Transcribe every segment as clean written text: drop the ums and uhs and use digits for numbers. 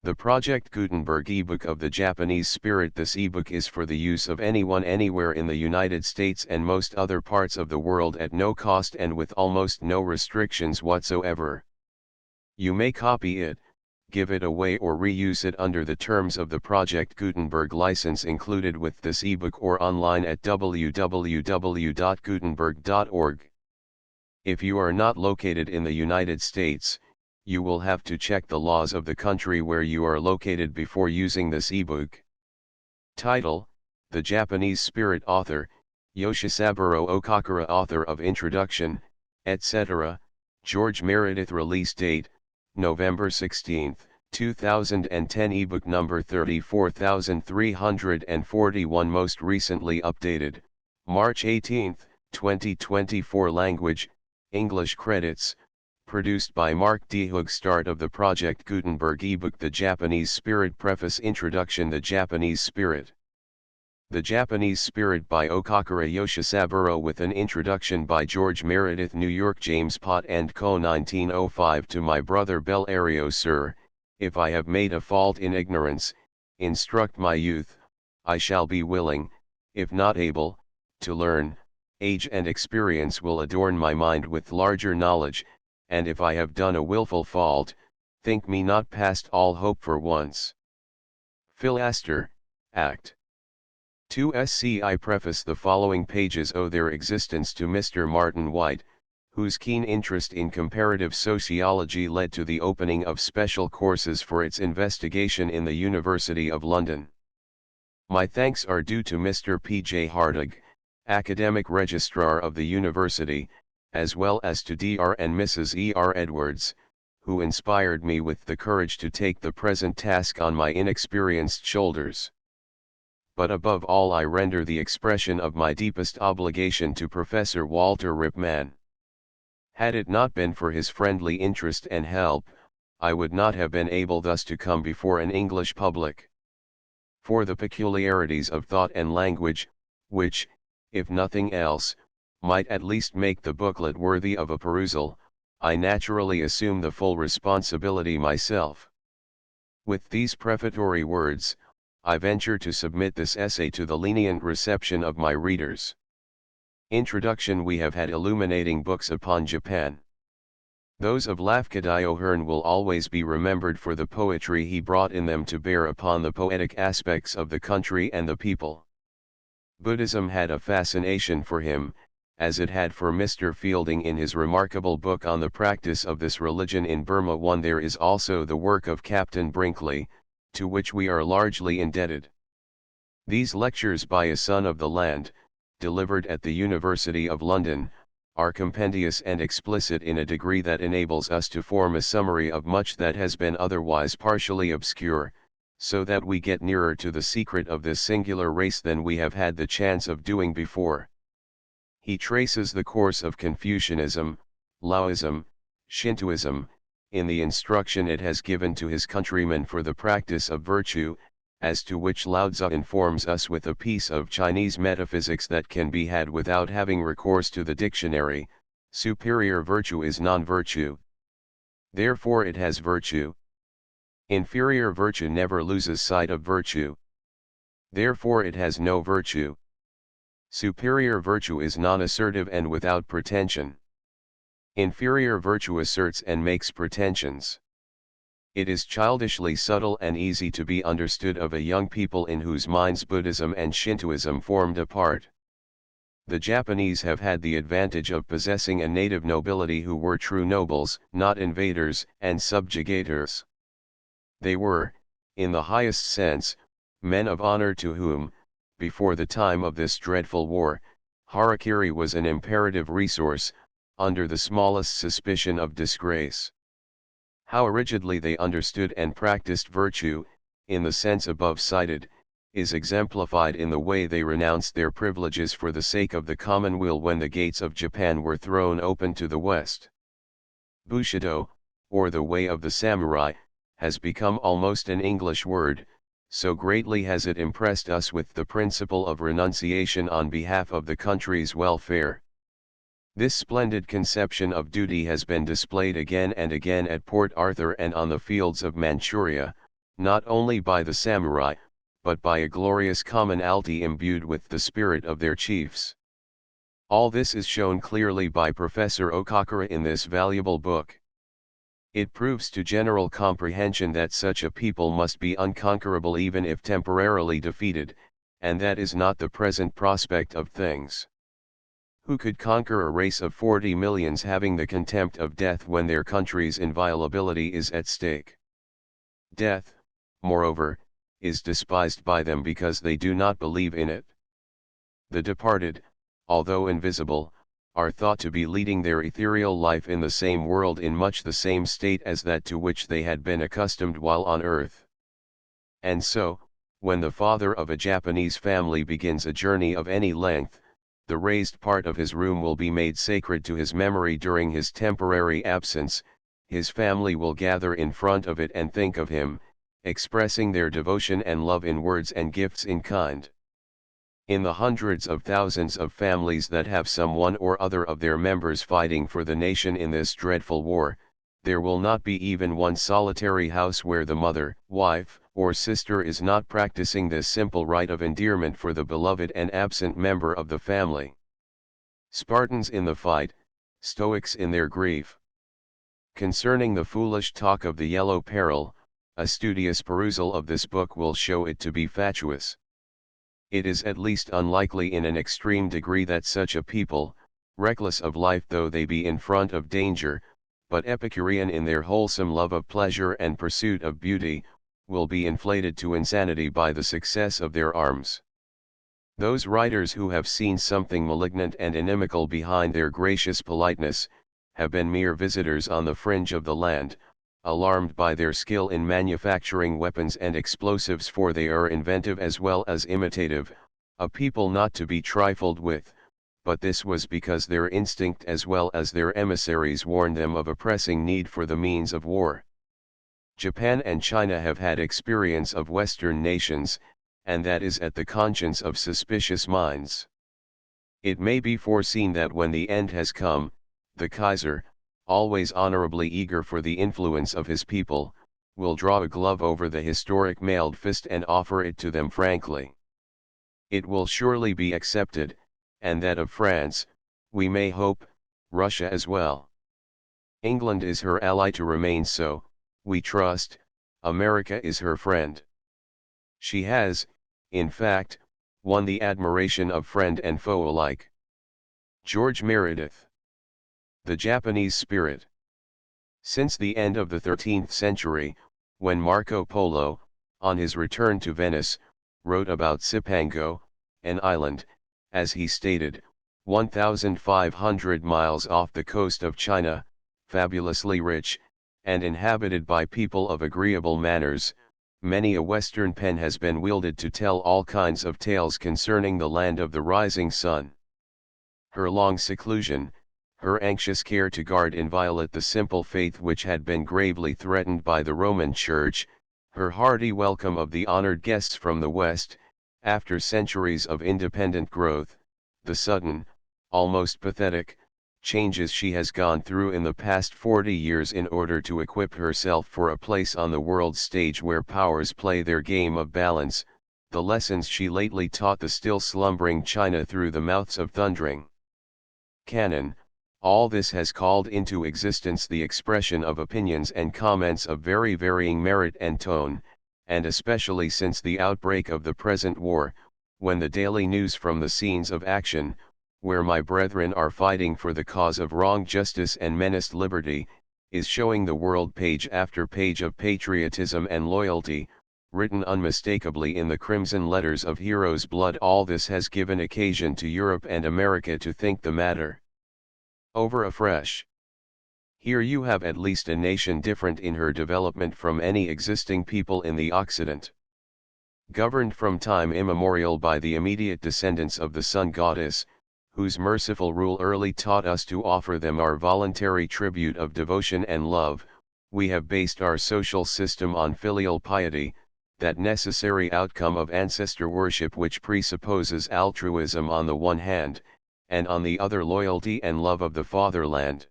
The Project Gutenberg ebook of the Japanese Spirit. This ebook is for the use of anyone anywhere in the United States and most other parts of the world at no cost and with almost no restrictions whatsoever. You may copy it, give it away or reuse it under the terms of the Project Gutenberg license included with this ebook or online at www.gutenberg.org. If you are not located in the United States, you will have to check the laws of the country where you are located before using this ebook. Title: The Japanese Spirit. Author: Yoshisaburo Okakura. Author of Introduction, etc., George Meredith. Release date: November 16, 2010. Ebook number 34341. Most recently updated, March 18, 2024. Language: English. Credits: produced by Mark D. Hoog. Start of the Project Gutenberg ebook. The Japanese Spirit. Preface. Introduction. The Japanese Spirit. The Japanese Spirit by Okakura Yoshisaburo with an introduction by George Meredith. New York: James Pott & Co. 1905. To my brother Bellerio. Sir, if I have made a fault in ignorance, instruct my youth, I shall be willing, if not able, to learn. Age and experience will adorn my mind with larger knowledge, and if I have done a wilful fault, think me not past all hope for once. Phil Astor, Act 2 SCI. Preface. The following pages owe their existence to Mr. Martin White, whose keen interest in comparative sociology led to the opening of special courses for its investigation in the University of London. My thanks are due to Mr. P. J. Hartig, Academic Registrar of the University, as well as to Dr. and Mrs. E. R. Edwards, who inspired me with the courage to take the present task on my inexperienced shoulders. But above all I render the expression of my deepest obligation to Professor Walter Ripman. Had it not been for his friendly interest and help, I would not have been able thus to come before an English public. For the peculiarities of thought and language, which, if nothing else, might at least make the booklet worthy of a perusal, I naturally assume the full responsibility myself. With these prefatory words, I venture to submit this essay to the lenient reception of my readers. Introduction. We have had illuminating books upon Japan. Those of Lafcadio Hearn will always be remembered for the poetry he brought in them to bear upon the poetic aspects of the country and the people. Buddhism had a fascination for him, as it had for Mr. Fielding in his remarkable book on the practice of this religion in Burma. 1. There is also the work of Captain Brinkley, to which we are largely indebted. These lectures by a son of the land, delivered at the University of London, are compendious and explicit in a degree that enables us to form a summary of much that has been otherwise partially obscure, so that we get nearer to the secret of this singular race than we have had the chance of doing before. He traces the course of Confucianism, Laoism, Shintoism, in the instruction it has given to his countrymen for the practice of virtue, as to which Lao Tzu informs us with a piece of Chinese metaphysics that can be had without having recourse to the dictionary: superior virtue is non-virtue. Therefore it has virtue. Inferior virtue never loses sight of virtue. Therefore it has no virtue. Superior virtue is non-assertive and without pretension. Inferior virtue asserts and makes pretensions. It is childishly subtle and easy to be understood of a young people in whose minds Buddhism and Shintoism formed a part. The Japanese have had the advantage of possessing a native nobility who were true nobles, not invaders and subjugators. They were, in the highest sense, men of honor to whom, before the time of this dreadful war, harakiri was an imperative resource, under the smallest suspicion of disgrace. How rigidly they understood and practiced virtue, in the sense above cited, is exemplified in the way they renounced their privileges for the sake of the commonweal when the gates of Japan were thrown open to the west. Bushido, or the way of the samurai, has become almost an English word, so greatly has it impressed us with the principle of renunciation on behalf of the country's welfare. This splendid conception of duty has been displayed again and again at Port Arthur and on the fields of Manchuria, not only by the samurai, but by a glorious commonalty imbued with the spirit of their chiefs. All this is shown clearly by Professor Okakura in this valuable book. It proves to general comprehension that such a people must be unconquerable even if temporarily defeated, and that is not the present prospect of things. Who could conquer a race of 40 millions having the contempt of death when their country's inviolability is at stake? Death, moreover, is despised by them because they do not believe in it. The departed, although invisible, are thought to be leading their ethereal life in the same world in much the same state as that to which they had been accustomed while on earth. And so, when the father of a Japanese family begins a journey of any length, the raised part of his room will be made sacred to his memory during his temporary absence. His family will gather in front of it and think of him, expressing their devotion and love in words and gifts in kind. In the hundreds of thousands of families that have some one or other of their members fighting for the nation in this dreadful war, there will not be even one solitary house where the mother, wife, or sister is not practicing this simple rite of endearment for the beloved and absent member of the family. Spartans in the fight, Stoics in their grief. Concerning the foolish talk of the yellow peril, a studious perusal of this book will show it to be fatuous. It is at least unlikely in an extreme degree that such a people, reckless of life though they be in front of danger, but Epicurean in their wholesome love of pleasure and pursuit of beauty, will be inflated to insanity by the success of their arms. Those writers who have seen something malignant and inimical behind their gracious politeness, have been mere visitors on the fringe of the land, alarmed by their skill in manufacturing weapons and explosives, for they are inventive as well as imitative, a people not to be trifled with, but this was because their instinct as well as their emissaries warned them of a pressing need for the means of war. Japan and China have had experience of Western nations, and that is at the conscience of suspicious minds. It may be foreseen that when the end has come, the Kaiser, always honorably eager for the influence of his people, will draw a glove over the historic mailed fist and offer it to them frankly. It will surely be accepted, and that of France, we may hope, Russia as well. England is her ally to remain so, we trust. America is her friend. She has, in fact, won the admiration of friend and foe alike. George Meredith. The Japanese Spirit. Since the end of the 13th century, when Marco Polo, on his return to Venice, wrote about Cipango, an island, as he stated, 1,500 miles off the coast of China, fabulously rich, and inhabited by people of agreeable manners, many a Western pen has been wielded to tell all kinds of tales concerning the land of the rising sun. Her long seclusion, her anxious care to guard inviolate the simple faith which had been gravely threatened by the Roman Church, her hearty welcome of the honored guests from the West, after centuries of independent growth, the sudden, almost pathetic, changes she has gone through in the past 40 years in order to equip herself for a place on the world stage where powers play their game of balance, the lessons she lately taught the still slumbering China through the mouths of thundering cannon, all this has called into existence the expression of opinions and comments of very varying merit and tone, and especially since the outbreak of the present war, when the daily news from the scenes of action, where my brethren are fighting for the cause of wrong justice and menaced liberty, is showing the world page after page of patriotism and loyalty, written unmistakably in the crimson letters of heroes' blood. All this has given occasion to Europe and America to think the matter over afresh. Here you have at least a nation different in her development from any existing people in the Occident. Governed from time immemorial by the immediate descendants of the Sun Goddess, whose merciful rule early taught us to offer them our voluntary tribute of devotion and love, we have based our social system on filial piety, that necessary outcome of ancestor worship which presupposes altruism on the one hand, and on the other loyalty and love of the fatherland.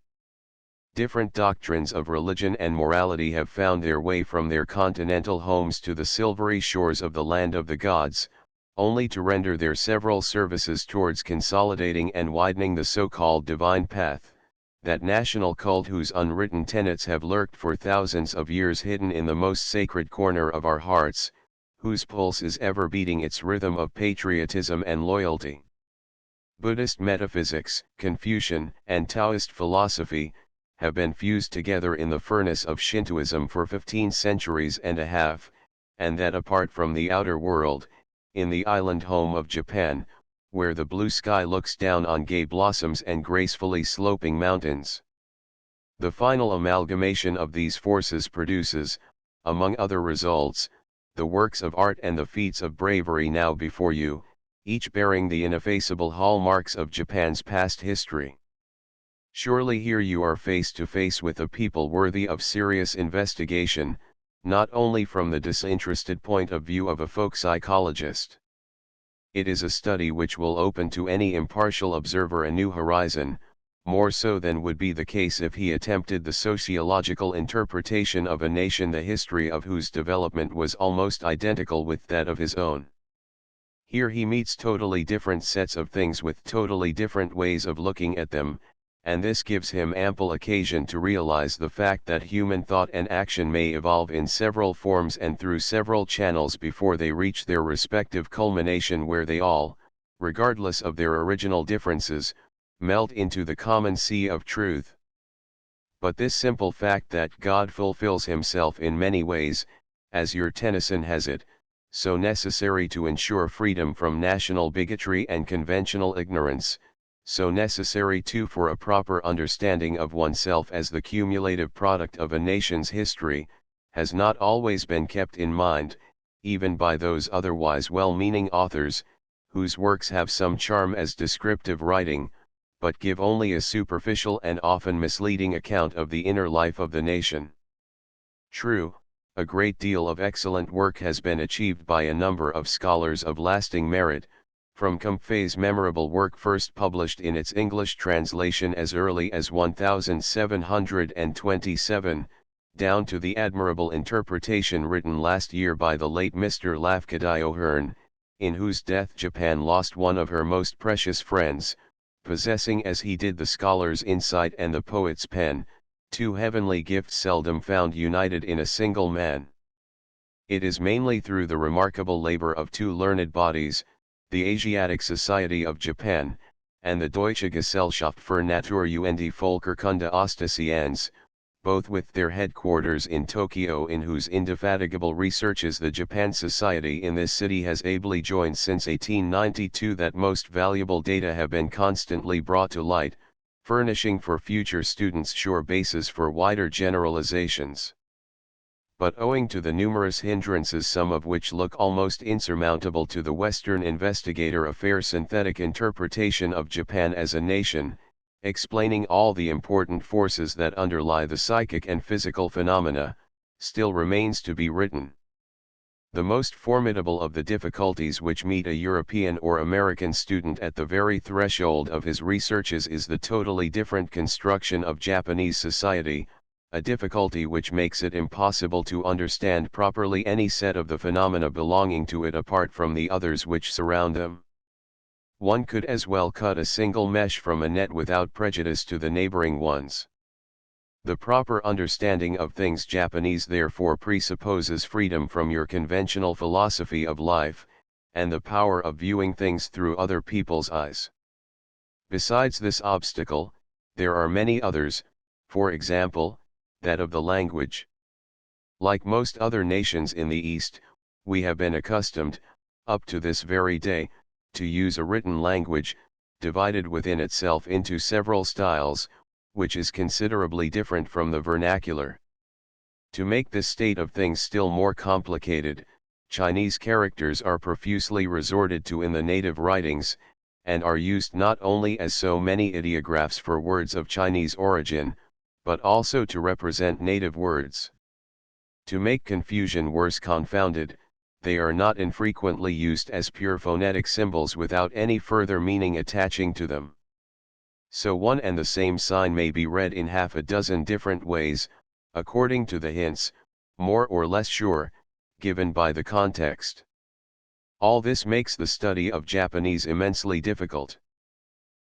Different doctrines of religion and morality have found their way from their continental homes to the silvery shores of the land of the gods, only to render their several services towards consolidating and widening the so-called divine path, that national cult whose unwritten tenets have lurked for thousands of years hidden in the most sacred corner of our hearts, whose pulse is ever beating its rhythm of patriotism and loyalty. Buddhist metaphysics, Confucian, and Taoist philosophy have been fused together in the furnace of Shintoism for 15 centuries and a half, and that apart from the outer world, in the island home of Japan, where the blue sky looks down on gay blossoms and gracefully sloping mountains. The final amalgamation of these forces produces, among other results, the works of art and the feats of bravery now before you, each bearing the ineffaceable hallmarks of Japan's past history. Surely here you are face to face with a people worthy of serious investigation, not only from the disinterested point of view of a folk psychologist. It is a study which will open to any impartial observer a new horizon, more so than would be the case if he attempted the sociological interpretation of a nation the history of whose development was almost identical with that of his own. Here he meets totally different sets of things with totally different ways of looking at them, and this gives him ample occasion to realize the fact that human thought and action may evolve in several forms and through several channels before they reach their respective culmination where they all, regardless of their original differences, melt into the common sea of truth. But this simple fact that God fulfills himself in many ways, as your Tennyson has it, so necessary to ensure freedom from national bigotry and conventional ignorance, so necessary too for a proper understanding of oneself as the cumulative product of a nation's history, has not always been kept in mind, even by those otherwise well-meaning authors, whose works have some charm as descriptive writing, but give only a superficial and often misleading account of the inner life of the nation. True, a great deal of excellent work has been achieved by a number of scholars of lasting merit, from Comte's memorable work first published in its English translation as early as 1727, down to the admirable interpretation written last year by the late Mr. Lafcadio O'Hearn, in whose death Japan lost one of her most precious friends, possessing as he did the scholar's insight and the poet's pen, two heavenly gifts seldom found united in a single man. It is mainly through the remarkable labor of two learned bodies, the Asiatic Society of Japan, and the Deutsche Gesellschaft für Natur und Völkerkunde Ostasiens, both with their headquarters in Tokyo, in whose indefatigable researches the Japan Society in this city has ably joined since 1892, that most valuable data have been constantly brought to light, furnishing for future students sure basis for wider generalizations. But owing to the numerous hindrances, some of which look almost insurmountable to the Western investigator, a fair synthetic interpretation of Japan as a nation, explaining all the important forces that underlie the psychic and physical phenomena, still remains to be written. The most formidable of the difficulties which meet a European or American student at the very threshold of his researches is the totally different construction of Japanese society, a difficulty which makes it impossible to understand properly any set of the phenomena belonging to it apart from the others which surround them. One could as well cut a single mesh from a net without prejudice to the neighboring ones. The proper understanding of things Japanese therefore presupposes freedom from your conventional philosophy of life, and the power of viewing things through other people's eyes. Besides this obstacle, there are many others, for example, that of the language. Like most other nations in the East, we have been accustomed, up to this very day, to use a written language, divided within itself into several styles, which is considerably different from the vernacular. To make this state of things still more complicated, Chinese characters are profusely resorted to in the native writings, and are used not only as so many ideographs for words of Chinese origin, but also to represent native words. To make confusion worse confounded, they are not infrequently used as pure phonetic symbols without any further meaning attaching to them. So one and the same sign may be read in half a dozen different ways, according to the hints, more or less sure, given by the context. All this makes the study of Japanese immensely difficult.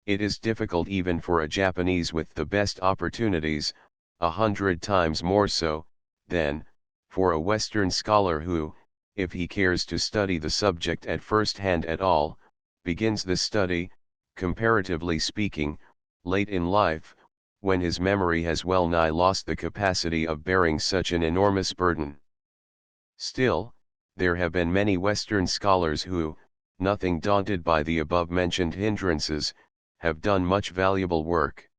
It is difficult even for a Japanese with the best opportunities, 100 times more so, than, for a Western scholar who, if he cares to study the subject at first hand at all, begins this study, comparatively speaking, late in life, when his memory has well nigh lost the capacity of bearing such an enormous burden. Still, there have been many Western scholars who, nothing daunted by the above-mentioned hindrances, have done much valuable work.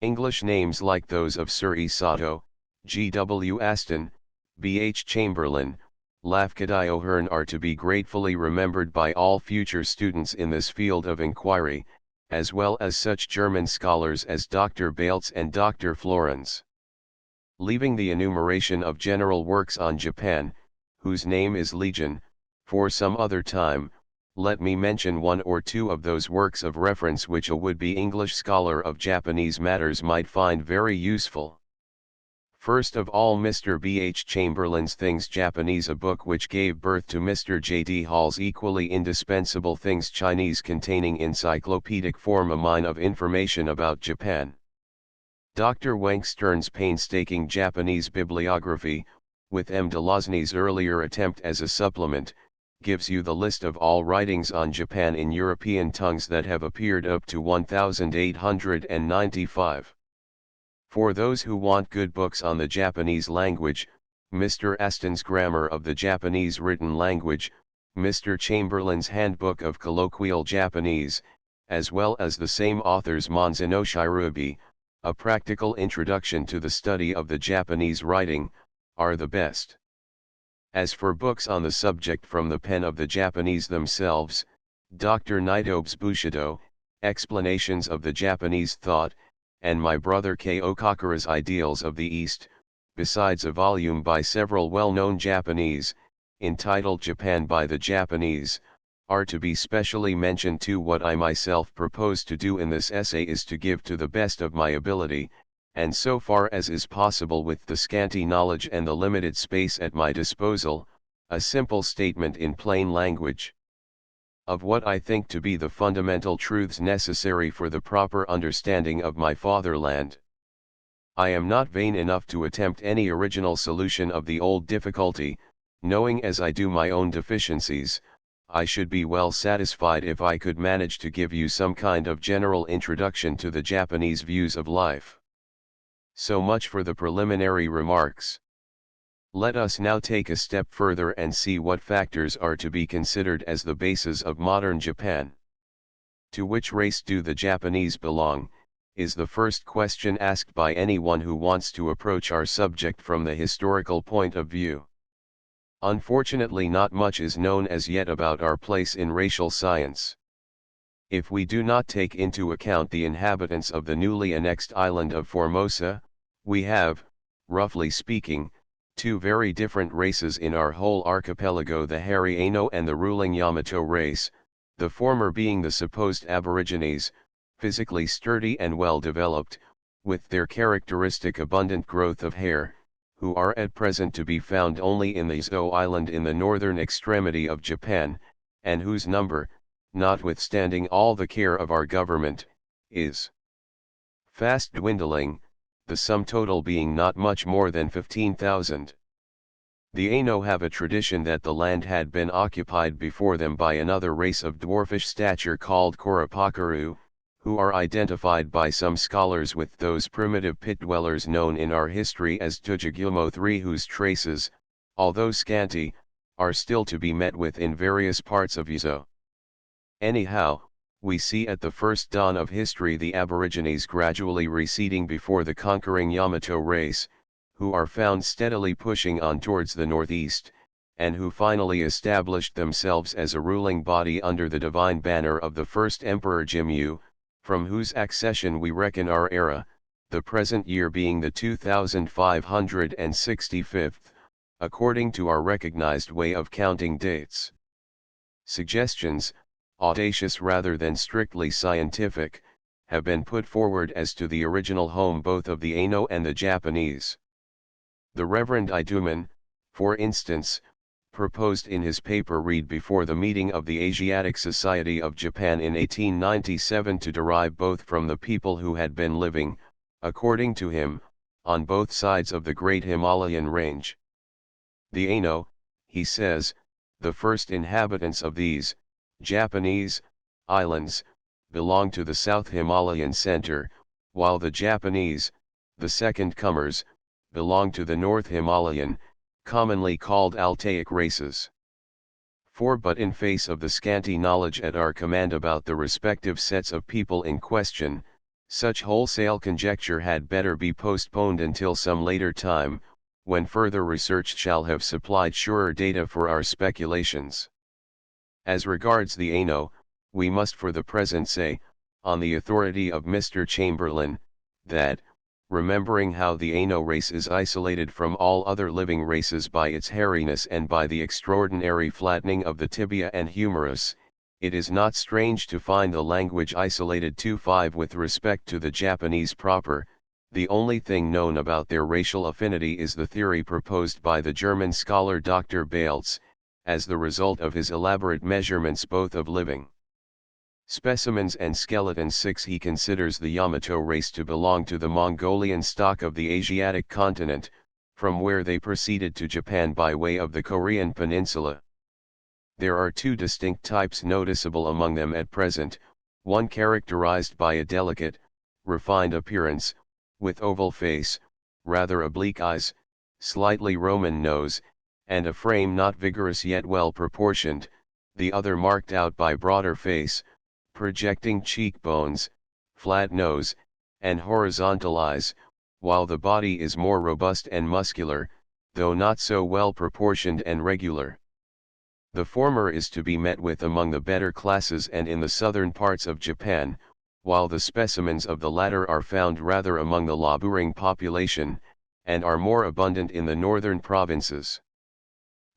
English names like those of Sir E. Sato, G. W. Aston, B. H. Chamberlain, Lafcadio O'Hearn are to be gratefully remembered by all future students in this field of inquiry, as well as such German scholars as Dr. Baltz and Dr. Florenz. Leaving the enumeration of general works on Japan, whose name is legion, for some other time, let me mention one or two of those works of reference which a would-be English scholar of Japanese matters might find very useful. First of all, Mr. B. H. Chamberlain's Things Japanese, a book which gave birth to Mr. J. D. Hall's equally indispensable Things Chinese, containing encyclopedic form a mine of information about Japan. Dr. Wenk Stern's painstaking Japanese bibliography, with M. de Losny's earlier attempt as a supplement, gives you the list of all writings on Japan in European tongues that have appeared up to 1895. For those who want good books on the Japanese language, Mr. Aston's Grammar of the Japanese Written Language, Mr. Chamberlain's Handbook of Colloquial Japanese, as well as the same author's Monza no Shirubi, A Practical Introduction to the Study of the Japanese Writing, are the best. As for books on the subject from the pen of the Japanese themselves, Dr. Nitobe's Bushido, Explanations of the Japanese Thought, and my brother K. Okakura's Ideals of the East, besides a volume by several well-known Japanese, entitled Japan by the Japanese, are to be specially mentioned too. What I myself propose to do in this essay is to give to the best of my ability, and so far as is possible with the scanty knowledge and the limited space at my disposal, a simple statement in plain language of what I think to be the fundamental truths necessary for the proper understanding of my fatherland. I am not vain enough to attempt any original solution of the old difficulty, knowing as I do my own deficiencies. I should be well satisfied if I could manage to give you some kind of general introduction to the Japanese views of life. So much for the preliminary remarks. Let us now take a step further and see what factors are to be considered as the basis of modern Japan. To which race do the Japanese belong, is the first question asked by anyone who wants to approach our subject from the historical point of view. Unfortunately, not much is known as yet about our place in racial science. If we do not take into account the inhabitants of the newly annexed island of Formosa, we have, roughly speaking, two very different races in our whole archipelago: the hairy Aino and the ruling Yamato race, the former being the supposed aborigines, physically sturdy and well developed, with their characteristic abundant growth of hair, who are at present to be found only in the Izo Island in the northern extremity of Japan, and whose number, notwithstanding all the care of our government, is fast dwindling, the sum total being not much more than 15,000. The Aino have a tradition that the land had been occupied before them by another race of dwarfish stature called Korapakaru, who are identified by some scholars with those primitive pit dwellers known in our history as Tujagumo III, whose traces, although scanty, are still to be met with in various parts of Izo. Anyhow, we see at the first dawn of history the aborigines gradually receding before the conquering Yamato race, who are found steadily pushing on towards the northeast, and who finally established themselves as a ruling body under the divine banner of the first Emperor Jimmu, from whose accession we reckon our era, the present year being the 2565th, according to our recognized way of counting dates. Suggestions, audacious rather than strictly scientific, have been put forward as to the original home both of the Aino and the Japanese. The Reverend Iduman, for instance, proposed in his paper read before the meeting of the Asiatic Society of Japan in 1897 to derive both from the people who had been living, according to him, on both sides of the great Himalayan range. The Aino, he says, the first inhabitants of these, Japanese, islands, belong to the South Himalayan center, while the Japanese, the second comers, belong to the North Himalayan, commonly called Altaic races. For but in face of the scanty knowledge at our command about the respective sets of people in question, such wholesale conjecture had better be postponed until some later time, when further research shall have supplied surer data for our speculations. As regards the Aino, we must for the present say, on the authority of Mr. Chamberlain, that, remembering how the Aino race is isolated from all other living races by its hairiness and by the extraordinary flattening of the tibia and humerus, it is not strange to find the language isolated to 5 with respect to the Japanese proper. The only thing known about their racial affinity is the theory proposed by the German scholar Dr. Baltz, as the result of his elaborate measurements both of living specimens and skeletons. 6. He considers the Yamato race to belong to the Mongolian stock of the Asiatic continent, from where they proceeded to Japan by way of the Korean peninsula. There are two distinct types noticeable among them at present, one characterized by a delicate, refined appearance, with oval face, rather oblique eyes, slightly Roman nose, and a frame not vigorous yet well proportioned, the other marked out by broader face, projecting cheekbones, flat nose, and horizontal eyes, while the body is more robust and muscular, though not so well proportioned and regular. The former is to be met with among the better classes and in the southern parts of Japan, while the specimens of the latter are found rather among the laboring population, and are more abundant in the northern provinces.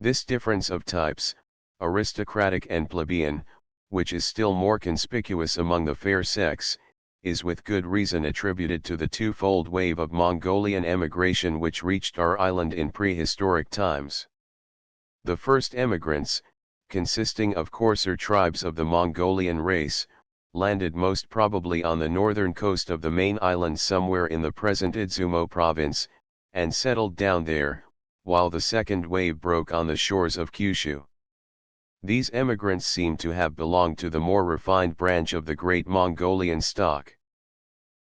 This difference of types, aristocratic and plebeian, which is still more conspicuous among the fair sex, is with good reason attributed to the twofold wave of Mongolian emigration which reached our island in prehistoric times. The first emigrants, consisting of coarser tribes of the Mongolian race, landed most probably on the northern coast of the main island somewhere in the present Idzumo province, and settled down there, while the second wave broke on the shores of Kyushu. These emigrants seem to have belonged to the more refined branch of the great Mongolian stock.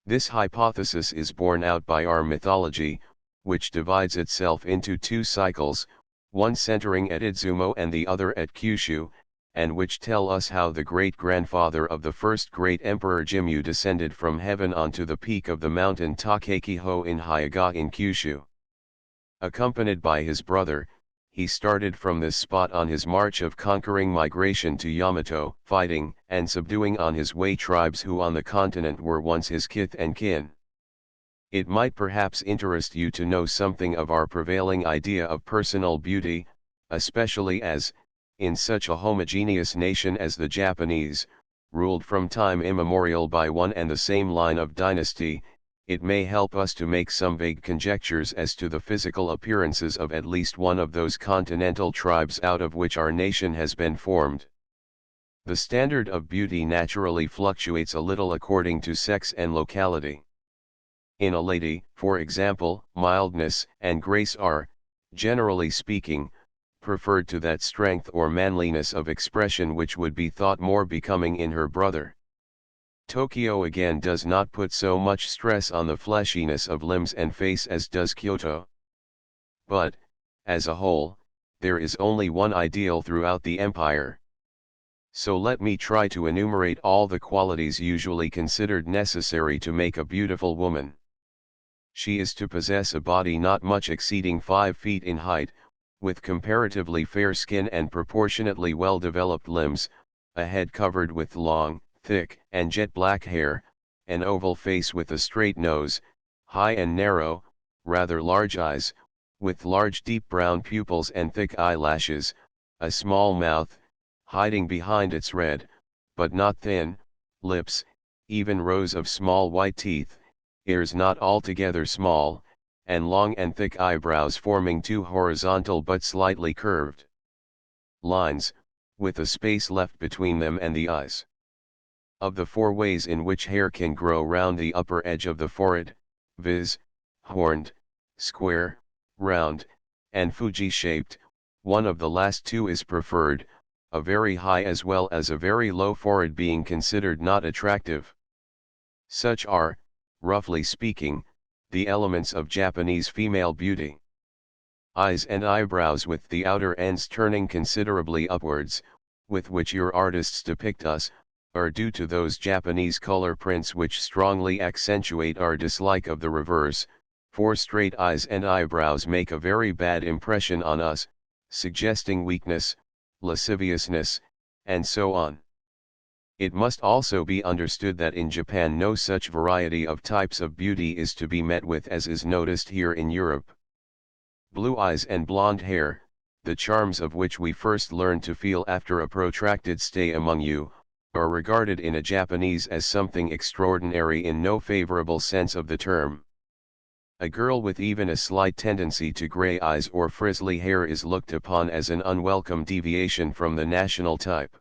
This hypothesis is borne out by our mythology, which divides itself into two cycles, one centering at Idzumo and the other at Kyushu, and which tell us how the great-grandfather of the first great emperor Jimmu descended from heaven onto the peak of the mountain Takekiho in Hyaga in Kyushu. Accompanied by his brother, he started from this spot on his march of conquering migration to Yamato, fighting and subduing on his way tribes who on the continent were once his kith and kin. It might perhaps interest you to know something of our prevailing idea of personal beauty, especially as, in such a homogeneous nation as the Japanese, ruled from time immemorial by one and the same line of dynasty, it may help us to make some vague conjectures as to the physical appearances of at least one of those continental tribes out of which our nation has been formed. The standard of beauty naturally fluctuates a little according to sex and locality. In a lady, for example, mildness and grace are, generally speaking, preferred to that strength or manliness of expression which would be thought more becoming in her brother. Tokyo again does not put so much stress on the fleshiness of limbs and face as does Kyoto. But, as a whole, there is only one ideal throughout the empire. So let me try to enumerate all the qualities usually considered necessary to make a beautiful woman. She is to possess a body not much exceeding 5 feet in height, with comparatively fair skin and proportionately well-developed limbs, a head covered with long, thick and jet black hair, an oval face with a straight nose, high and narrow, rather large eyes, with large deep brown pupils and thick eyelashes, a small mouth, hiding behind its red, but not thin, lips, even rows of small white teeth, ears not altogether small, and long and thick eyebrows forming two horizontal but slightly curved lines, with a space left between them and the eyes. Of the four ways in which hair can grow round the upper edge of the forehead, viz., horned, square, round, and Fuji-shaped, one of the last two is preferred, a very high as well as a very low forehead being considered not attractive. Such are, roughly speaking, the elements of Japanese female beauty. Eyes and eyebrows with the outer ends turning considerably upwards, with which your artists depict us, are due to those Japanese color prints which strongly accentuate our dislike of the reverse, for straight eyes and eyebrows make a very bad impression on us, suggesting weakness, lasciviousness, and so on. It must also be understood that in Japan no such variety of types of beauty is to be met with as is noticed here in Europe. Blue eyes and blonde hair, the charms of which we first learn to feel after a protracted stay among you, are regarded in a Japanese as something extraordinary in no favorable sense of the term. A girl with even a slight tendency to gray eyes or frizzly hair is looked upon as an unwelcome deviation from the national type.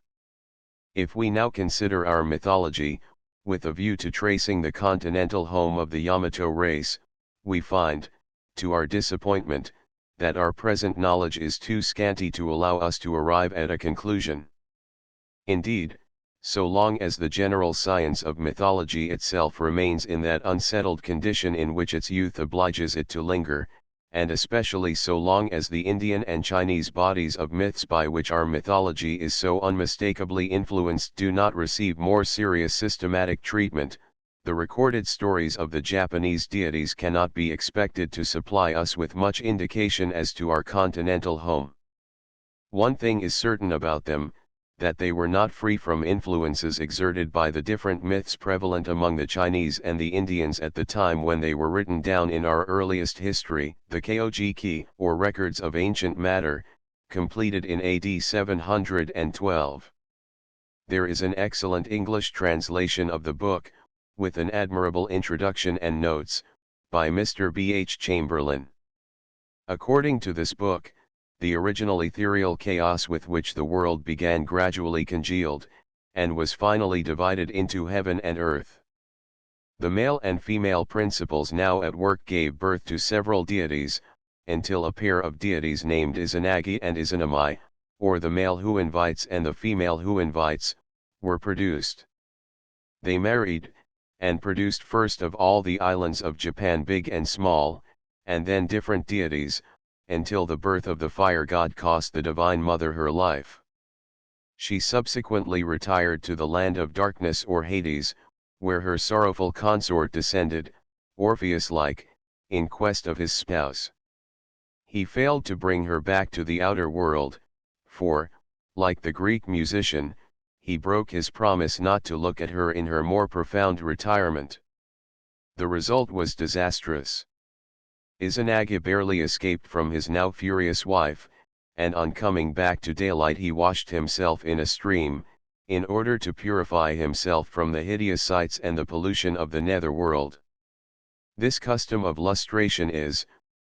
If we now consider our mythology, with a view to tracing the continental home of the Yamato race, we find, to our disappointment, that our present knowledge is too scanty to allow us to arrive at a conclusion. Indeed, so long as the general science of mythology itself remains in that unsettled condition in which its youth obliges it to linger, and especially so long as the Indian and Chinese bodies of myths by which our mythology is so unmistakably influenced do not receive more serious systematic treatment, the recorded stories of the Japanese deities cannot be expected to supply us with much indication as to our continental home. One thing is certain about them, that they were not free from influences exerted by the different myths prevalent among the Chinese and the Indians at the time when they were written down in our earliest history, the Kojiki, or records of ancient matter, completed in AD 712. There is an excellent English translation of the book, with an admirable introduction and notes, by Mr. B. H. Chamberlain. According to this book, the original ethereal chaos with which the world began gradually congealed, and was finally divided into heaven and earth. The male and female principles now at work gave birth to several deities, until a pair of deities named Izanagi and Izanami, or the male who invites and the female who invites, were produced. They married, and produced first of all the islands of Japan big and small, and then different deities, until the birth of the fire god cost the Divine Mother her life. She subsequently retired to the land of darkness or Hades, where her sorrowful consort descended, Orpheus-like, in quest of his spouse. He failed to bring her back to the outer world, for, like the Greek musician, he broke his promise not to look at her in her more profound retirement. The result was disastrous. Izanagi barely escaped from his now furious wife, and on coming back to daylight he washed himself in a stream, in order to purify himself from the hideous sights and the pollution of the nether world. This custom of lustration is,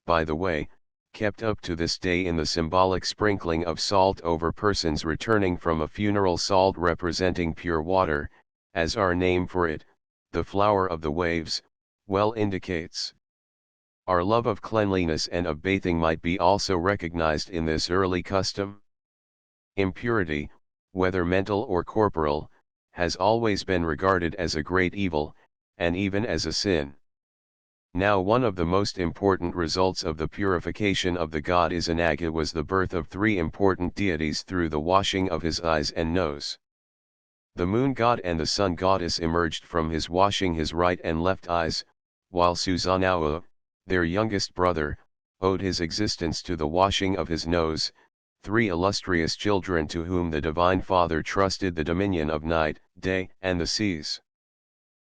by the way, kept up to this day in the symbolic sprinkling of salt over persons returning from a funeral, salt representing pure water, as our name for it, the flower of the waves, well indicates. Our love of cleanliness and of bathing might be also recognized in this early custom. Impurity, whether mental or corporal, has always been regarded as a great evil, and even as a sin. Now one of the most important results of the purification of the god Izanagi was the birth of three important deities through the washing of his eyes and nose. The moon god and the sun goddess emerged from his washing his right and left eyes, while Susanoo, their youngest brother, owed his existence to the washing of his nose, three illustrious children to whom the Divine Father trusted the dominion of night, day, and the seas.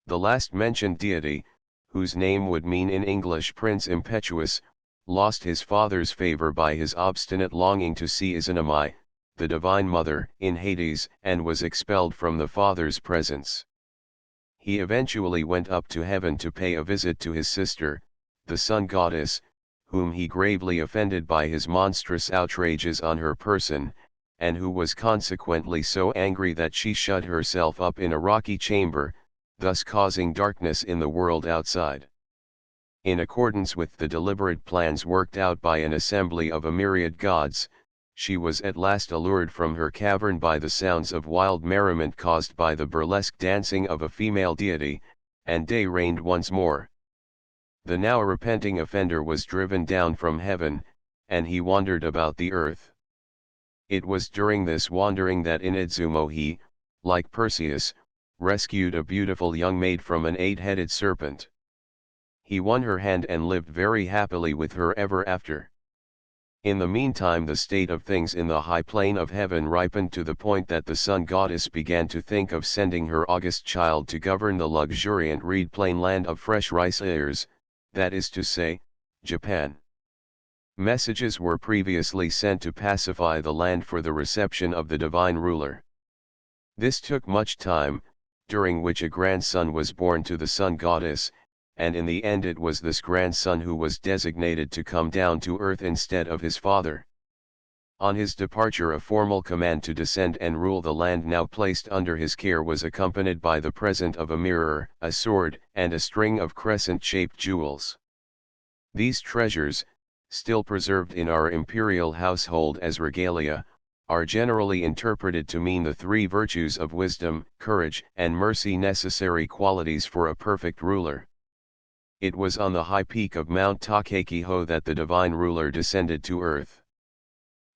The last mentioned deity, whose name would mean in English Prince Impetuous, lost his father's favor by his obstinate longing to see Izanami, the Divine Mother, in Hades, and was expelled from the father's presence. He eventually went up to heaven to pay a visit to his sister, the sun goddess, whom he gravely offended by his monstrous outrages on her person, and who was consequently so angry that she shut herself up in a rocky chamber, thus causing darkness in the world outside. In accordance with the deliberate plans worked out by an assembly of a myriad gods, she was at last allured from her cavern by the sounds of wild merriment caused by the burlesque dancing of a female deity, and day reigned once more. The now repenting offender was driven down from heaven, and he wandered about the earth. It was during this wandering that Inadzumo he, like Perseus, rescued a beautiful young maid from an 8-headed serpent. He won her hand and lived very happily with her ever after. In the meantime the state of things in the high plane of heaven ripened to the point that the sun goddess began to think of sending her august child to govern the luxuriant reed plain land of fresh rice ears, that is to say, Japan. Messages were previously sent to pacify the land for the reception of the divine ruler. This took much time, during which a grandson was born to the sun goddess, and in the end it was this grandson who was designated to come down to earth instead of his father. On his departure a formal command to descend and rule the land now placed under his care was accompanied by the present of a mirror, a sword, and a string of crescent-shaped jewels. These treasures, still preserved in our imperial household as regalia, are generally interpreted to mean the three virtues of wisdom, courage, and mercy, necessary qualities for a perfect ruler. It was on the high peak of Mount Takekiho that the divine ruler descended to earth.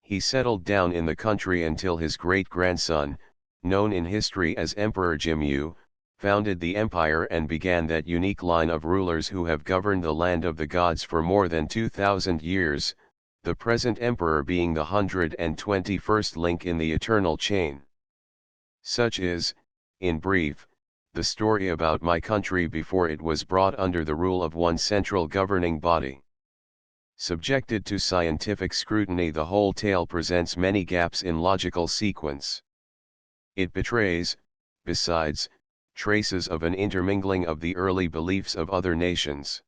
He settled down in the country until his great-grandson, known in history as Emperor Jimmu, founded the empire and began that unique line of rulers who have governed the land of the gods for more than 2,000 years, the present emperor being the 121st link in the eternal chain. Such is, in brief, the story about my country before it was brought under the rule of one central governing body. Subjected to scientific scrutiny, the whole tale presents many gaps in logical sequence. It betrays, besides, traces of an intermingling of the early beliefs of other nations.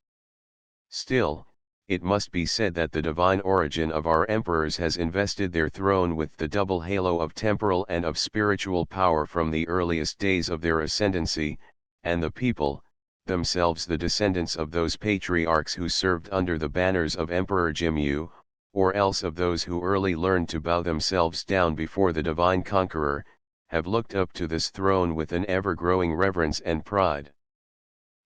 Still, it must be said that the divine origin of our emperors has invested their throne with the double halo of temporal and of spiritual power from the earliest days of their ascendancy, and the people, themselves the descendants of those patriarchs who served under the banners of Emperor Jimmu, or else of those who early learned to bow themselves down before the divine conqueror, have looked up to this throne with an ever-growing reverence and pride.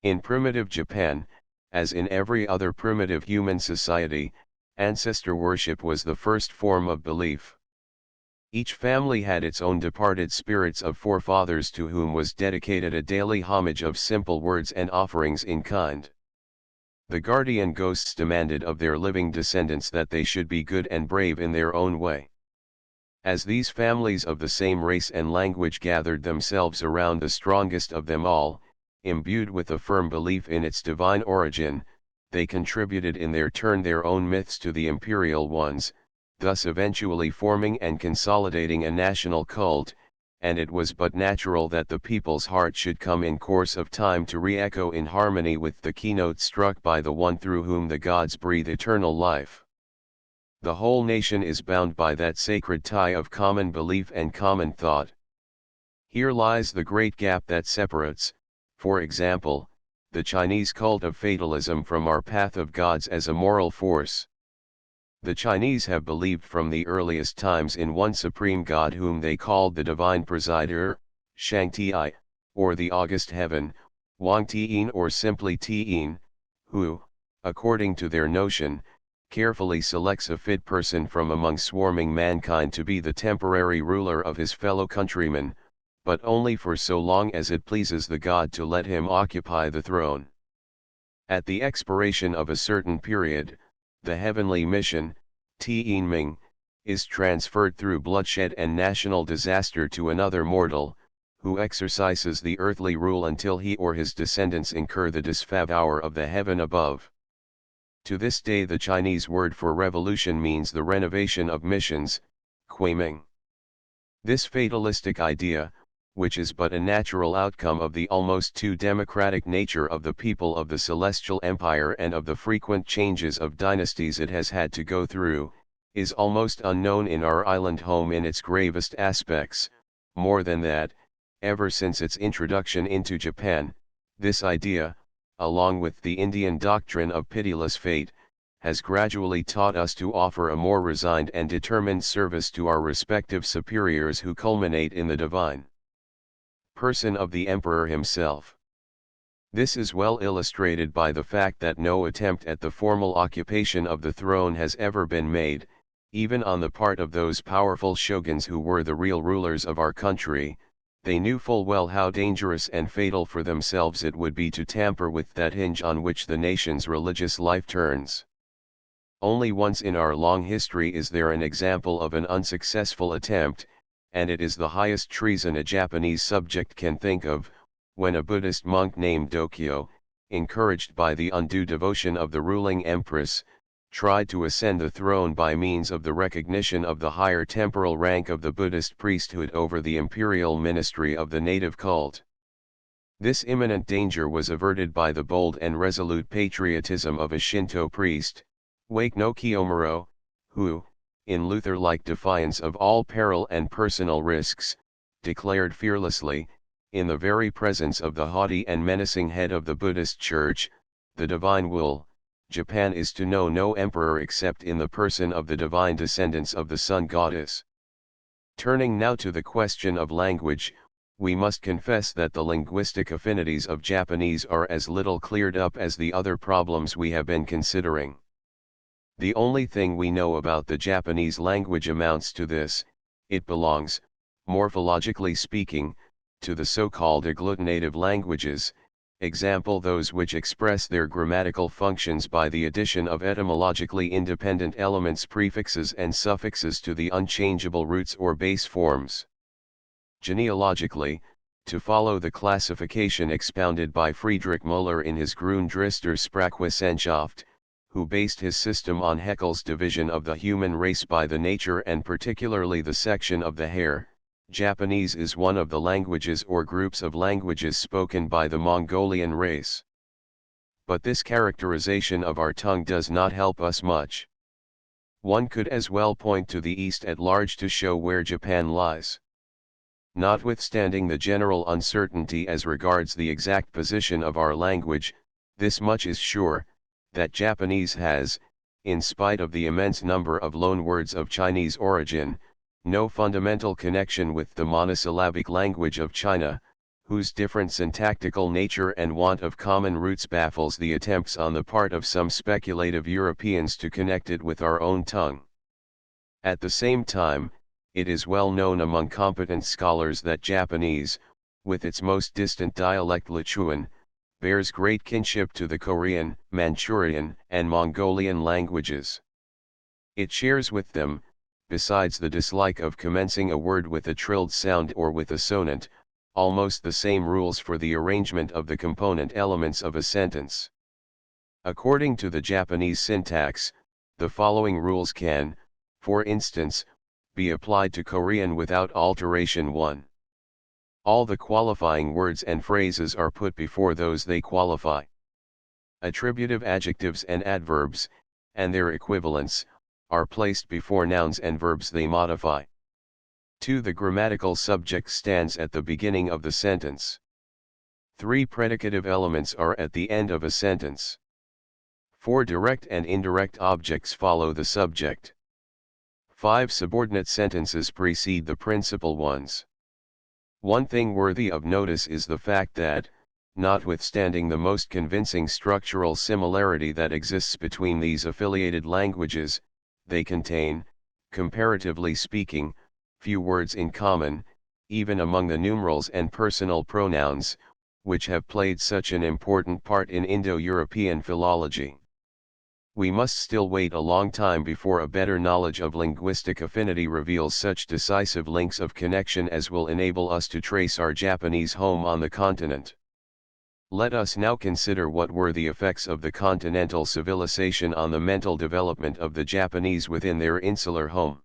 In primitive Japan, as in every other primitive human society, ancestor worship was the first form of belief. Each family had its own departed spirits of forefathers to whom was dedicated a daily homage of simple words and offerings in kind. The guardian ghosts demanded of their living descendants that they should be good and brave in their own way. As these families of the same race and language gathered themselves around the strongest of them all, imbued with a firm belief in its divine origin, they contributed in their turn their own myths to the imperial ones, thus eventually forming and consolidating a national cult, and it was but natural that the people's heart should come in course of time to re-echo in harmony with the keynote struck by the one through whom the gods breathe eternal life. The whole nation is bound by that sacred tie of common belief and common thought. Here lies the great gap that separates, for example, the Chinese cult of fatalism from our path of gods as a moral force. The Chinese have believed from the earliest times in one supreme God whom they called the Divine Presider, Shangti, or the August Heaven, Wang Tian or simply Tian, who, according to their notion, carefully selects a fit person from among swarming mankind to be the temporary ruler of his fellow countrymen, but only for so long as it pleases the god to let him occupy the throne. At the expiration of a certain period, the heavenly mission, Tian Ming, is transferred through bloodshed and national disaster to another mortal, who exercises the earthly rule until he or his descendants incur the disfavor of the heaven above. To this day the Chinese word for revolution means the renovation of missions, Kuiming. This fatalistic idea, which is but a natural outcome of the almost too democratic nature of the people of the Celestial Empire and of the frequent changes of dynasties it has had to go through, is almost unknown in our island home in its gravest aspects. More than that, ever since its introduction into Japan, this idea, along with the Indian doctrine of pitiless fate, has gradually taught us to offer a more resigned and determined service to our respective superiors who culminate in the divine person of the emperor himself. This is well illustrated by the fact that no attempt at the formal occupation of the throne has ever been made, even on the part of those powerful shoguns who were the real rulers of our country. They knew full well how dangerous and fatal for themselves it would be to tamper with that hinge on which the nation's religious life turns. Only once in our long history is there an example of an unsuccessful attempt, and it is the highest treason a Japanese subject can think of, when a Buddhist monk named Dokyo, encouraged by the undue devotion of the ruling empress, tried to ascend the throne by means of the recognition of the higher temporal rank of the Buddhist priesthood over the imperial ministry of the native cult. This imminent danger was averted by the bold and resolute patriotism of a Shinto priest, Wake no Kiyomuro, who, in Luther-like defiance of all peril and personal risks, declared fearlessly, in the very presence of the haughty and menacing head of the Buddhist Church, the divine will, Japan is to know no emperor except in the person of the divine descendants of the Sun Goddess. Turning now to the question of language, we must confess that the linguistic affinities of Japanese are as little cleared up as the other problems we have been considering. The only thing we know about the Japanese language amounts to this: it belongs, morphologically speaking, to the so-called agglutinative languages, example those which express their grammatical functions by the addition of etymologically independent elements, prefixes and suffixes to the unchangeable roots or base forms. Genealogically, to follow the classification expounded by Friedrich Müller in his Grundrister Sprachwissenschaft, who based his system on Haeckel's division of the human race by the nature and particularly the section of the hair, Japanese is one of the languages or groups of languages spoken by the Mongolian race. But this characterization of our tongue does not help us much. One could as well point to the East at large to show where Japan lies. Notwithstanding the general uncertainty as regards the exact position of our language, this much is sure, that Japanese has, in spite of the immense number of loanwords of Chinese origin, no fundamental connection with the monosyllabic language of China, whose different syntactical nature and want of common roots baffles the attempts on the part of some speculative Europeans to connect it with our own tongue. At the same time, it is well known among competent scholars that Japanese, with its most distant dialect Lichuan, bears great kinship to the Korean, Manchurian, and Mongolian languages. It shares with them, besides the dislike of commencing a word with a trilled sound or with a sonant, almost the same rules for the arrangement of the component elements of a sentence. According to the Japanese syntax, the following rules can, for instance, be applied to Korean without alteration. 1. All the qualifying words and phrases are put before those they qualify. Attributive adjectives and adverbs, and their equivalents, are placed before nouns and verbs they modify. 2. The grammatical subject stands at the beginning of the sentence. 3. Predicative elements are at the end of a sentence. 4. Direct and indirect objects follow the subject. 5. Subordinate sentences precede the principal ones. One thing worthy of notice is the fact that, notwithstanding the most convincing structural similarity that exists between these affiliated languages, they contain, comparatively speaking, few words in common, even among the numerals and personal pronouns, which have played such an important part in Indo-European philology. We must still wait a long time before a better knowledge of linguistic affinity reveals such decisive links of connection as will enable us to trace our Japanese home on the continent. Let us now consider what were the effects of the continental civilization on the mental development of the Japanese within their insular home.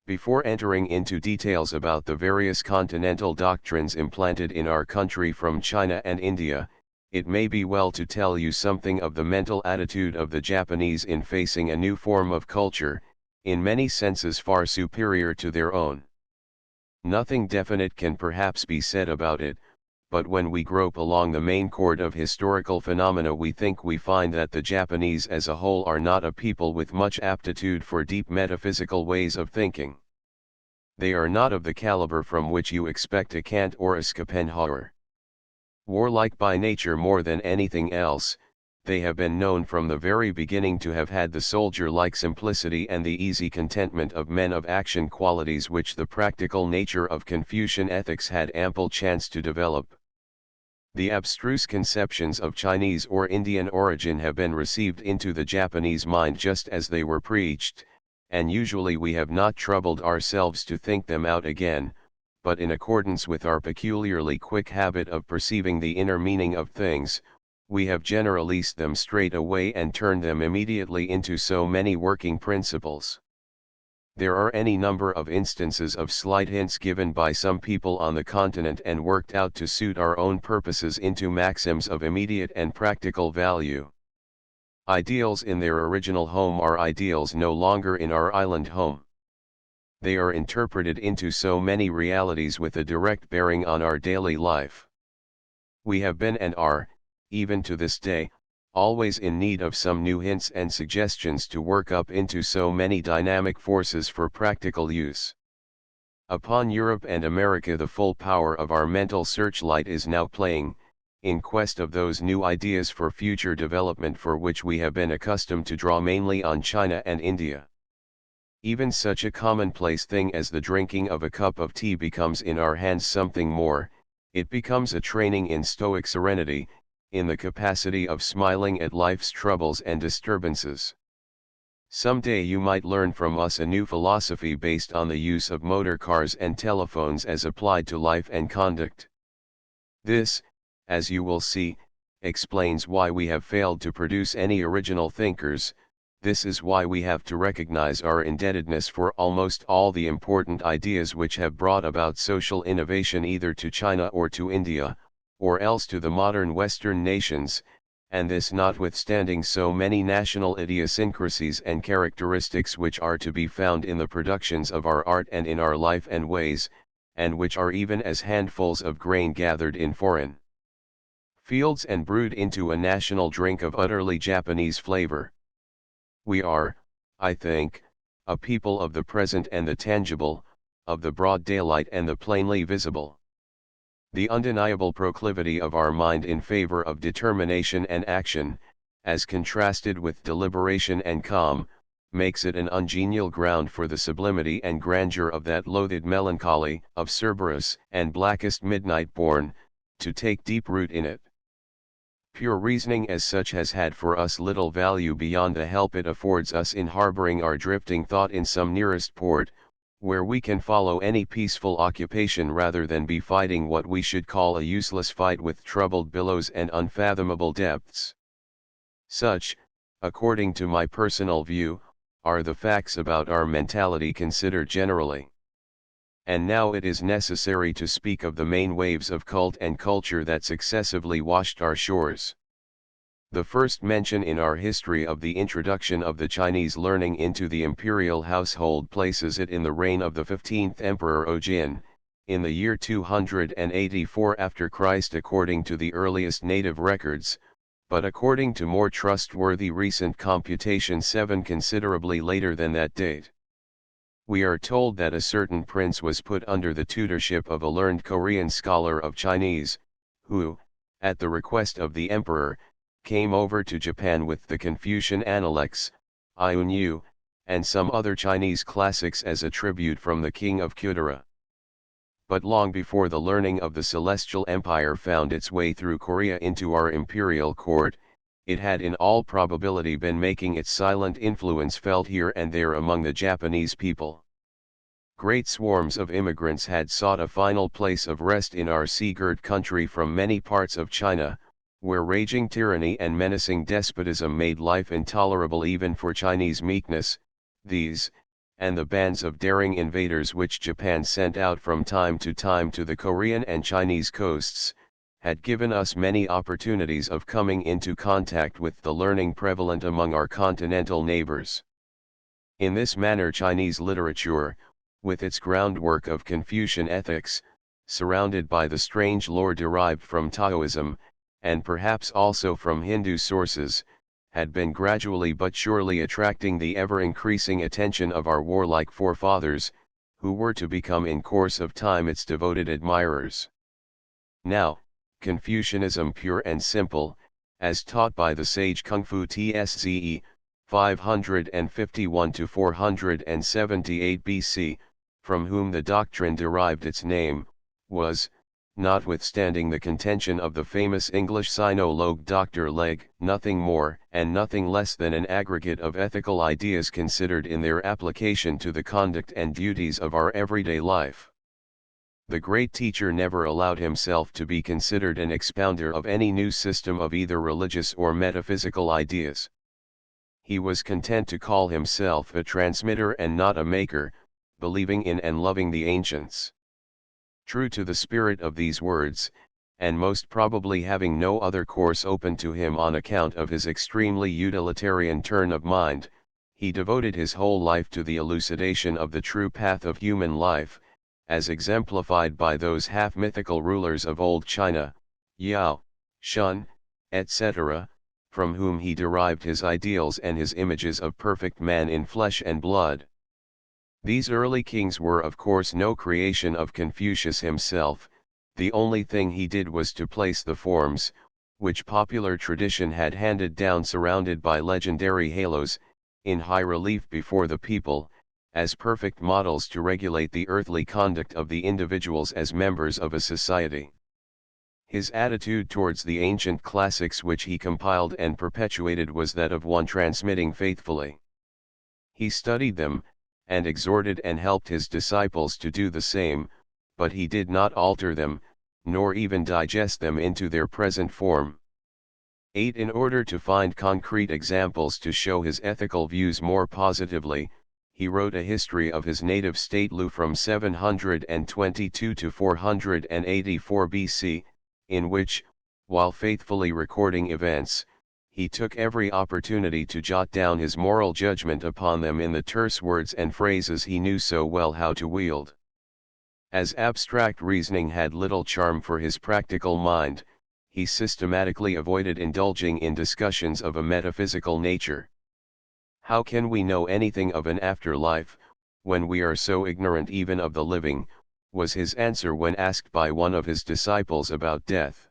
Before entering into details about the various continental doctrines implanted in our country from China and India, it may be well to tell you something of the mental attitude of the Japanese in facing a new form of culture, in many senses far superior to their own. Nothing definite can perhaps be said about it, but when we grope along the main chord of historical phenomena we think we find that the Japanese as a whole are not a people with much aptitude for deep metaphysical ways of thinking. They are not of the caliber from which you expect a Kant or a Schopenhauer. Warlike by nature more than anything else, they have been known from the very beginning to have had the soldier-like simplicity and the easy contentment of men of action, qualities which the practical nature of Confucian ethics had ample chance to develop. The abstruse conceptions of Chinese or Indian origin have been received into the Japanese mind just as they were preached, and usually we have not troubled ourselves to think them out again, but in accordance with our peculiarly quick habit of perceiving the inner meaning of things, we have generalized them straight away and turned them immediately into so many working principles. There are any number of instances of slight hints given by some people on the continent and worked out to suit our own purposes into maxims of immediate and practical value. Ideals in their original home are ideals no longer in our island home. They are interpreted into so many realities with a direct bearing on our daily life. We have been and are, even to this day, always in need of some new hints and suggestions to work up into so many dynamic forces for practical use. Upon Europe and America the full power of our mental searchlight is now playing, in quest of those new ideas for future development for which we have been accustomed to draw mainly on China and India. Even such a commonplace thing as the drinking of a cup of tea becomes in our hands something more, it becomes a training in stoic serenity, in the capacity of smiling at life's troubles and disturbances. Some day you might learn from us a new philosophy based on the use of motor cars and telephones as applied to life and conduct. This, as you will see, explains why we have failed to produce any original thinkers. This is why we have to recognize our indebtedness for almost all the important ideas which have brought about social innovation either to China or to India, or else to the modern Western nations, and this notwithstanding so many national idiosyncrasies and characteristics which are to be found in the productions of our art and in our life and ways, and which are even as handfuls of grain gathered in foreign fields and brewed into a national drink of utterly Japanese flavor. We are, I think, a people of the present and the tangible, of the broad daylight and the plainly visible. The undeniable proclivity of our mind in favor of determination and action, as contrasted with deliberation and calm, makes it an ungenial ground for the sublimity and grandeur of that loathed melancholy of Cerberus and blackest midnight born, to take deep root in it. Pure reasoning as such has had for us little value beyond the help it affords us in harboring our drifting thought in some nearest port, where we can follow any peaceful occupation rather than be fighting what we should call a useless fight with troubled billows and unfathomable depths. Such, according to my personal view, are the facts about our mentality considered generally. And now it is necessary to speak of the main waves of cult and culture that successively washed our shores. The first mention in our history of the introduction of the Chinese learning into the imperial household places it in the reign of the 15th Emperor Ojin, in the year 284 after Christ according to the earliest native records, but according to more trustworthy recent computation 7 considerably later than that date. We are told that a certain prince was put under the tutorship of a learned Korean scholar of Chinese, who, at the request of the emperor, came over to Japan with the Confucian Analects, Iunyu, and some other Chinese classics as a tribute from the king of Kudara. But long before the learning of the Celestial Empire found its way through Korea into our imperial court, it had in all probability been making its silent influence felt here and there among the Japanese people. Great swarms of immigrants had sought a final place of rest in our sea-girt country from many parts of China, where raging tyranny and menacing despotism made life intolerable even for Chinese meekness. These, and the bands of daring invaders which Japan sent out from time to the Korean and Chinese coasts, had given us many opportunities of coming into contact with the learning prevalent among our continental neighbors. In this manner Chinese literature, with its groundwork of Confucian ethics, surrounded by the strange lore derived from Taoism, and perhaps also from Hindu sources, had been gradually but surely attracting the ever-increasing attention of our warlike forefathers, who were to become in course of time its devoted admirers. Now, Confucianism pure and simple, as taught by the sage Kung Fu Tsze, 551 to 478 BC, from whom the doctrine derived its name, was, notwithstanding the contention of the famous English sinologue Dr. Legge, nothing more and nothing less than an aggregate of ethical ideas considered in their application to the conduct and duties of our everyday life. The great teacher never allowed himself to be considered an expounder of any new system of either religious or metaphysical ideas. He was content to call himself a transmitter and not a maker, believing in and loving the ancients. True to the spirit of these words, and most probably having no other course open to him on account of his extremely utilitarian turn of mind, he devoted his whole life to the elucidation of the true path of human life, as exemplified by those half-mythical rulers of old China, Yao, Shun, etc., from whom he derived his ideals and his images of perfect man in flesh and blood. These early kings were of course no creation of Confucius himself, the only thing he did was to place the forms, which popular tradition had handed down surrounded by legendary halos, in high relief before the people, as perfect models to regulate the earthly conduct of the individuals as members of a society. His attitude towards the ancient classics which he compiled and perpetuated was that of one transmitting faithfully. He studied them, and exhorted and helped his disciples to do the same, but he did not alter them, nor even digest them into their present form. 8. In order to find concrete examples to show his ethical views more positively, he wrote a history of his native state Lu from 722 to 484 BC, in which, while faithfully recording events, he took every opportunity to jot down his moral judgment upon them in the terse words and phrases he knew so well how to wield. As abstract reasoning had little charm for his practical mind, he systematically avoided indulging in discussions of a metaphysical nature. How can we know anything of an afterlife, when we are so ignorant even of the living, was his answer when asked by one of his disciples about death.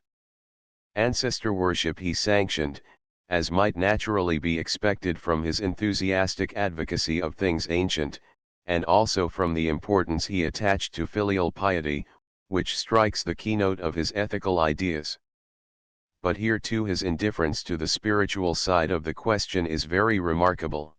Ancestor worship he sanctioned, as might naturally be expected from his enthusiastic advocacy of things ancient, and also from the importance he attached to filial piety, which strikes the keynote of his ethical ideas. But here too his indifference to the spiritual side of the question is very remarkable.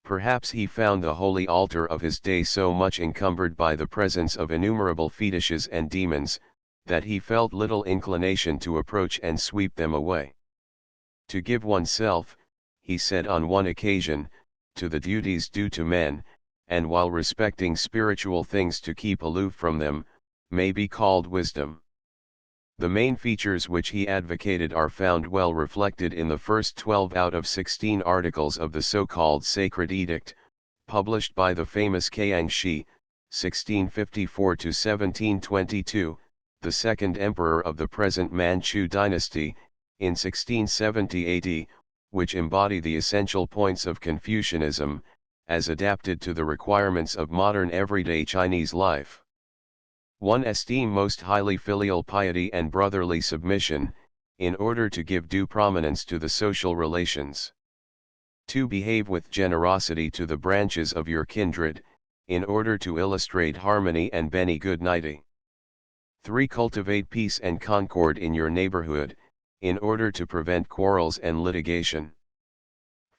Perhaps he found the holy altar of his day so much encumbered by the presence of innumerable fetishes and demons, that he felt little inclination to approach and sweep them away. To give oneself, he said on one occasion, to the duties due to men, and while respecting spiritual things to keep aloof from them, may be called wisdom. The main features which he advocated are found well reflected in the first 12 out of 16 articles of the so-called Sacred Edict, published by the famous Kang Shi, 1654 to 1722, the second emperor of the present Manchu dynasty, in 1670 AD, which embody the essential points of Confucianism, as adapted to the requirements of modern everyday Chinese life. 1. Esteem most highly filial piety and brotherly submission, in order to give due prominence to the social relations. 2. Behave with generosity to the branches of your kindred, in order to illustrate harmony and benignity. 3. Cultivate peace and concord in your neighborhood, in order to prevent quarrels and litigation.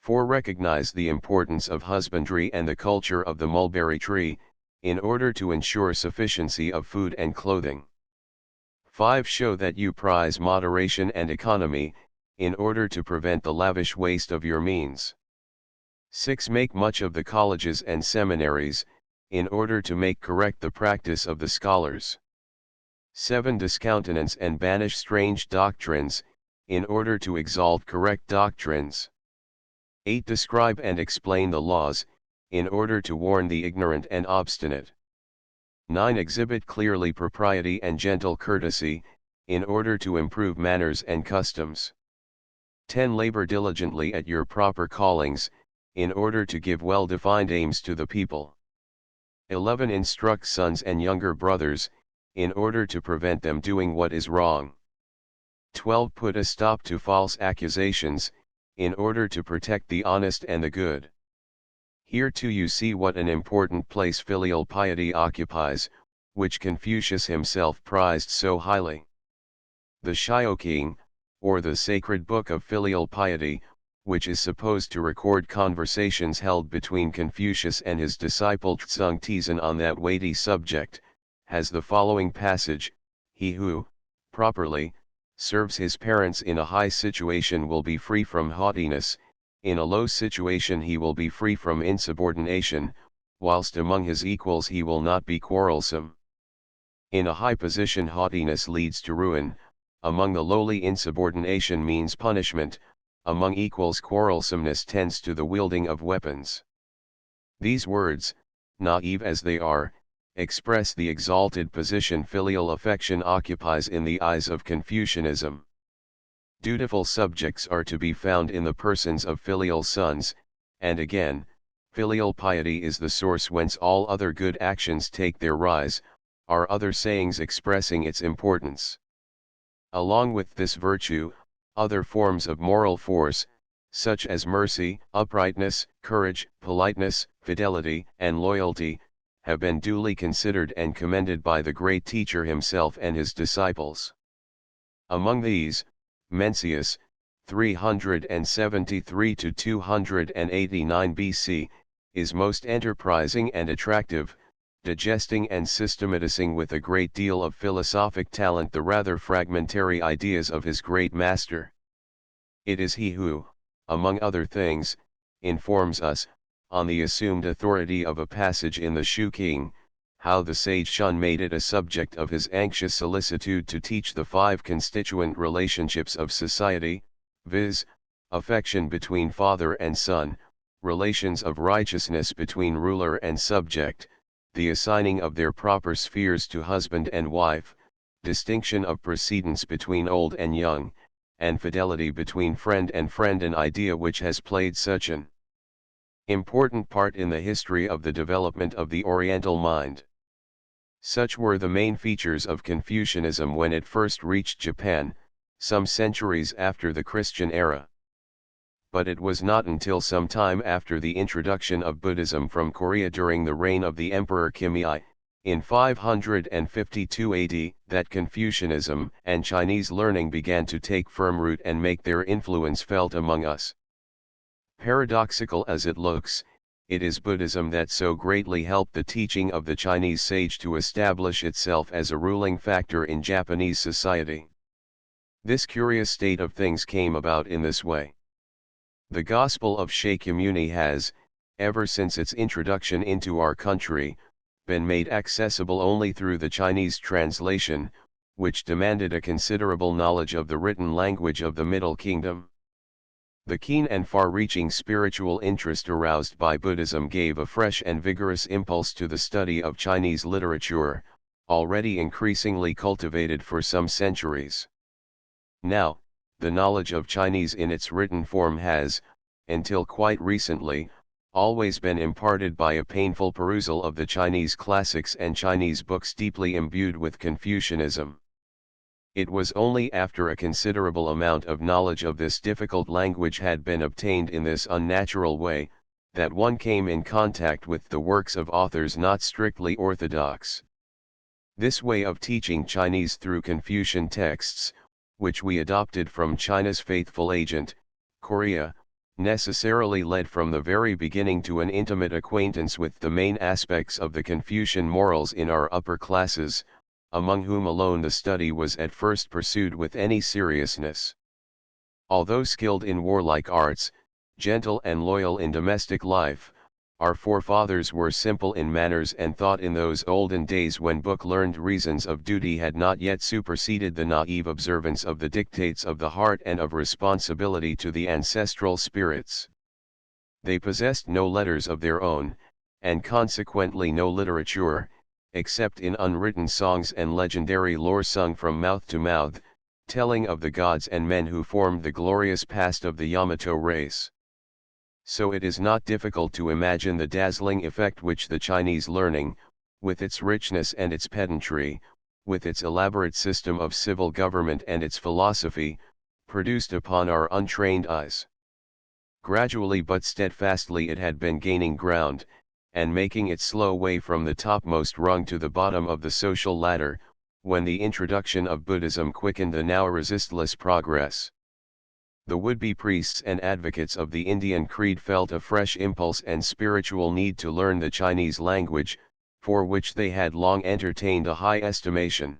4. Recognize the importance of husbandry and the culture of the mulberry tree, in order to ensure sufficiency of food and clothing. 5. Show that you prize moderation and economy, in order to prevent the lavish waste of your means. 6. Make much of the colleges and seminaries, in order to make correct the practice of the scholars. 7. Discountenance and banish strange doctrines, in order to exalt correct doctrines. 8. Describe and explain the laws, in order to warn the ignorant and obstinate. 9. Exhibit clearly propriety and gentle courtesy, in order to improve manners and customs. 10. Labor diligently at your proper callings, in order to give well-defined aims to the people. 11. Instruct sons and younger brothers, in order to prevent them doing what is wrong. 12. Put a stop to false accusations, in order to protect the honest and the good. Here too you see what an important place filial piety occupies, which Confucius himself prized so highly. The Xiaoqing, or the sacred book of filial piety, which is supposed to record conversations held between Confucius and his disciple Tsung Tizan on that weighty subject, has the following passage: "He who, properly, serves his parents in a high situation will be free from haughtiness, in a low situation he will be free from insubordination, whilst among his equals he will not be quarrelsome. In a high position haughtiness leads to ruin, among the lowly insubordination means punishment, among equals quarrelsomeness tends to the wielding of weapons." These words, naive as they are, express the exalted position filial affection occupies in the eyes of Confucianism. Dutiful subjects are to be found in the persons of filial sons, and again, filial piety is the source whence all other good actions take their rise, are other sayings expressing its importance. Along with this virtue, other forms of moral force, such as mercy, uprightness, courage, politeness, fidelity, and loyalty, have been duly considered and commended by the great teacher himself and his disciples. Among these, Mencius, 373 to 289 BC, is most enterprising and attractive, digesting and systematizing with a great deal of philosophic talent the rather fragmentary ideas of his great master. It is he who, among other things, informs us, on the assumed authority of a passage in the Shu King, how the sage Shun made it a subject of his anxious solicitude to teach the 5 constituent relationships of society, viz., affection between father and son, relations of righteousness between ruler and subject, the assigning of their proper spheres to husband and wife, distinction of precedence between old and young, and fidelity between friend and friend, an idea which has played such an important part in the history of the development of the Oriental mind. Such were the main features of Confucianism when it first reached Japan, some centuries after the Christian era. But it was not until some time after the introduction of Buddhism from Korea during the reign of the Emperor Kimai, in 552 AD, that Confucianism and Chinese learning began to take firm root and make their influence felt among us. Paradoxical as it looks, it is Buddhism that so greatly helped the teaching of the Chinese sage to establish itself as a ruling factor in Japanese society. This curious state of things came about in this way. The Gospel of Shakyamuni has, ever since its introduction into our country, been made accessible only through the Chinese translation, which demanded a considerable knowledge of the written language of the Middle Kingdom. The keen and far-reaching spiritual interest aroused by Buddhism gave a fresh and vigorous impulse to the study of Chinese literature, already increasingly cultivated for some centuries. Now, the knowledge of Chinese in its written form has, until quite recently, always been imparted by a painful perusal of the Chinese classics and Chinese books deeply imbued with Confucianism. It was only after a considerable amount of knowledge of this difficult language had been obtained in this unnatural way, that one came in contact with the works of authors not strictly orthodox. This way of teaching Chinese through Confucian texts, which we adopted from China's faithful agent, Korea, necessarily led from the very beginning to an intimate acquaintance with the main aspects of the Confucian morals in our upper classes, among whom alone the study was at first pursued with any seriousness. Although skilled in warlike arts, gentle and loyal in domestic life. Our forefathers were simple in manners and thought in those olden days when book-learned reasons of duty had not yet superseded the naive observance of the dictates of the heart and of responsibility to the ancestral spirits. They possessed no letters of their own, and consequently no literature, except in unwritten songs and legendary lore sung from mouth to mouth, telling of the gods and men who formed the glorious past of the Yamato race. So it is not difficult to imagine the dazzling effect which the Chinese learning, with its richness and its pedantry, with its elaborate system of civil government and its philosophy, produced upon our untrained eyes. Gradually but steadfastly it had been gaining ground, and making its slow way from the topmost rung to the bottom of the social ladder, when the introduction of Buddhism quickened the now resistless progress. The would-be priests and advocates of the Indian creed felt a fresh impulse and spiritual need to learn the Chinese language, for which they had long entertained a high estimation.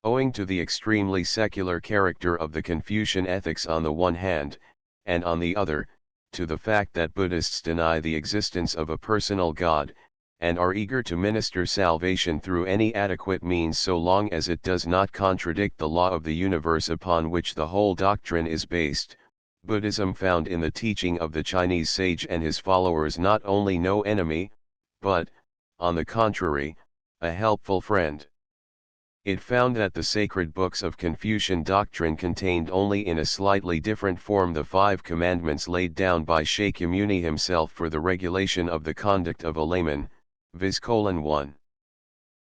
Owing to the extremely secular character of the Confucian ethics on the one hand, and on the other, to the fact that Buddhists deny the existence of a personal God, and are eager to minister salvation through any adequate means so long as it does not contradict the law of the universe upon which the whole doctrine is based, Buddhism found in the teaching of the Chinese sage and his followers not only no enemy, but, on the contrary, a helpful friend. It found that the sacred books of Confucian doctrine contained only in a slightly different form the 5 commandments laid down by Shakyamuni himself for the regulation of the conduct of a layman, viz. 1.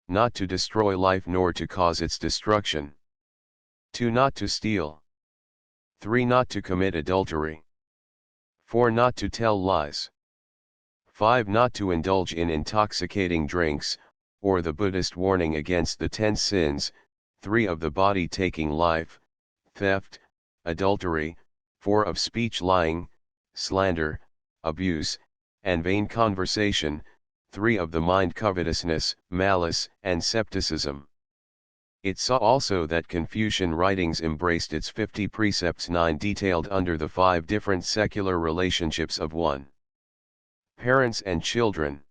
Not to destroy life nor to cause its destruction. 2. Not to steal. 3. Not to commit adultery. 4. Not to tell lies. 5. Not to indulge in intoxicating drinks, or the Buddhist warning against the 10 sins, 3 of the body taking life, theft, adultery, 4 of speech lying, slander, abuse, and vain conversation, 3 of the mind covetousness, malice, and scepticism. It saw also that Confucian writings embraced its 50 precepts, 9 detailed under the 5 different secular relationships of 1. Parents and children.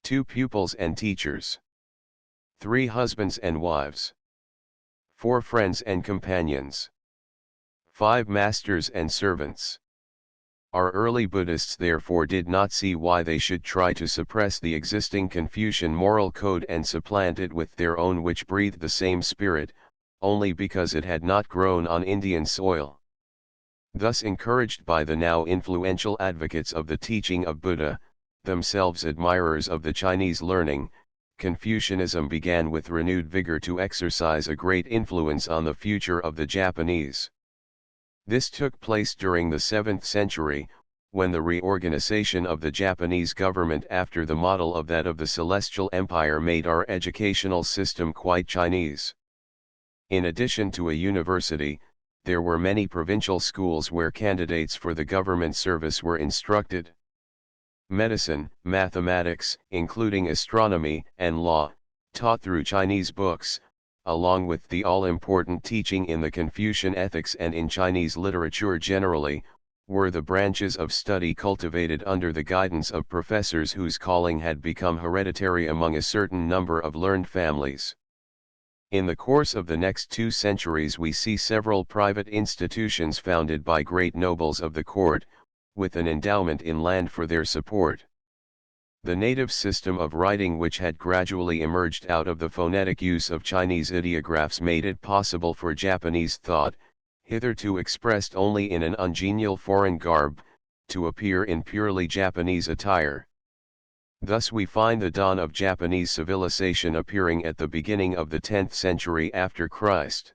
2. Pupils and teachers. 3. Husbands and wives. 4. Friends and companions. 5. Masters and servants. Our early Buddhists therefore did not see why they should try to suppress the existing Confucian moral code and supplant it with their own, which breathed the same spirit, only because it had not grown on Indian soil. Thus encouraged by the now influential advocates of the teaching of Buddha, themselves admirers of the Chinese learning, Confucianism began with renewed vigor to exercise a great influence on the future of the Japanese. This took place during the 7th century, when the reorganization of the Japanese government after the model of that of the Celestial Empire made our educational system quite Chinese. In addition to a university, there were many provincial schools where candidates for the government service were instructed. Medicine, mathematics, including astronomy and law, taught through Chinese books, along with the all-important teaching in the Confucian ethics and in Chinese literature generally, were the branches of study cultivated under the guidance of professors whose calling had become hereditary among a certain number of learned families. In the course of the next 2 centuries we see several private institutions founded by great nobles of the court, with an endowment in land for their support. The native system of writing, which had gradually emerged out of the phonetic use of Chinese ideographs, made it possible for Japanese thought, hitherto expressed only in an ungenial foreign garb, to appear in purely Japanese attire. Thus we find the dawn of Japanese civilization appearing at the beginning of the 10th century after Christ.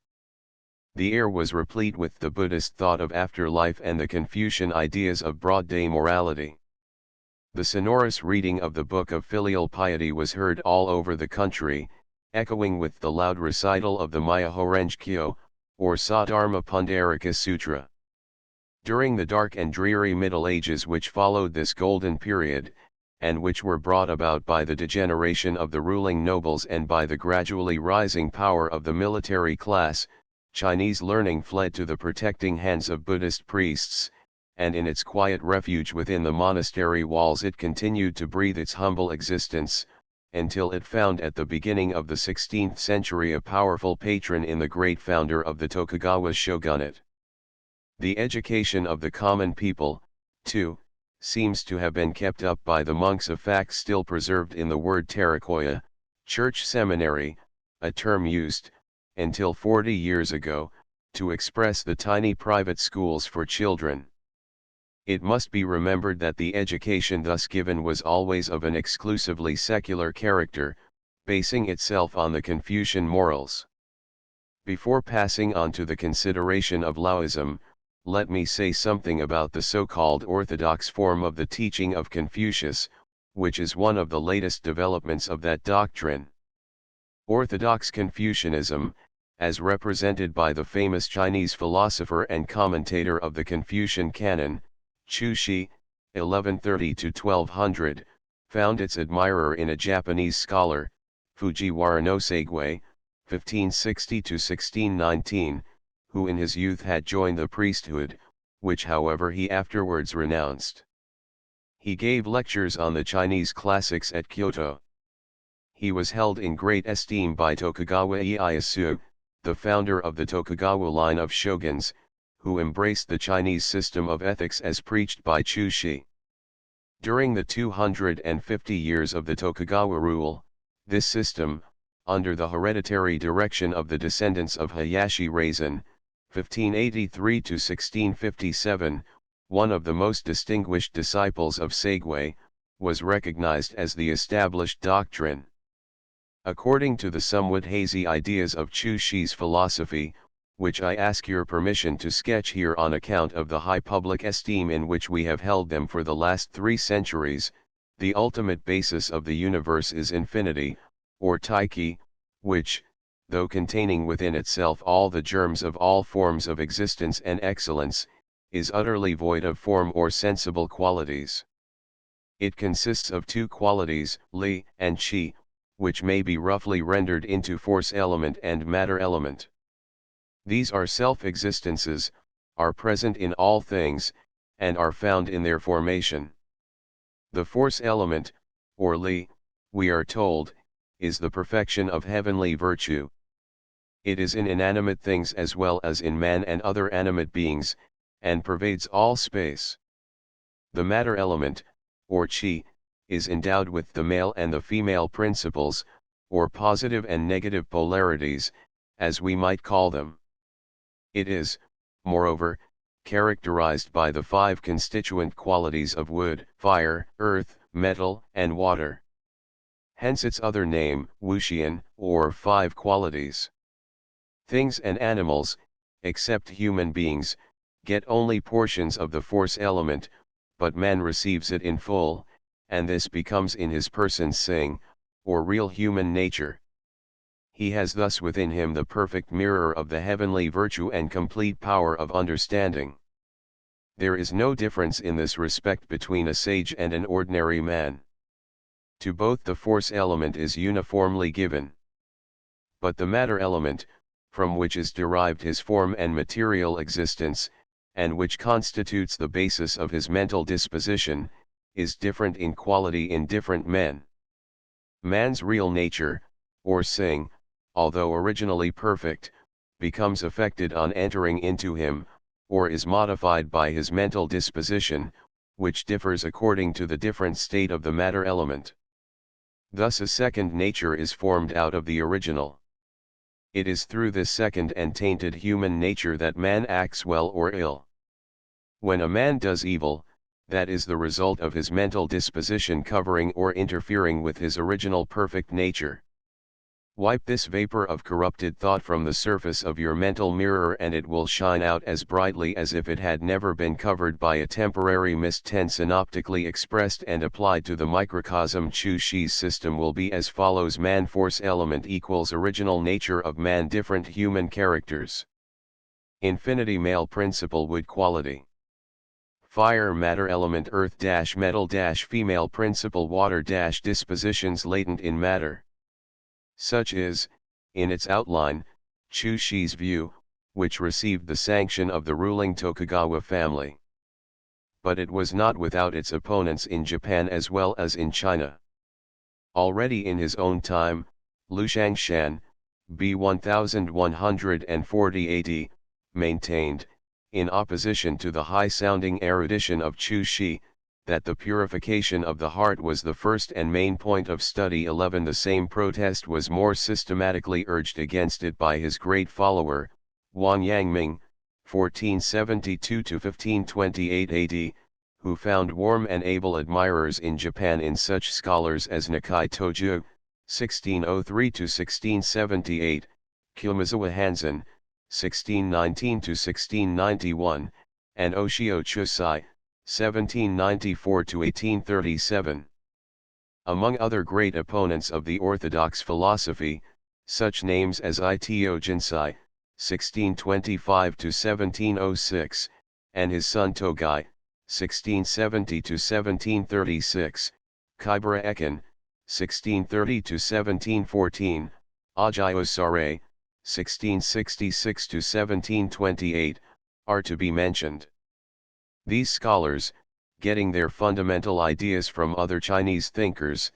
The air was replete with the Buddhist thought of afterlife and the Confucian ideas of broad-day morality. The sonorous reading of the Book of Filial Piety was heard all over the country, echoing with the loud recital of the Myoho-renge-kyo, or Sadharma Pundarika Sutra. During the dark and dreary Middle Ages which followed this golden period, and which were brought about by the degeneration of the ruling nobles and by the gradually rising power of the military class, Chinese learning fled to the protecting hands of Buddhist priests, and in its quiet refuge within the monastery walls it continued to breathe its humble existence, until it found at the beginning of the 16th century a powerful patron in the great founder of the Tokugawa shogunate. The education of the common people, too, seems to have been kept up by the monks, a fact still preserved in the word terakoya, church seminary, a term used, until 40 years ago, to express the tiny private schools for children. It must be remembered that the education thus given was always of an exclusively secular character, basing itself on the Confucian morals. Before passing on to the consideration of Laoism, let me say something about the so-called orthodox form of the teaching of Confucius, which is one of the latest developments of that doctrine. Orthodox Confucianism, as represented by the famous Chinese philosopher and commentator of the Confucian canon, Chu Shi, 1130–1200, found its admirer in a Japanese scholar, Fujiwara no Seigwei, 1560–1619, who in his youth had joined the priesthood, which however he afterwards renounced. He gave lectures on the Chinese classics at Kyoto. He was held in great esteem by Tokugawa Ieyasu, the founder of the Tokugawa line of shoguns, who embraced the Chinese system of ethics as preached by Chu Shi. During the 250 years of the Tokugawa rule, this system, under the hereditary direction of the descendants of Hayashi Reizan, 1583–1657, one of the most distinguished disciples of Seigwei, was recognized as the established doctrine. According to the somewhat hazy ideas of Chu Shi's philosophy, which I ask your permission to sketch here on account of the high public esteem in which we have held them for the last 3 centuries, the ultimate basis of the universe is infinity, or taiki, which, though containing within itself all the germs of all forms of existence and excellence, is utterly void of form or sensible qualities. It consists of 2 qualities, li and qi, which may be roughly rendered into force element and matter element. These are self-existences, are present in all things, and are found in their formation. The force element, or li, we are told, is the perfection of heavenly virtue. It is in inanimate things as well as in man and other animate beings, and pervades all space. The matter element, or qi, is endowed with the male and the female principles, or positive and negative polarities, as we might call them. It is, moreover, characterized by the 5 constituent qualities of wood, fire, earth, metal, and water. Hence its other name, wuxian, or 5 qualities. Things and animals, except human beings, get only portions of the force element, but man receives it in full, and this becomes in his person sing, or real human nature. He has thus within him the perfect mirror of the heavenly virtue and complete power of understanding. There is no difference in this respect between a sage and an ordinary man. To both the force element is uniformly given. But the matter element, from which is derived his form and material existence, and which constitutes the basis of his mental disposition, is different in quality in different men. Man's real nature, or sing, although originally perfect, becomes affected on entering into him, or is modified by his mental disposition, which differs according to the different state of the matter element. Thus a second nature is formed out of the original. It is through this second and tainted human nature that man acts well or ill. When a man does evil, that is the result of his mental disposition covering or interfering with his original perfect nature. Wipe this vapor of corrupted thought from the surface of your mental mirror and it will shine out as brightly as if it had never been covered by a temporary mist. Synoptically expressed and applied to the microcosm, Chu Shi's system will be as follows: man force element equals original nature of man, different human characters. Infinity male principle wood quality. Fire matter element earth metal female principle water dispositions latent in matter. Such is, in its outline, Chu Shi's view, which received the sanction of the ruling Tokugawa family. but it was not without its opponents in Japan as well as in China. Already in his own time, Liu Shangshan, b. 1140 AD, maintained, in opposition to the high-sounding erudition of Chu Shi, that the purification of the heart was the first and main point of study. 11. The same protest was more systematically urged against it by his great follower, Wang Yangming, 1472–1528 AD, who found warm and able admirers in Japan in such scholars as Nakai Toju, 1603–1678, Kyomizawa Hansen, 1619–1691, and Oshio Chusai, 1794–1837. Among other great opponents of the orthodox philosophy, such names as Ito Jinsai, 1625–1706, and his son Togai, 1670–1736, Kaibara Ekin, 1630–1714, Ajayo Sare, 1666–1728, are to be mentioned. These scholars, getting their fundamental ideas from other Chinese thinkers,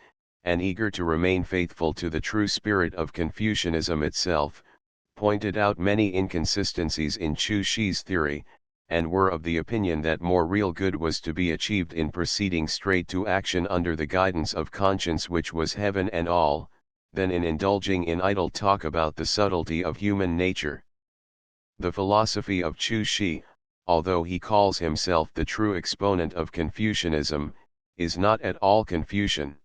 and eager to remain faithful to the true spirit of Confucianism itself, pointed out many inconsistencies in Chu Shi's theory, and were of the opinion that more real good was to be achieved in proceeding straight to action under the guidance of conscience, which was heaven and all, than in indulging in idle talk about the subtlety of human nature. The philosophy of Chu Shi, although he calls himself the true exponent of Confucianism, is not at all Confucian.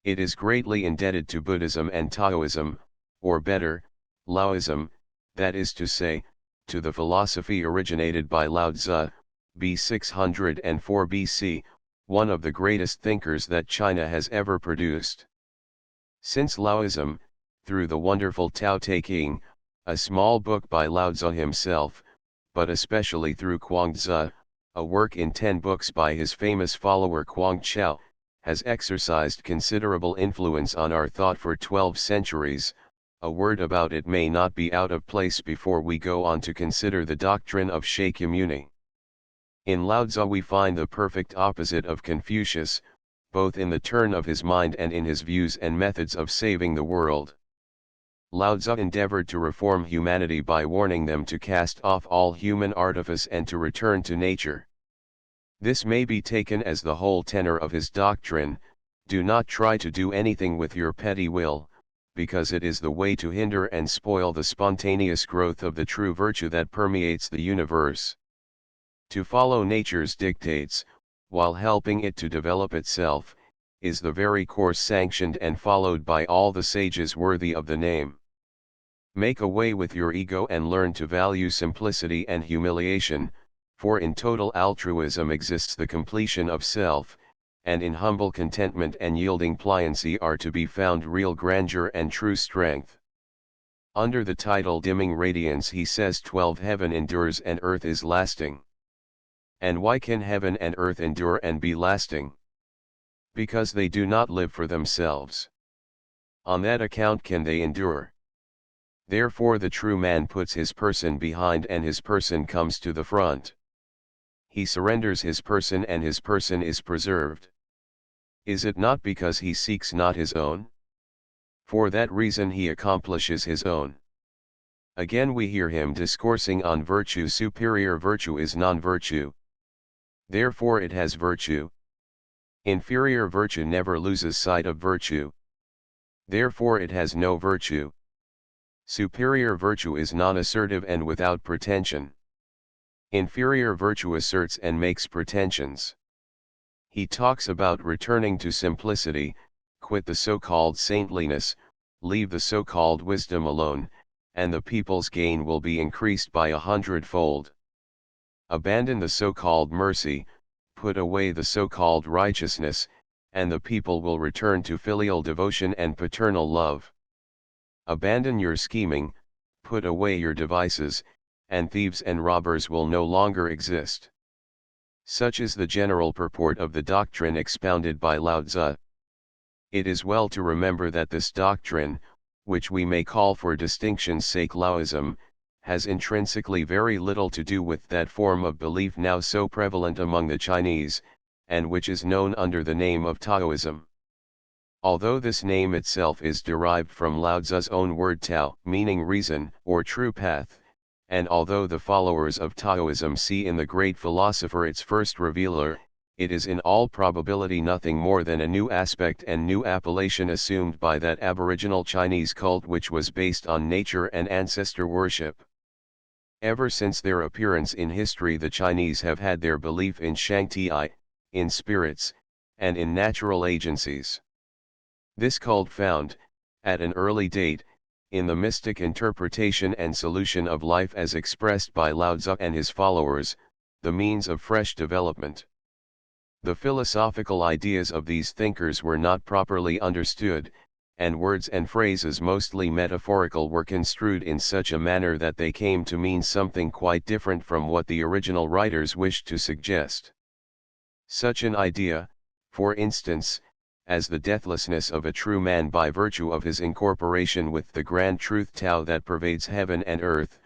It is greatly indebted to Buddhism and Taoism, or better, Laoism, that is to say, to the philosophy originated by Lao Tzu, b. 604 BC, one of the greatest thinkers that China has ever produced. Since Laoism, through the wonderful Tao Te Ching, a small book by Lao Tzu himself, but especially through Kuang-tzu, a work in 10 books by his famous follower Kuang Chao, has exercised considerable influence on our thought for 12 centuries. A word about it may not be out of place before we go on to consider the doctrine of Shakyamuni. In Lao Tzu we find the perfect opposite of Confucius, both in the turn of his mind and in his views and methods of saving the world. Lao Tzu endeavored to reform humanity by warning them to cast off all human artifice and to return to nature. This may be taken as the whole tenor of his doctrine: do not try to do anything with your petty will, because it is the way to hinder and spoil the spontaneous growth of the true virtue that permeates the universe. To follow nature's dictates, while helping it to develop itself, is the very course sanctioned and followed by all the sages worthy of the name. Make away with your ego and learn to value simplicity and humiliation, for in total altruism exists the completion of self, and in humble contentment and yielding pliancy are to be found real grandeur and true strength. Under the title Dimming Radiance he says 12 Heaven endures and earth is lasting. And why can heaven and earth endure and be lasting? Because they do not live for themselves. On that account can they endure. Therefore the true man puts his person behind and his person comes to the front. He surrenders his person and his person is preserved. Is it not because he seeks not his own? For that reason he accomplishes his own. Again we hear him discoursing on virtue. Superior virtue is non-virtue. Therefore it has virtue. Inferior virtue never loses sight of virtue. Therefore it has no virtue. Superior virtue is non-assertive and without pretension. Inferior virtue asserts and makes pretensions. He talks about returning to simplicity, quit the so-called saintliness, leave the so-called wisdom alone, and the people's gain will be increased by 100-fold. Abandon the so-called mercy, put away the so-called righteousness, and the people will return to filial devotion and paternal love. Abandon your scheming, put away your devices, and thieves and robbers will no longer exist. Such is the general purport of the doctrine expounded by Lao Tzu. It is well to remember that this doctrine, which we may call for distinction's sake Laoism, has intrinsically very little to do with that form of belief now so prevalent among the Chinese, and which is known under the name of Taoism. Although this name itself is derived from Lao Tzu's own word Tao, meaning reason, or true path, and although the followers of Taoism see in the great philosopher its first revealer, it is in all probability nothing more than a new aspect and new appellation assumed by that aboriginal Chinese cult which was based on nature and ancestor worship. Ever since their appearance in history, the Chinese have had their belief in Shangti, in spirits, and in natural agencies. This cult found, at an early date, in the mystic interpretation and solution of life as expressed by Lao Tzu and his followers, the means of fresh development. The philosophical ideas of these thinkers were not properly understood, and words and phrases mostly metaphorical were construed in such a manner that they came to mean something quite different from what the original writers wished to suggest. Such an idea, for instance, as the deathlessness of a true man by virtue of his incorporation with the grand truth Tao that pervades heaven and earth,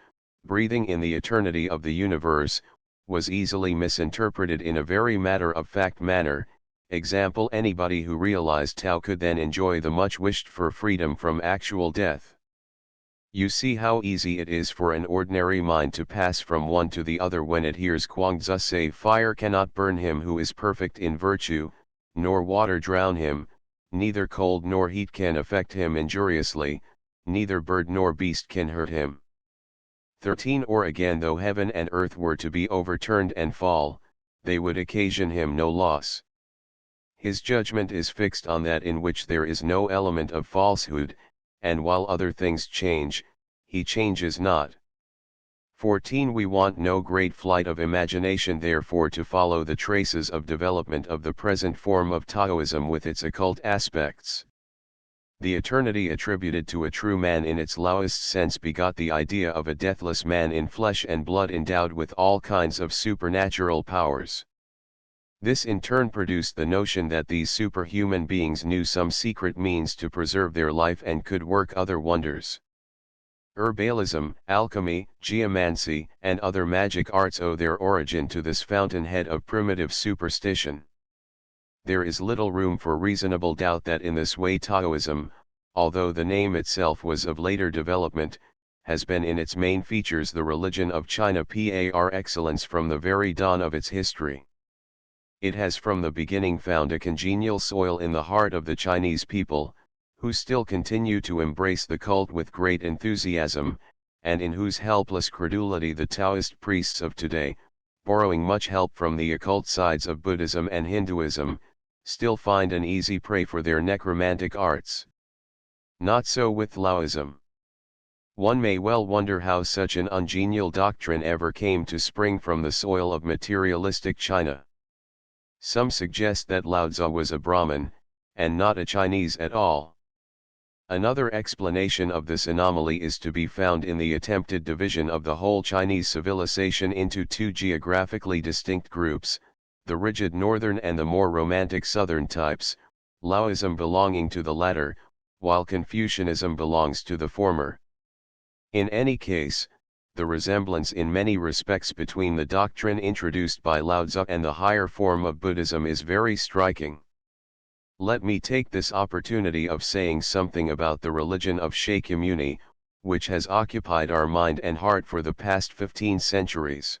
breathing in the eternity of the universe, was easily misinterpreted in a very matter-of-fact manner. Example, anybody who realized Tao could then enjoy the much wished-for freedom from actual death. You see how easy it is for an ordinary mind to pass from one to the other when it hears Chuang-Tzu say fire cannot burn him who is perfect in virtue, nor water drown him, neither cold nor heat can affect him injuriously, neither bird nor beast can hurt him. 13 Or again, though heaven and earth were to be overturned and fall, they would occasion him no loss. His judgment is fixed on that in which there is no element of falsehood, and while other things change, he changes not. 14 We want no great flight of imagination therefore to follow the traces of development of the present form of Taoism with its occult aspects. The eternity attributed to a true man in its Laoist sense begot the idea of a deathless man in flesh and blood endowed with all kinds of supernatural powers. This in turn produced the notion that these superhuman beings knew some secret means to preserve their life and could work other wonders. Herbalism, alchemy, geomancy, and other magic arts owe their origin to this fountainhead of primitive superstition. There is little room for reasonable doubt that in this way Taoism, although the name itself was of later development, has been in its main features the religion of China par excellence from the very dawn of its history. It has from the beginning found a congenial soil in the heart of the Chinese people, who still continue to embrace the cult with great enthusiasm, and in whose helpless credulity the Taoist priests of today, borrowing much help from the occult sides of Buddhism and Hinduism, still find an easy prey for their necromantic arts. Not so with Laoism. One may well wonder how such an ungenial doctrine ever came to spring from the soil of materialistic China. Some suggest that Lao Tzu was a Brahmin, and not a Chinese at all. Another explanation of this anomaly is to be found in the attempted division of the whole Chinese civilization into two geographically distinct groups, the rigid northern and the more romantic southern types, Laoism belonging to the latter, while Confucianism belongs to the former. In any case, the resemblance in many respects between the doctrine introduced by Lao Tzu and the higher form of Buddhism is very striking. Let me take this opportunity of saying something about the religion of Shakyamuni, which has occupied our mind and heart for the past 15 centuries.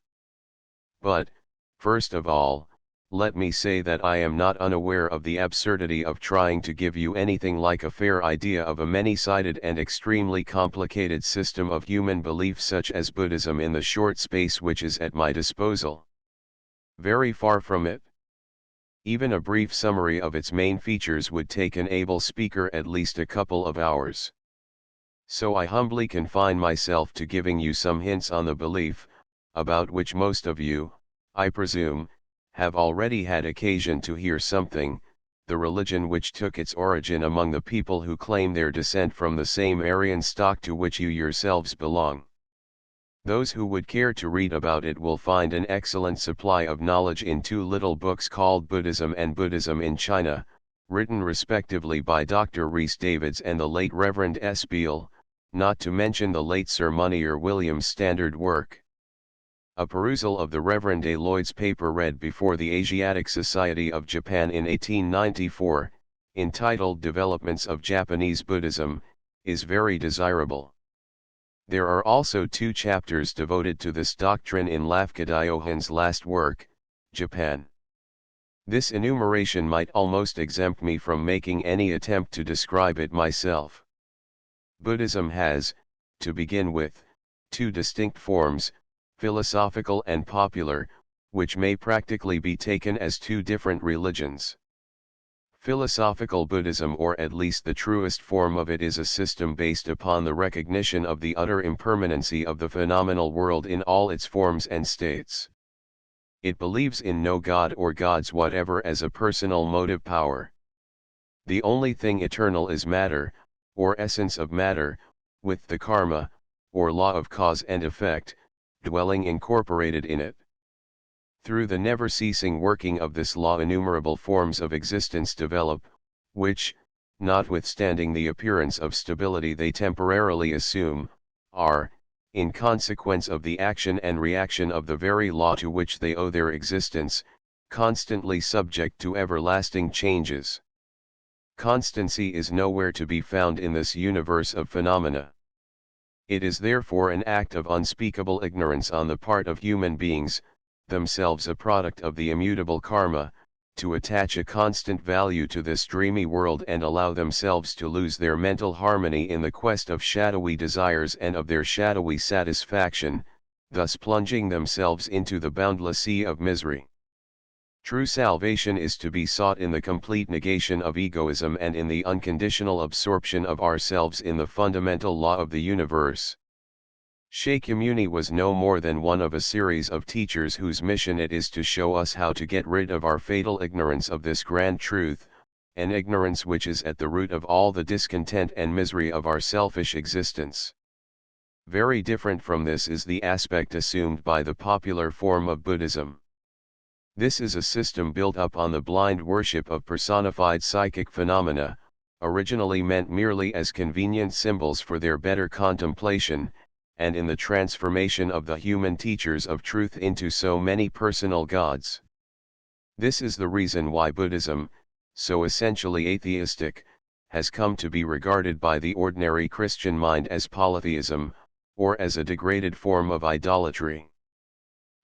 But, first of all, let me say that I am not unaware of the absurdity of trying to give you anything like a fair idea of a many-sided and extremely complicated system of human belief such as Buddhism in the short space which is at my disposal. Very far from it. Even a brief summary of its main features would take an able speaker at least a couple of hours. So I humbly confine myself to giving you some hints on the belief, about which most of you, I presume, have already had occasion to hear something, the religion which took its origin among the people who claim their descent from the same Aryan stock to which you yourselves belong. Those who would care to read about it will find an excellent supply of knowledge in two little books called Buddhism and Buddhism in China, written respectively by Dr. Rhys Davids and the late Reverend S. Beale, not to mention the late Sir Monier Williams' standard work. A perusal of the Reverend A. Lloyd's paper read before the Asiatic Society of Japan in 1894, entitled Developments of Japanese Buddhism, is very desirable. There are also 2 chapters devoted to this doctrine in Lafcadio-Han's last work, Japan. This enumeration might almost exempt me from making any attempt to describe it myself. Buddhism has, to begin with, 2 distinct forms, philosophical and popular, which may practically be taken as 2 different religions. Philosophical Buddhism, or at least the truest form of it, is a system based upon the recognition of the utter impermanency of the phenomenal world in all its forms and states. It believes in no God or gods whatever as a personal motive power. The only thing eternal is matter, or essence of matter, with the karma, or law of cause and effect, dwelling incorporated in it. Through the never-ceasing working of this law innumerable forms of existence develop, which, notwithstanding the appearance of stability they temporarily assume, are, in consequence of the action and reaction of the very law to which they owe their existence, constantly subject to everlasting changes. Constancy is nowhere to be found in this universe of phenomena. It is therefore an act of unspeakable ignorance on the part of human beings, themselves a product of the immutable karma, to attach a constant value to this dreamy world and allow themselves to lose their mental harmony in the quest of shadowy desires and of their shadowy satisfaction, thus plunging themselves into the boundless sea of misery. True salvation is to be sought in the complete negation of egoism and in the unconditional absorption of ourselves in the fundamental law of the universe. Shakyamuni was no more than one of a series of teachers whose mission it is to show us how to get rid of our fatal ignorance of this grand truth, an ignorance which is at the root of all the discontent and misery of our selfish existence. Very different from this is the aspect assumed by the popular form of Buddhism. This is a system built up on the blind worship of personified psychic phenomena, originally meant merely as convenient symbols for their better contemplation, and in the transformation of the human teachers of truth into so many personal gods. This is the reason why Buddhism, so essentially atheistic, has come to be regarded by the ordinary Christian mind as polytheism, or as a degraded form of idolatry.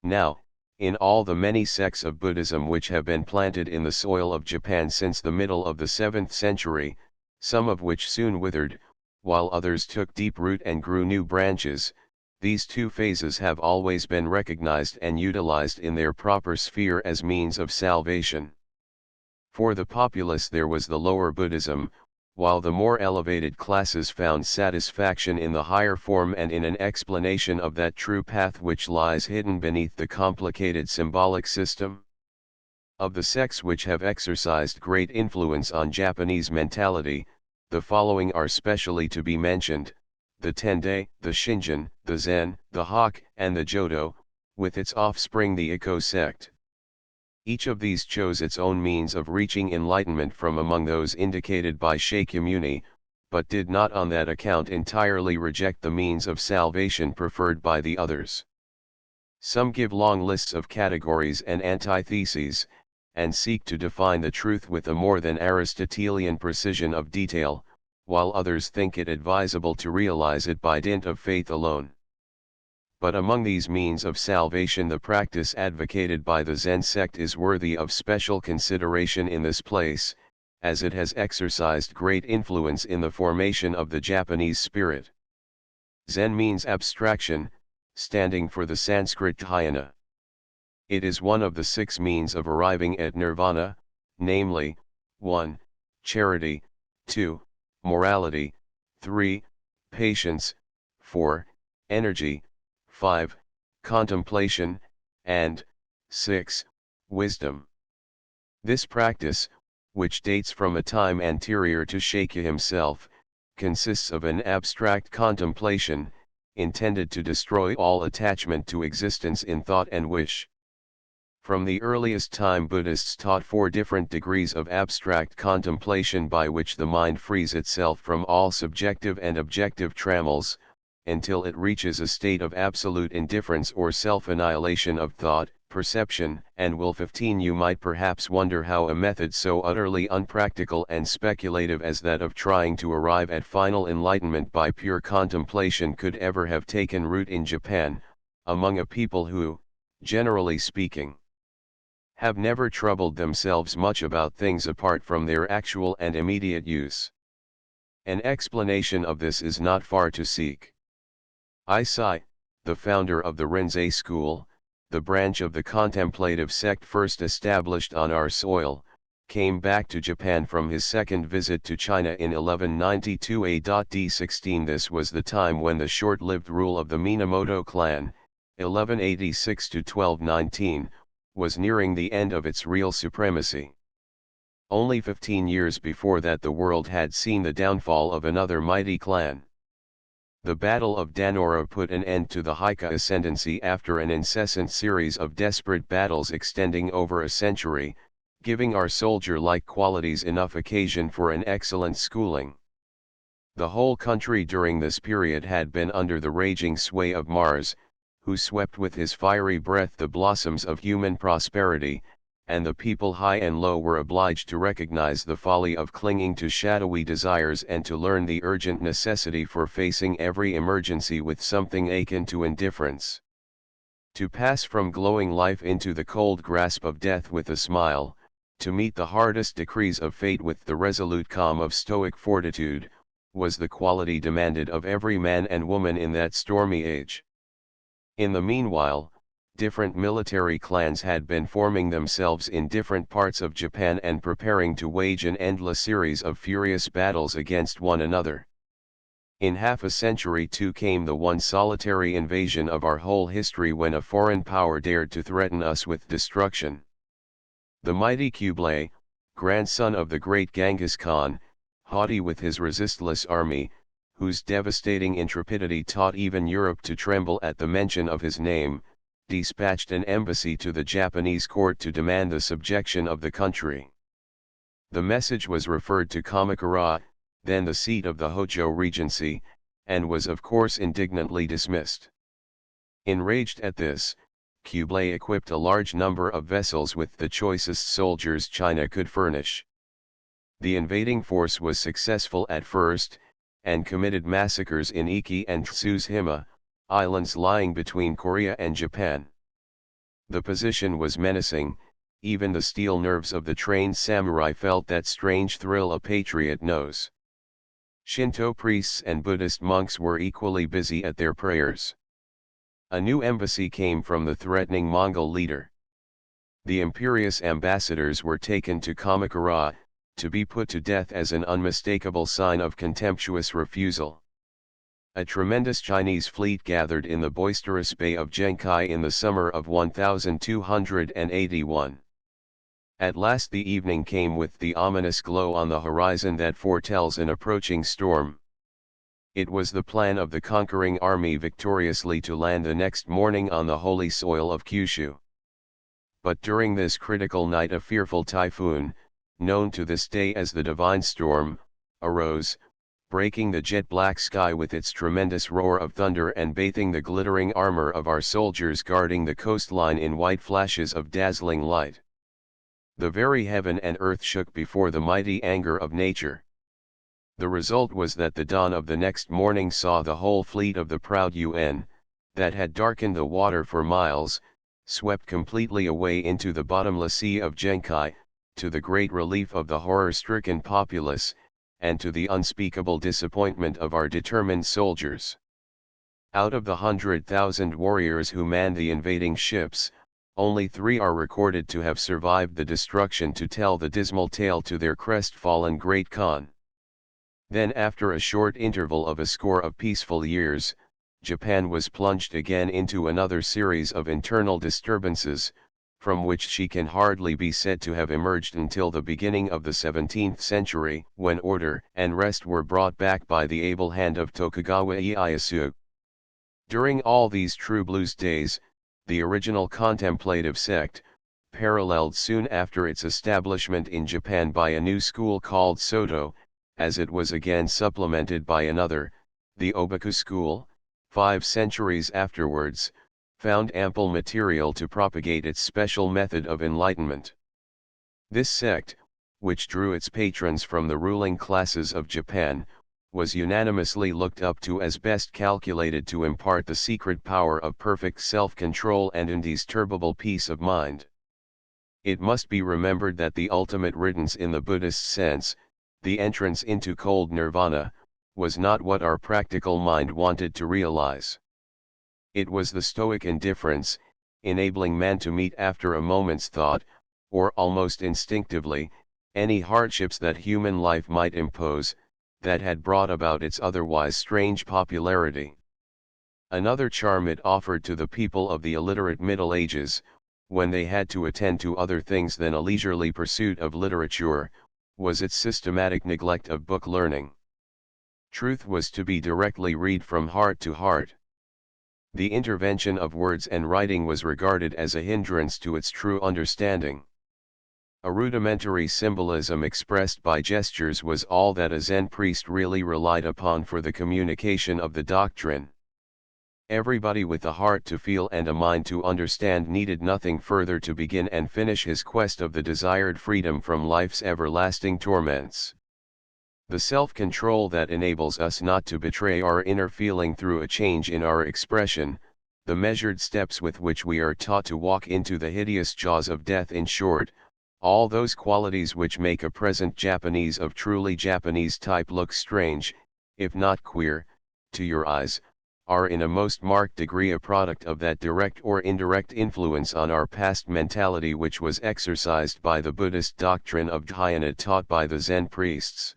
Now, in all the many sects of Buddhism which have been planted in the soil of Japan since the middle of the 7th century, some of which soon withered, while others took deep root and grew new branches, these 2 phases have always been recognized and utilized in their proper sphere as means of salvation. For the populace there was the lower Buddhism, while the more elevated classes found satisfaction in the higher form and in an explanation of that true path which lies hidden beneath the complicated symbolic system. Of the sects which have exercised great influence on Japanese mentality, the following are specially to be mentioned: the Tendai, the Shinjin, the Zen, the Hok, and the Jodo, with its offspring the Ikko sect. Each of these chose its own means of reaching enlightenment from among those indicated by Shakyamuni, but did not on that account entirely reject the means of salvation preferred by the others. Some give long lists of categories and antitheses, and seek to define the truth with a more than Aristotelian precision of detail, while others think it advisable to realize it by dint of faith alone. But among these means of salvation the practice advocated by the Zen sect is worthy of special consideration in this place, as it has exercised great influence in the formation of the Japanese spirit. Zen means abstraction, standing for the Sanskrit dhyana. It is one of the 6 means of arriving at nirvana, namely, 1. Charity, 2. Morality, 3. Patience, 4. Energy, 5. Contemplation, and 6. Wisdom. This practice, which dates from a time anterior to Shakya himself, consists of an abstract contemplation, intended to destroy all attachment to existence in thought and wish. From the earliest time Buddhists taught 4 different degrees of abstract contemplation by which the mind frees itself from all subjective and objective trammels, until it reaches a state of absolute indifference or self-annihilation of thought, perception, and will. 15. You might perhaps wonder how a method so utterly unpractical and speculative as that of trying to arrive at final enlightenment by pure contemplation could ever have taken root in Japan, among a people who, generally speaking, have never troubled themselves much about things apart from their actual and immediate use. An explanation of this is not far to seek. Isai, the founder of the Rinzai school, the branch of the contemplative sect first established on our soil, came back to Japan from his second visit to China in 1192 A.D. This was the time when the short-lived rule of the Minamoto clan, 1186 to 1219, was nearing the end of its real supremacy. Only 15 years before that the world had seen the downfall of another mighty clan. The Battle of Danora put an end to the Haika ascendancy after an incessant series of desperate battles extending over a century, giving our soldier-like qualities enough occasion for an excellent schooling. The whole country during this period had been under the raging sway of Mars, who swept with his fiery breath the blossoms of human prosperity, and the people high and low were obliged to recognize the folly of clinging to shadowy desires and to learn the urgent necessity for facing every emergency with something akin to indifference. To pass from glowing life into the cold grasp of death with a smile, to meet the hardest decrees of fate with the resolute calm of stoic fortitude, was the quality demanded of every man and woman in that stormy age. In the meanwhile, different military clans had been forming themselves in different parts of Japan and preparing to wage an endless series of furious battles against one another. In half a century too came the one solitary invasion of our whole history when a foreign power dared to threaten us with destruction. The mighty Kublai, grandson of the great Genghis Khan, haughty with his resistless army, whose devastating intrepidity taught even Europe to tremble at the mention of his name, dispatched an embassy to the Japanese court to demand the subjection of the country. The message was referred to Kamakura, then the seat of the Hojo Regency, and was of course indignantly dismissed. Enraged at this, Kublai equipped a large number of vessels with the choicest soldiers China could furnish. The invading force was successful at first, and committed massacres in Iki and Tsushima, islands lying between Korea and Japan. The position was menacing, even the steel nerves of the trained samurai felt that strange thrill a patriot knows. Shinto priests and Buddhist monks were equally busy at their prayers. A new embassy came from the threatening Mongol leader. The imperious ambassadors were taken to Kamakura, to be put to death as an unmistakable sign of contemptuous refusal. A tremendous Chinese fleet gathered in the boisterous Bay of Genkai in the summer of 1281. At last the evening came with the ominous glow on the horizon that foretells an approaching storm. It was the plan of the conquering army victoriously to land the next morning on the holy soil of Kyushu. But during this critical night a fearful typhoon, known to this day as the Divine Storm, arose, breaking the jet-black sky with its tremendous roar of thunder and bathing the glittering armor of our soldiers guarding the coastline in white flashes of dazzling light. The very heaven and earth shook before the mighty anger of nature. The result was that the dawn of the next morning saw the whole fleet of the proud UN, that had darkened the water for miles, swept completely away into the bottomless sea of Genkai, to the great relief of the horror-stricken populace, and to the unspeakable disappointment of our determined soldiers. Out of the 100,000 warriors who manned the invading ships, only 3 are recorded to have survived the destruction to tell the dismal tale to their crestfallen great Khan. Then after a short interval of a score of peaceful years, Japan was plunged again into another series of internal disturbances, from which she can hardly be said to have emerged until the beginning of the 17th century, when order and rest were brought back by the able hand of Tokugawa Ieyasu. During all these true blues days, the original contemplative sect, paralleled soon after its establishment in Japan by a new school called Soto, as it was again supplemented by another, the Obaku school, 5 centuries afterwards, found ample material to propagate its special method of enlightenment. This sect, which drew its patrons from the ruling classes of Japan, was unanimously looked up to as best calculated to impart the secret power of perfect self-control and indestructible peace of mind. It must be remembered that the ultimate riddance in the Buddhist sense, the entrance into cold nirvana, was not what our practical mind wanted to realize. It was the Stoic indifference, enabling man to meet after a moment's thought, or almost instinctively, any hardships that human life might impose, that had brought about its otherwise strange popularity. Another charm it offered to the people of the illiterate Middle Ages, when they had to attend to other things than a leisurely pursuit of literature, was its systematic neglect of book learning. Truth was to be directly read from heart to heart. The intervention of words and writing was regarded as a hindrance to its true understanding. A rudimentary symbolism expressed by gestures was all that a Zen priest really relied upon for the communication of the doctrine. Everybody with a heart to feel and a mind to understand needed nothing further to begin and finish his quest of the desired freedom from life's everlasting torments. The self-control that enables us not to betray our inner feeling through a change in our expression, the measured steps with which we are taught to walk into the hideous jaws of death, in short, all those qualities which make a present Japanese of truly Japanese type look strange, if not queer, to your eyes, are in a most marked degree a product of that direct or indirect influence on our past mentality which was exercised by the Buddhist doctrine of dhyana taught by the Zen priests.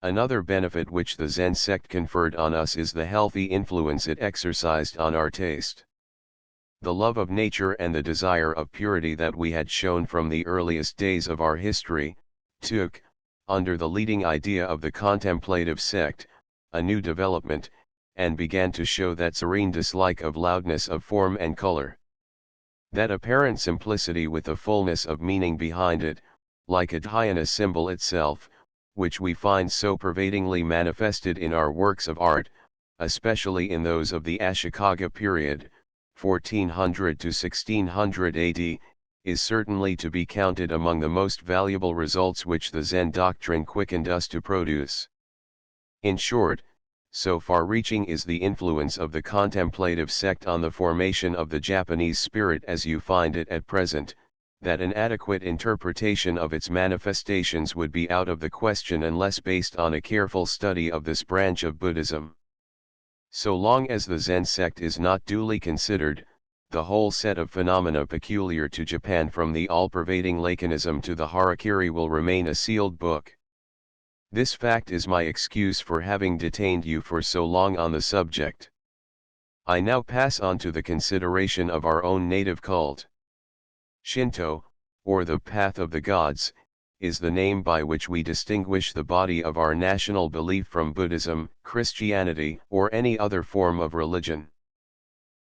Another benefit which the Zen sect conferred on us is the healthy influence it exercised on our taste. The love of nature and the desire of purity that we had shown from the earliest days of our history, took, under the leading idea of the contemplative sect, a new development, and began to show that serene dislike of loudness of form and color. That apparent simplicity with a fullness of meaning behind it, like a dhyana symbol itself, which we find so pervadingly manifested in our works of art, especially in those of the Ashikaga period, 1400 to 1600 AD, is certainly to be counted among the most valuable results which the Zen doctrine quickened us to produce. In short, so far-reaching is the influence of the contemplative sect on the formation of the Japanese spirit as you find it at present, that an adequate interpretation of its manifestations would be out of the question unless based on a careful study of this branch of Buddhism. So long as the Zen sect is not duly considered, the whole set of phenomena peculiar to Japan from the all-pervading laconism to the harakiri will remain a sealed book. This fact is my excuse for having detained you for so long on the subject. I now pass on to the consideration of our own native cult. Shinto, or the Path of the Gods, is the name by which we distinguish the body of our national belief from Buddhism, Christianity, or any other form of religion.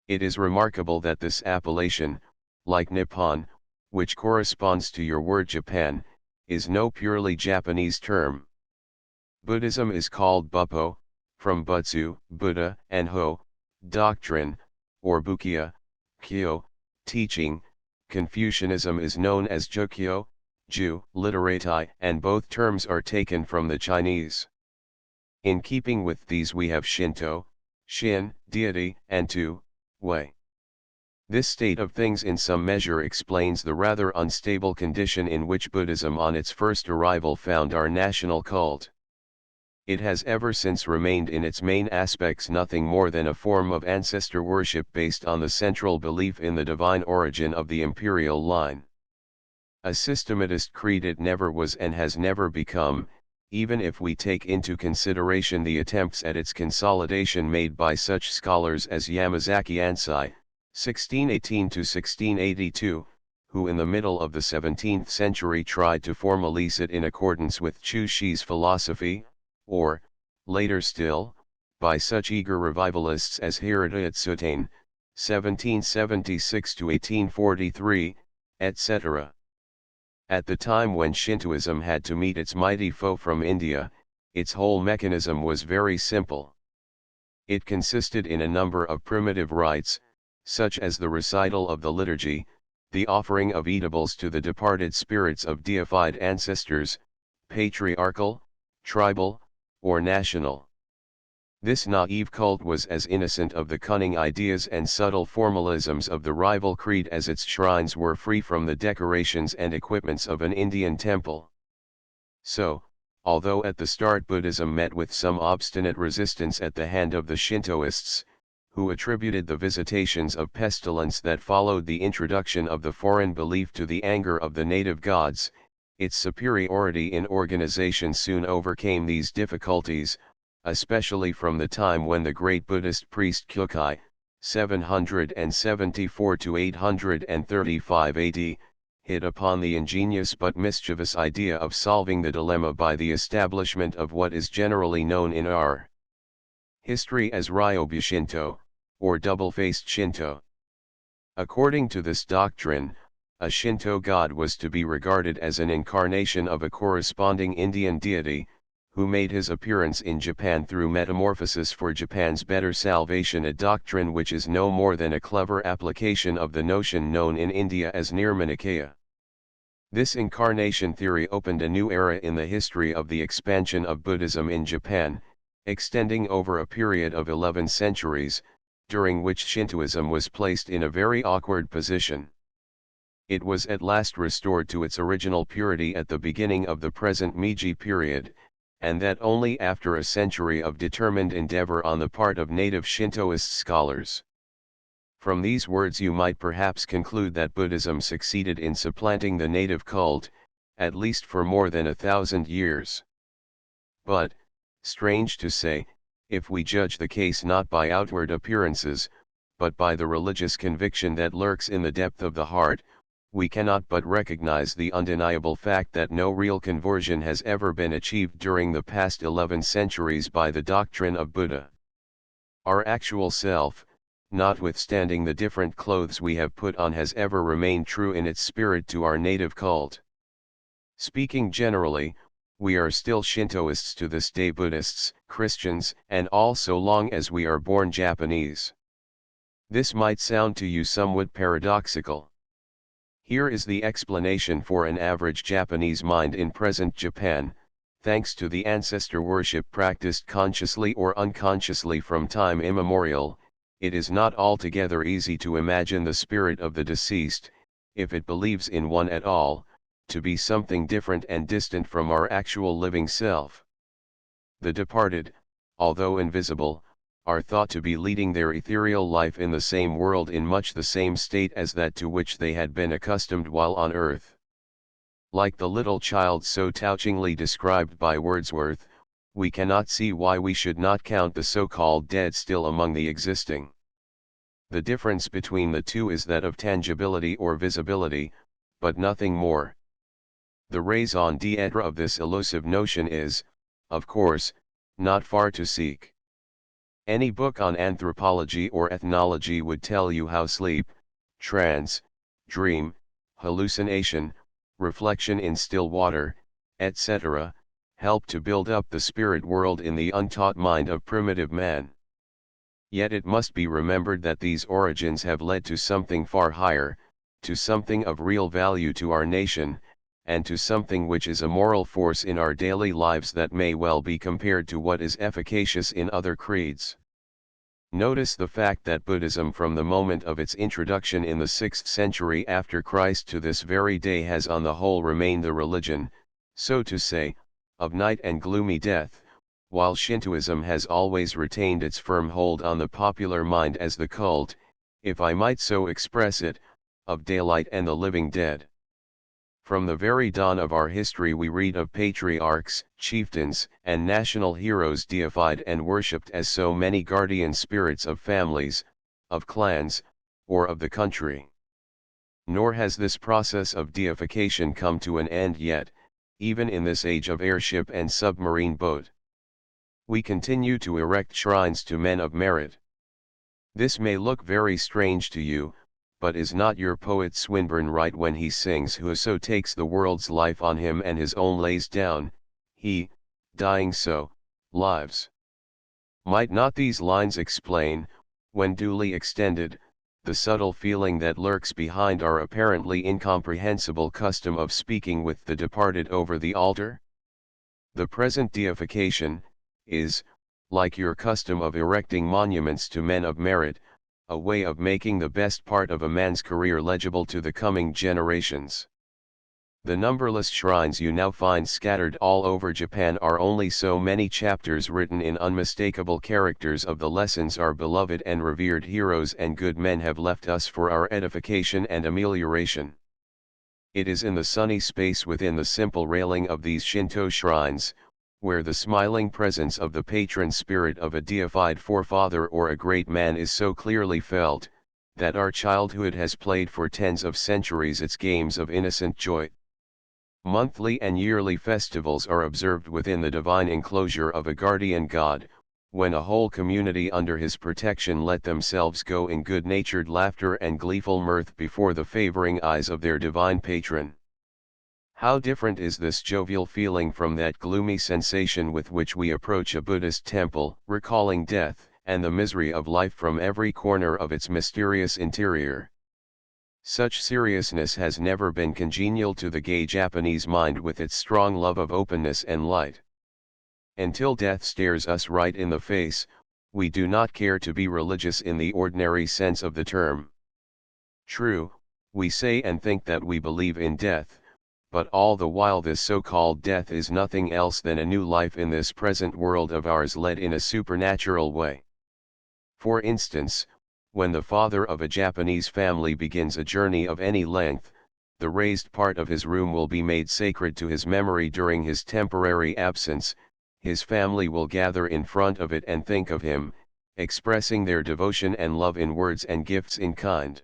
It is remarkable that this appellation, like Nippon, which corresponds to your word Japan, is no purely Japanese term. Buddhism is called Buppo, from Butsu, Buddha, and Ho, doctrine, or Bukkya, Kyo, teaching. Confucianism is known as Jukyo, Ju, literati, and both terms are taken from the Chinese. In keeping with these we have Shinto, Shin, deity, and Tu, way. This state of things in some measure explains the rather unstable condition in which Buddhism on its first arrival found our national cult. It has ever since remained in its main aspects nothing more than a form of ancestor worship based on the central belief in the divine origin of the imperial line. A systematist creed it never was and has never become, even if we take into consideration the attempts at its consolidation made by such scholars as Yamazaki Ansai, 1618–1682, who in the middle of the 17th century tried to formalize it in accordance with Chushi's philosophy, or, later still, by such eager revivalists as Hirata Itsutane, 1776–1843, etc. At the time when Shintoism had to meet its mighty foe from India, its whole mechanism was very simple. It consisted in a number of primitive rites, such as the recital of the liturgy, the offering of eatables to the departed spirits of deified ancestors, patriarchal, tribal, or national. This naive cult was as innocent of the cunning ideas and subtle formalisms of the rival creed as its shrines were free from the decorations and equipments of an Indian temple. So, although at the start Buddhism met with some obstinate resistance at the hand of the Shintoists, who attributed the visitations of pestilence that followed the introduction of the foreign belief to the anger of the native gods, its superiority in organization soon overcame these difficulties, especially from the time when the great Buddhist priest Kyukai, 774 to 835 AD, hit upon the ingenious but mischievous idea of solving the dilemma by the establishment of what is generally known in our history as Ryobi Shinto, or double-faced Shinto. According to this doctrine, a Shinto god was to be regarded as an incarnation of a corresponding Indian deity, who made his appearance in Japan through metamorphosis for Japan's better salvation, a doctrine which is no more than a clever application of the notion known in India as Nirmanakaya. This incarnation theory opened a new era in the history of the expansion of Buddhism in Japan, extending over a period of 11 centuries, during which Shintoism was placed in a very awkward position. It was at last restored to its original purity at the beginning of the present Meiji period, and that only after a century of determined endeavor on the part of native Shintoist scholars. From these words you might perhaps conclude that Buddhism succeeded in supplanting the native cult, at least for more than 1,000 years. But, strange to say, if we judge the case not by outward appearances, but by the religious conviction that lurks in the depth of the heart, we cannot but recognize the undeniable fact that no real conversion has ever been achieved during the past 11 centuries by the doctrine of Buddha. Our actual self, notwithstanding the different clothes we have put on, has ever remained true in its spirit to our native cult. Speaking generally, we are still Shintoists to this day, Buddhists, Christians, and all so long as we are born Japanese. This might sound to you somewhat paradoxical. Here is the explanation for an average Japanese mind in present Japan. Thanks to the ancestor worship practiced consciously or unconsciously from time immemorial, it is not altogether easy to imagine the spirit of the deceased, if it believes in one at all, to be something different and distant from our actual living self. The departed, although invisible, are thought to be leading their ethereal life in the same world in much the same state as that to which they had been accustomed while on earth. Like the little child so touchingly described by Wordsworth, we cannot see why we should not count the so-called dead still among the existing. The difference between the two is that of tangibility or visibility, but nothing more. The raison d'être of this elusive notion is, of course, not far to seek. Any book on anthropology or ethnology would tell you how sleep, trance, dream, hallucination, reflection in still water, etc., help to build up the spirit world in the untaught mind of primitive man. Yet it must be remembered that these origins have led to something far higher, to something of real value to our nation, and to something which is a moral force in our daily lives that may well be compared to what is efficacious in other creeds. Notice the fact that Buddhism from the moment of its introduction in the 6th century after Christ to this very day has on the whole remained the religion, so to say, of night and gloomy death, while Shintoism has always retained its firm hold on the popular mind as the cult, if I might so express it, of daylight and the living dead. From the very dawn of our history we read of patriarchs, chieftains, and national heroes deified and worshipped as so many guardian spirits of families, of clans, or of the country. Nor has this process of deification come to an end yet, even in this age of airship and submarine boat. We continue to erect shrines to men of merit. This may look very strange to you, but is not your poet Swinburne right when he sings, "Whoso takes the world's life on him and his own lays down, he, dying so, lives"? Might not these lines explain, when duly extended, the subtle feeling that lurks behind our apparently incomprehensible custom of speaking with the departed over the altar? The present deification is, like your custom of erecting monuments to men of merit, a way of making the best part of a man's career legible to the coming generations. The numberless shrines you now find scattered all over Japan are only so many chapters written in unmistakable characters of the lessons our beloved and revered heroes and good men have left us for our edification and amelioration. It is in the sunny space within the simple railing of these Shinto shrines, where the smiling presence of the patron spirit of a deified forefather or a great man is so clearly felt, that our childhood has played for tens of centuries its games of innocent joy. Monthly and yearly festivals are observed within the divine enclosure of a guardian god, when a whole community under his protection let themselves go in good-natured laughter and gleeful mirth before the favoring eyes of their divine patron. How different is this jovial feeling from that gloomy sensation with which we approach a Buddhist temple, recalling death and the misery of life from every corner of its mysterious interior. Such seriousness has never been congenial to the gay Japanese mind with its strong love of openness and light. Until death stares us right in the face, we do not care to be religious in the ordinary sense of the term. True, we say and think that we believe in death, but all the while this so-called death is nothing else than a new life in this present world of ours led in a supernatural way. For instance, when the father of a Japanese family begins a journey of any length, the raised part of his room will be made sacred to his memory during his temporary absence. His family will gather in front of it and think of him, expressing their devotion and love in words and gifts in kind.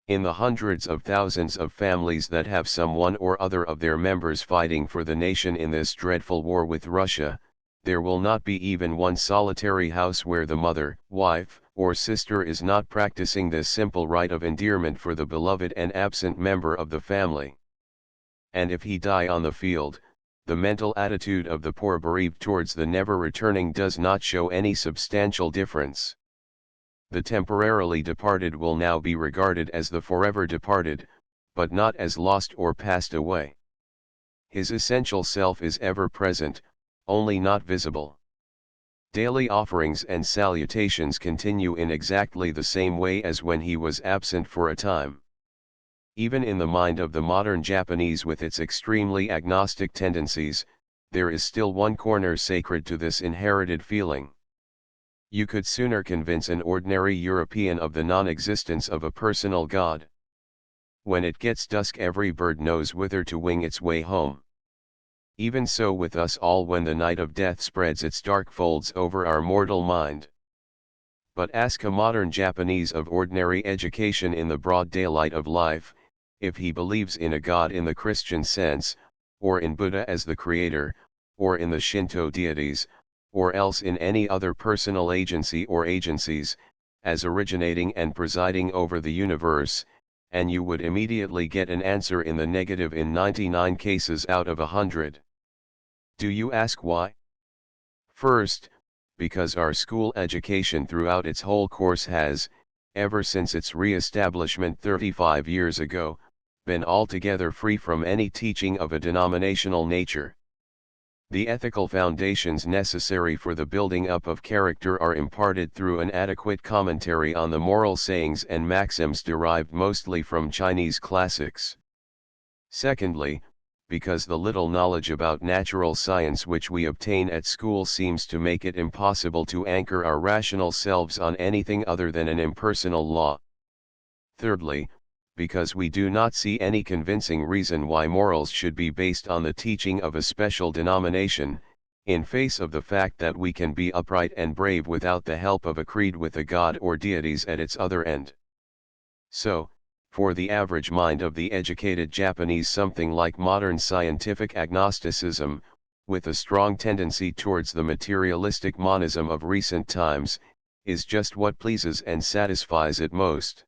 In the hundreds of thousands of families that have some one or other of their members fighting for the nation in this dreadful war with Russia, there will not be even one solitary house where the mother, wife, or sister is not practicing this simple rite of endearment for the beloved and absent member of the family. And if he die on the field, the mental attitude of the poor bereaved towards the never returning does not show any substantial difference. The temporarily departed will now be regarded as the forever departed, but not as lost or passed away. His essential self is ever present, only not visible. Daily offerings and salutations continue in exactly the same way as when he was absent for a time. Even in the mind of the modern Japanese with its extremely agnostic tendencies, there is still one corner sacred to this inherited feeling. You could sooner convince an ordinary European of the non-existence of a personal God. When it gets dusk, every bird knows whither to wing its way home. Even so with us all when the night of death spreads its dark folds over our mortal mind. But ask a modern Japanese of ordinary education in the broad daylight of life, if he believes in a God in the Christian sense, or in Buddha as the creator, or in the Shinto deities, or else in any other personal agency or agencies, as originating and presiding over the universe, and you would immediately get an answer in the negative in 99 cases out of 100. Do you ask why? First, because our school education throughout its whole course has, ever since its re-establishment 35 years ago, been altogether free from any teaching of a denominational nature. The ethical foundations necessary for the building up of character are imparted through an adequate commentary on the moral sayings and maxims derived mostly from Chinese classics. Secondly, because the little knowledge about natural science which we obtain at school seems to make it impossible to anchor our rational selves on anything other than an impersonal law. Thirdly, because we do not see any convincing reason why morals should be based on the teaching of a special denomination, in face of the fact that we can be upright and brave without the help of a creed with a god or deities at its other end. So, for the average mind of the educated Japanese, something like modern scientific agnosticism, with a strong tendency towards the materialistic monism of recent times, is just what pleases and satisfies it most.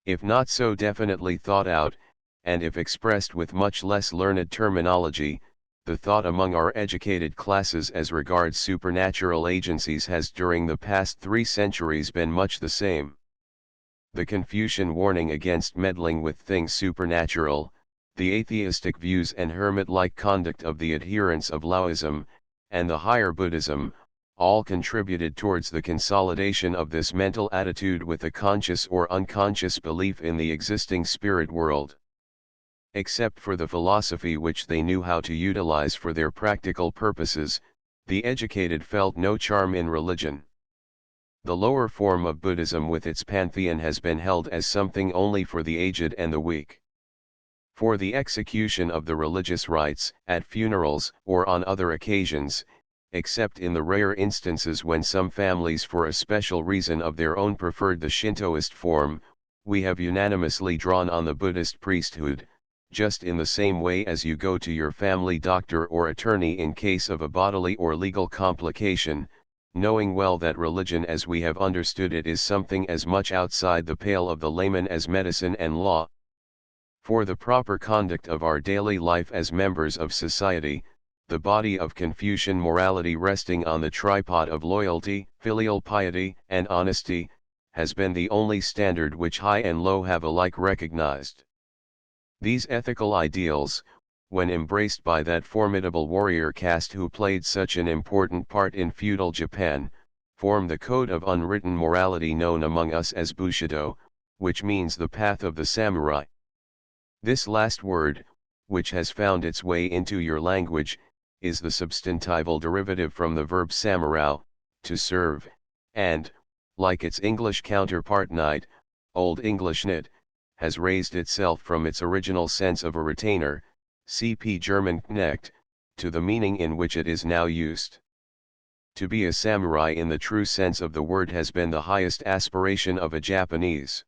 If not so definitely thought out, and if expressed with much less learned terminology, the thought among our educated classes as regards supernatural agencies has during the past 3 centuries been much the same. The Confucian warning against meddling with things supernatural, the atheistic views and hermit-like conduct of the adherents of Laoism, and the higher Buddhism, all contributed towards the consolidation of this mental attitude with a conscious or unconscious belief in the existing spirit world. Except for the philosophy which they knew how to utilize for their practical purposes, the educated felt no charm in religion. The lower form of Buddhism with its pantheon has been held as something only for the aged and the weak. For the execution of the religious rites, at funerals, or on other occasions, except in the rare instances when some families for a special reason of their own preferred the Shintoist form, we have unanimously drawn on the Buddhist priesthood, just in the same way as you go to your family doctor or attorney in case of a bodily or legal complication, knowing well that religion as we have understood it is something as much outside the pale of the layman as medicine and law. For the proper conduct of our daily life as members of society, the body of Confucian morality resting on the tripod of loyalty, filial piety, and honesty, has been the only standard which high and low have alike recognized. These ethical ideals, when embraced by that formidable warrior caste who played such an important part in feudal Japan, form the code of unwritten morality known among us as Bushido, which means the path of the samurai. This last word, which has found its way into your language, is the substantival derivative from the verb samurao, to serve, and, like its English counterpart knight, Old English knit, has raised itself from its original sense of a retainer, cp. German Knecht, to the meaning in which it is now used. To be a samurai in the true sense of the word has been the highest aspiration of a Japanese.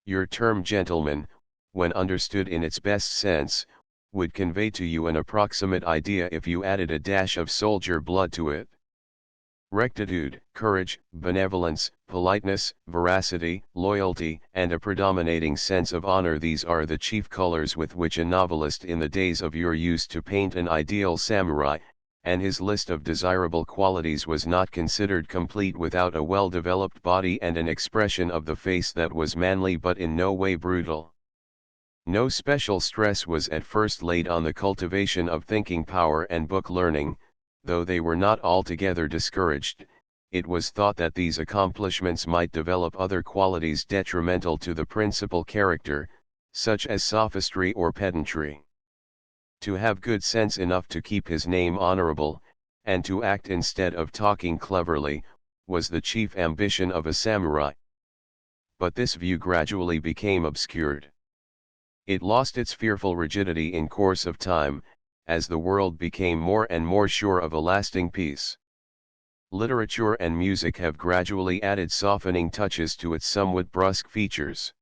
Your term gentleman, when understood in its best sense, would convey to you an approximate idea if you added a dash of soldier blood to it. Rectitude, courage, benevolence, politeness, veracity, loyalty, and a predominating sense of honor, these are the chief colors with which a novelist in the days of yore used to paint an ideal samurai, and his list of desirable qualities was not considered complete without a well-developed body and an expression of the face that was manly but in no way brutal. No special stress was at first laid on the cultivation of thinking power and book learning. Though they were not altogether discouraged, it was thought that these accomplishments might develop other qualities detrimental to the principal character, such as sophistry or pedantry. To have good sense enough to keep his name honorable, and to act instead of talking cleverly, was the chief ambition of a samurai. But this view gradually became obscured. It lost its fearful rigidity in course of time, as the world became more and more sure of a lasting peace. Literature and music have gradually added softening touches to its somewhat brusque features.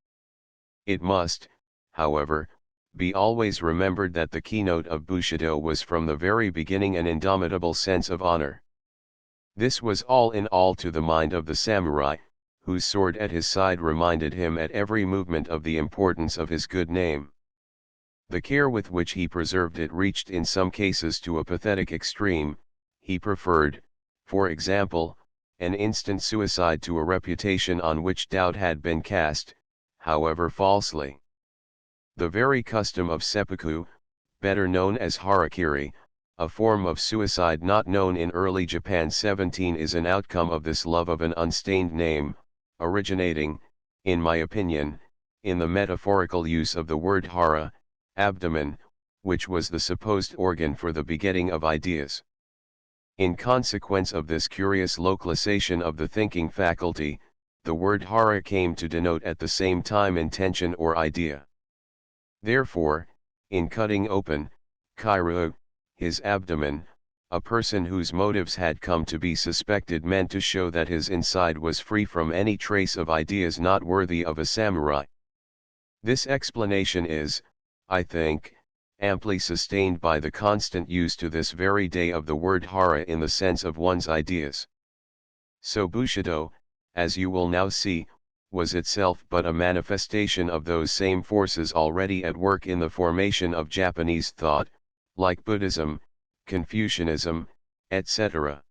It must, however, be always remembered that the keynote of Bushido was from the very beginning an indomitable sense of honor. This was all in all to the mind of the samurai, whose sword at his side reminded him at every movement of the importance of his good name. The care with which he preserved it reached in some cases to a pathetic extreme. He preferred, for example, an instant suicide to a reputation on which doubt had been cast, however falsely. The very custom of seppuku, better known as harakiri, a form of suicide not known in early Japan 17, is an outcome of this love of an unstained name, originating, in my opinion, in the metaphorical use of the word hara, abdomen, which was the supposed organ for the begetting of ideas. In consequence of this curious localization of the thinking faculty, the word hara came to denote at the same time intention or idea. Therefore, in cutting open, kairu, his abdomen, a person whose motives had come to be suspected meant to show that his inside was free from any trace of ideas not worthy of a samurai. This explanation is, I think, amply sustained by the constant use to this very day of the word hara in the sense of one's ideas. So Bushido, as you will now see, was itself but a manifestation of those same forces already at work in the formation of Japanese thought, like Buddhism, Confucianism, etc.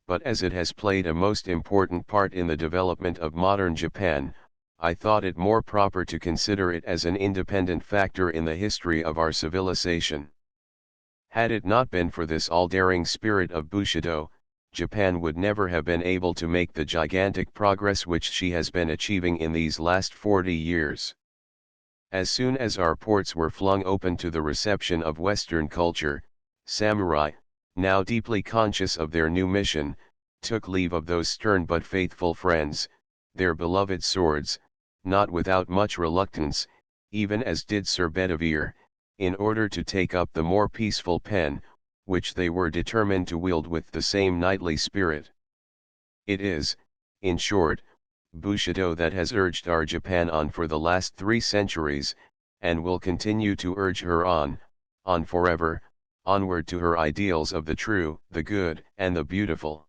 But as it has played a most important part in the development of modern Japan, I thought it more proper to consider it as an independent factor in the history of our civilization. Had it not been for this all-daring spirit of Bushido, Japan would never have been able to make the gigantic progress which she has been achieving in these last 40 years. As soon as our ports were flung open to the reception of Western culture, samurai, now deeply conscious of their new mission, took leave of those stern but faithful friends, their beloved swords, not without much reluctance, even as did Sir Bedivere, in order to take up the more peaceful pen, which they were determined to wield with the same knightly spirit. It is, in short, Bushido that has urged our Japan on for the last 3 centuries, and will continue to urge her on forever, onward to her ideals of the true, the good, and the beautiful.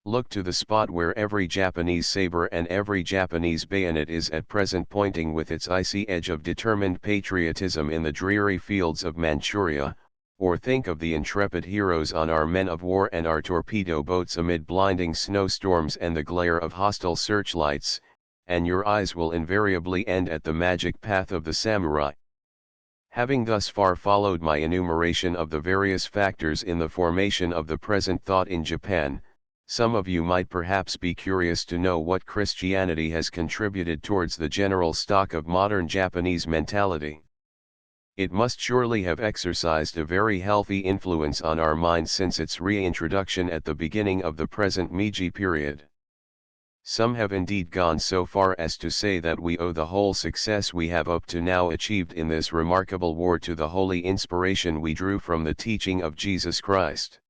Look to the spot where every Japanese saber and every Japanese bayonet is at present pointing with its icy edge of determined patriotism in the dreary fields of Manchuria, or think of the intrepid heroes on our men of war and our torpedo boats amid blinding snowstorms and the glare of hostile searchlights, and your eyes will invariably end at the magic path of the samurai. Having thus far followed my enumeration of the various factors in the formation of the present thought in Japan, some of you might perhaps be curious to know what Christianity has contributed towards the general stock of modern Japanese mentality. It must surely have exercised a very healthy influence on our minds since its reintroduction at the beginning of the present Meiji period. Some have indeed gone so far as to say that we owe the whole success we have up to now achieved in this remarkable war to the holy inspiration we drew from the teaching of Jesus Christ.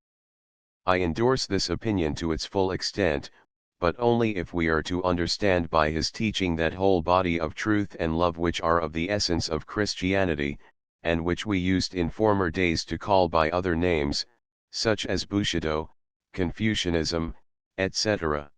I endorse this opinion to its full extent, but only if we are to understand by his teaching that whole body of truth and love which are of the essence of Christianity, and which we used in former days to call by other names, such as Bushido, Confucianism, etc.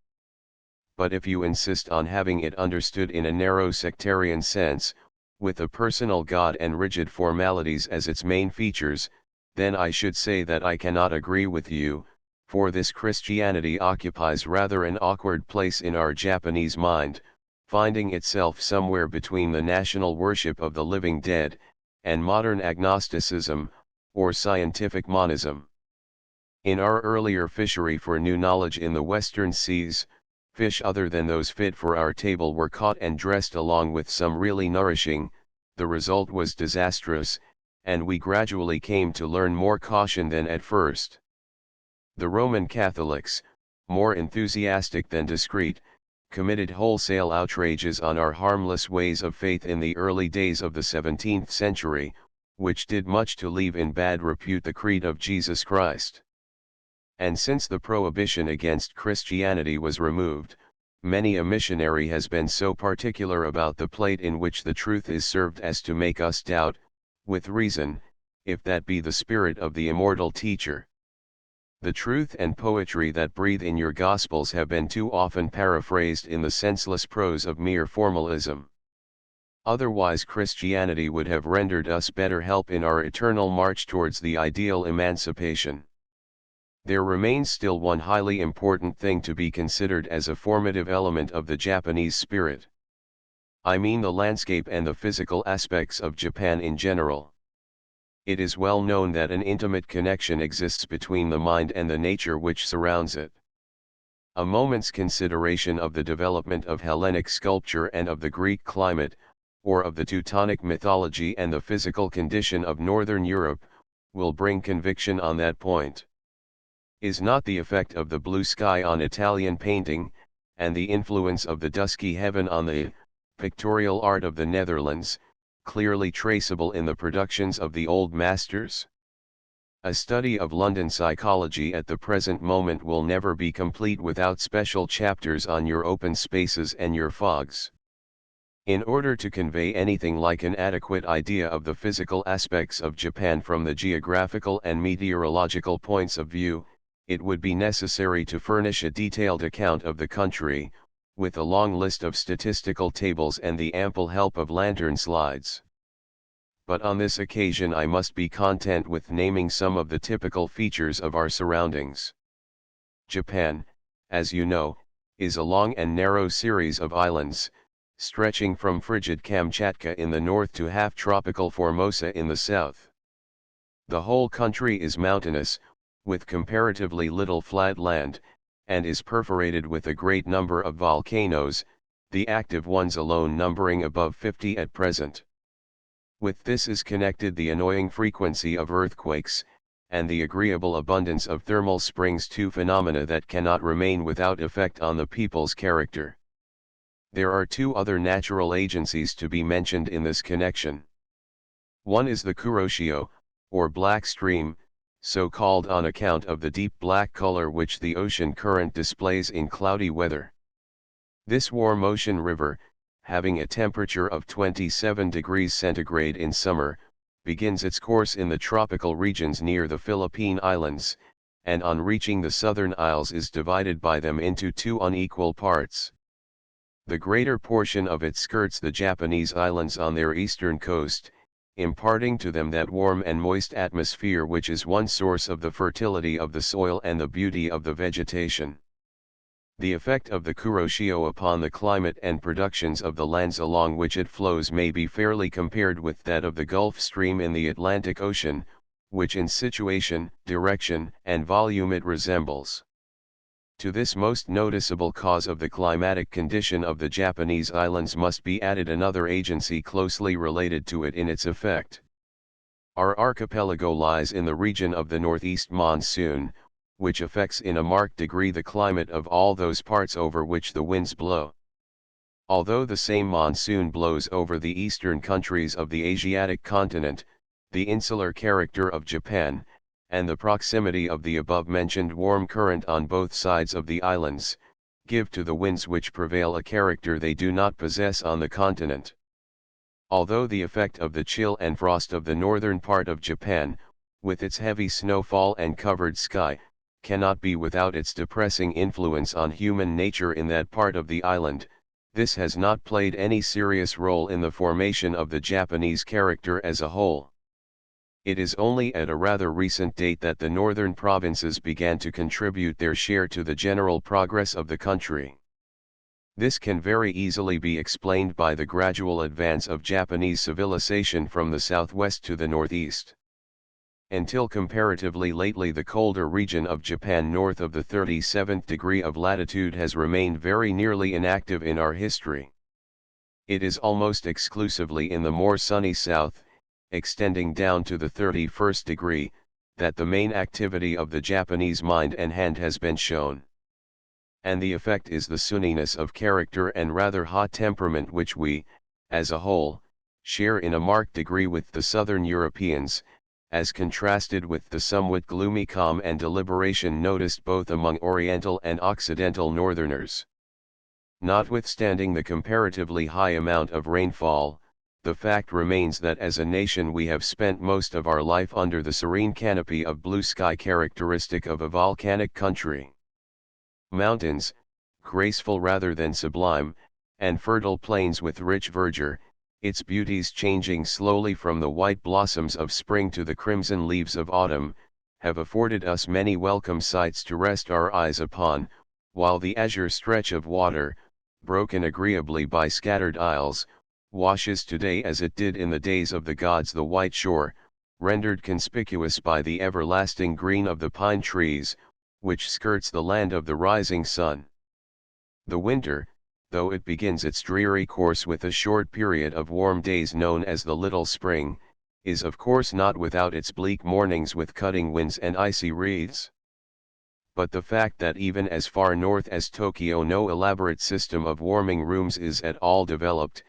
But if you insist on having it understood in a narrow sectarian sense, with a personal God and rigid formalities as its main features, then I should say that I cannot agree with you, for this Christianity occupies rather an awkward place in our Japanese mind, finding itself somewhere between the national worship of the living dead, and modern agnosticism, or scientific monism. In our earlier fishery for new knowledge in the western seas, fish other than those fit for our table were caught and dressed along with some really nourishing. The result was disastrous, and we gradually came to learn more caution than at first. The Roman Catholics, more enthusiastic than discreet, committed wholesale outrages on our harmless ways of faith in the early days of the 17th century, which did much to leave in bad repute the creed of Jesus Christ. And since the prohibition against Christianity was removed, many a missionary has been so particular about the plate in which the truth is served as to make us doubt, with reason, if that be the spirit of the immortal teacher. The truth and poetry that breathe in your Gospels have been too often paraphrased in the senseless prose of mere formalism. Otherwise Christianity would have rendered us better help in our eternal march towards the ideal emancipation. There remains still one highly important thing to be considered as a formative element of the Japanese spirit. I mean the landscape and the physical aspects of Japan in general. It is well known that an intimate connection exists between the mind and the nature which surrounds it. A moment's consideration of the development of Hellenic sculpture and of the Greek climate, or of the Teutonic mythology and the physical condition of Northern Europe, will bring conviction on that point. Is not the effect of the blue sky on Italian painting, and the influence of the dusky heaven on the pictorial art of the Netherlands, clearly traceable in the productions of the old masters? A study of London psychology at the present moment will never be complete without special chapters on your open spaces and your fogs. In order to convey anything like an adequate idea of the physical aspects of Japan from the geographical and meteorological points of view, it would be necessary to furnish a detailed account of the country, with a long list of statistical tables and the ample help of lantern slides. But on this occasion I must be content with naming some of the typical features of our surroundings. Japan, as you know, is a long and narrow series of islands, stretching from frigid Kamchatka in the north to half-tropical Formosa in the south. The whole country is mountainous, with comparatively little flat land, and is perforated with a great number of volcanoes, the active ones alone numbering above 50 at present. With this is connected the annoying frequency of earthquakes, and the agreeable abundance of thermal springs, two phenomena that cannot remain without effect on the people's character. There are two other natural agencies to be mentioned in this connection. One is the Kuroshio, or black stream, so called on account of the deep black color which the ocean current displays in cloudy weather. This warm ocean river, having a temperature of 27 degrees centigrade in summer, begins its course in the tropical regions near the Philippine Islands, and on reaching the southern isles is divided by them into two unequal parts. The greater portion of it skirts the Japanese islands on their eastern coast, imparting to them that warm and moist atmosphere which is one source of the fertility of the soil and the beauty of the vegetation. The effect of the Kuroshio upon the climate and productions of the lands along which it flows may be fairly compared with that of the Gulf Stream in the Atlantic Ocean, which in situation, direction, and volume it resembles. To this most noticeable cause of the climatic condition of the Japanese islands must be added another agency closely related to it in its effect. Our archipelago lies in the region of the northeast monsoon, which affects in a marked degree the climate of all those parts over which the winds blow. Although the same monsoon blows over the eastern countries of the Asiatic continent, the insular character of Japan, and the proximity of the above-mentioned warm current on both sides of the islands, give to the winds which prevail a character they do not possess on the continent. Although the effect of the chill and frost of the northern part of Japan, with its heavy snowfall and covered sky, cannot be without its depressing influence on human nature in that part of the island, this has not played any serious role in the formation of the Japanese character as a whole. It is only at a rather recent date that the northern provinces began to contribute their share to the general progress of the country. This can very easily be explained by the gradual advance of Japanese civilization from the southwest to the northeast. Until comparatively lately the colder region of Japan north of the 37th degree of latitude has remained very nearly inactive in our history. It is almost exclusively in the more sunny south, extending down to the 31st degree, that the main activity of the Japanese mind and hand has been shown. And the effect is the sunniness of character and rather hot temperament which we, as a whole, share in a marked degree with the southern Europeans, as contrasted with the somewhat gloomy calm and deliberation noticed both among Oriental and Occidental northerners. Notwithstanding the comparatively high amount of rainfall, the fact remains that as a nation we have spent most of our life under the serene canopy of blue sky characteristic of a volcanic country. Mountains, graceful rather than sublime, and fertile plains with rich verdure, its beauties changing slowly from the white blossoms of spring to the crimson leaves of autumn, have afforded us many welcome sights to rest our eyes upon, while the azure stretch of water, broken agreeably by scattered isles, washes today as it did in the days of the gods the white shore, rendered conspicuous by the everlasting green of the pine trees, which skirts the land of the rising sun. The winter, though it begins its dreary course with a short period of warm days known as the Little Spring, is of course not without its bleak mornings with cutting winds and icy wreaths. But the fact that even as far north as Tokyo no elaborate system of warming rooms is at all developed,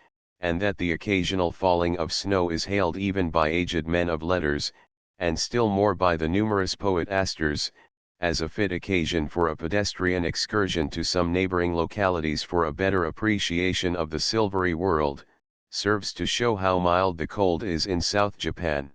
and that the occasional falling of snow is hailed even by aged men of letters, and still more by the numerous poetasters, as a fit occasion for a pedestrian excursion to some neighboring localities for a better appreciation of the silvery world, serves to show how mild the cold is in South Japan.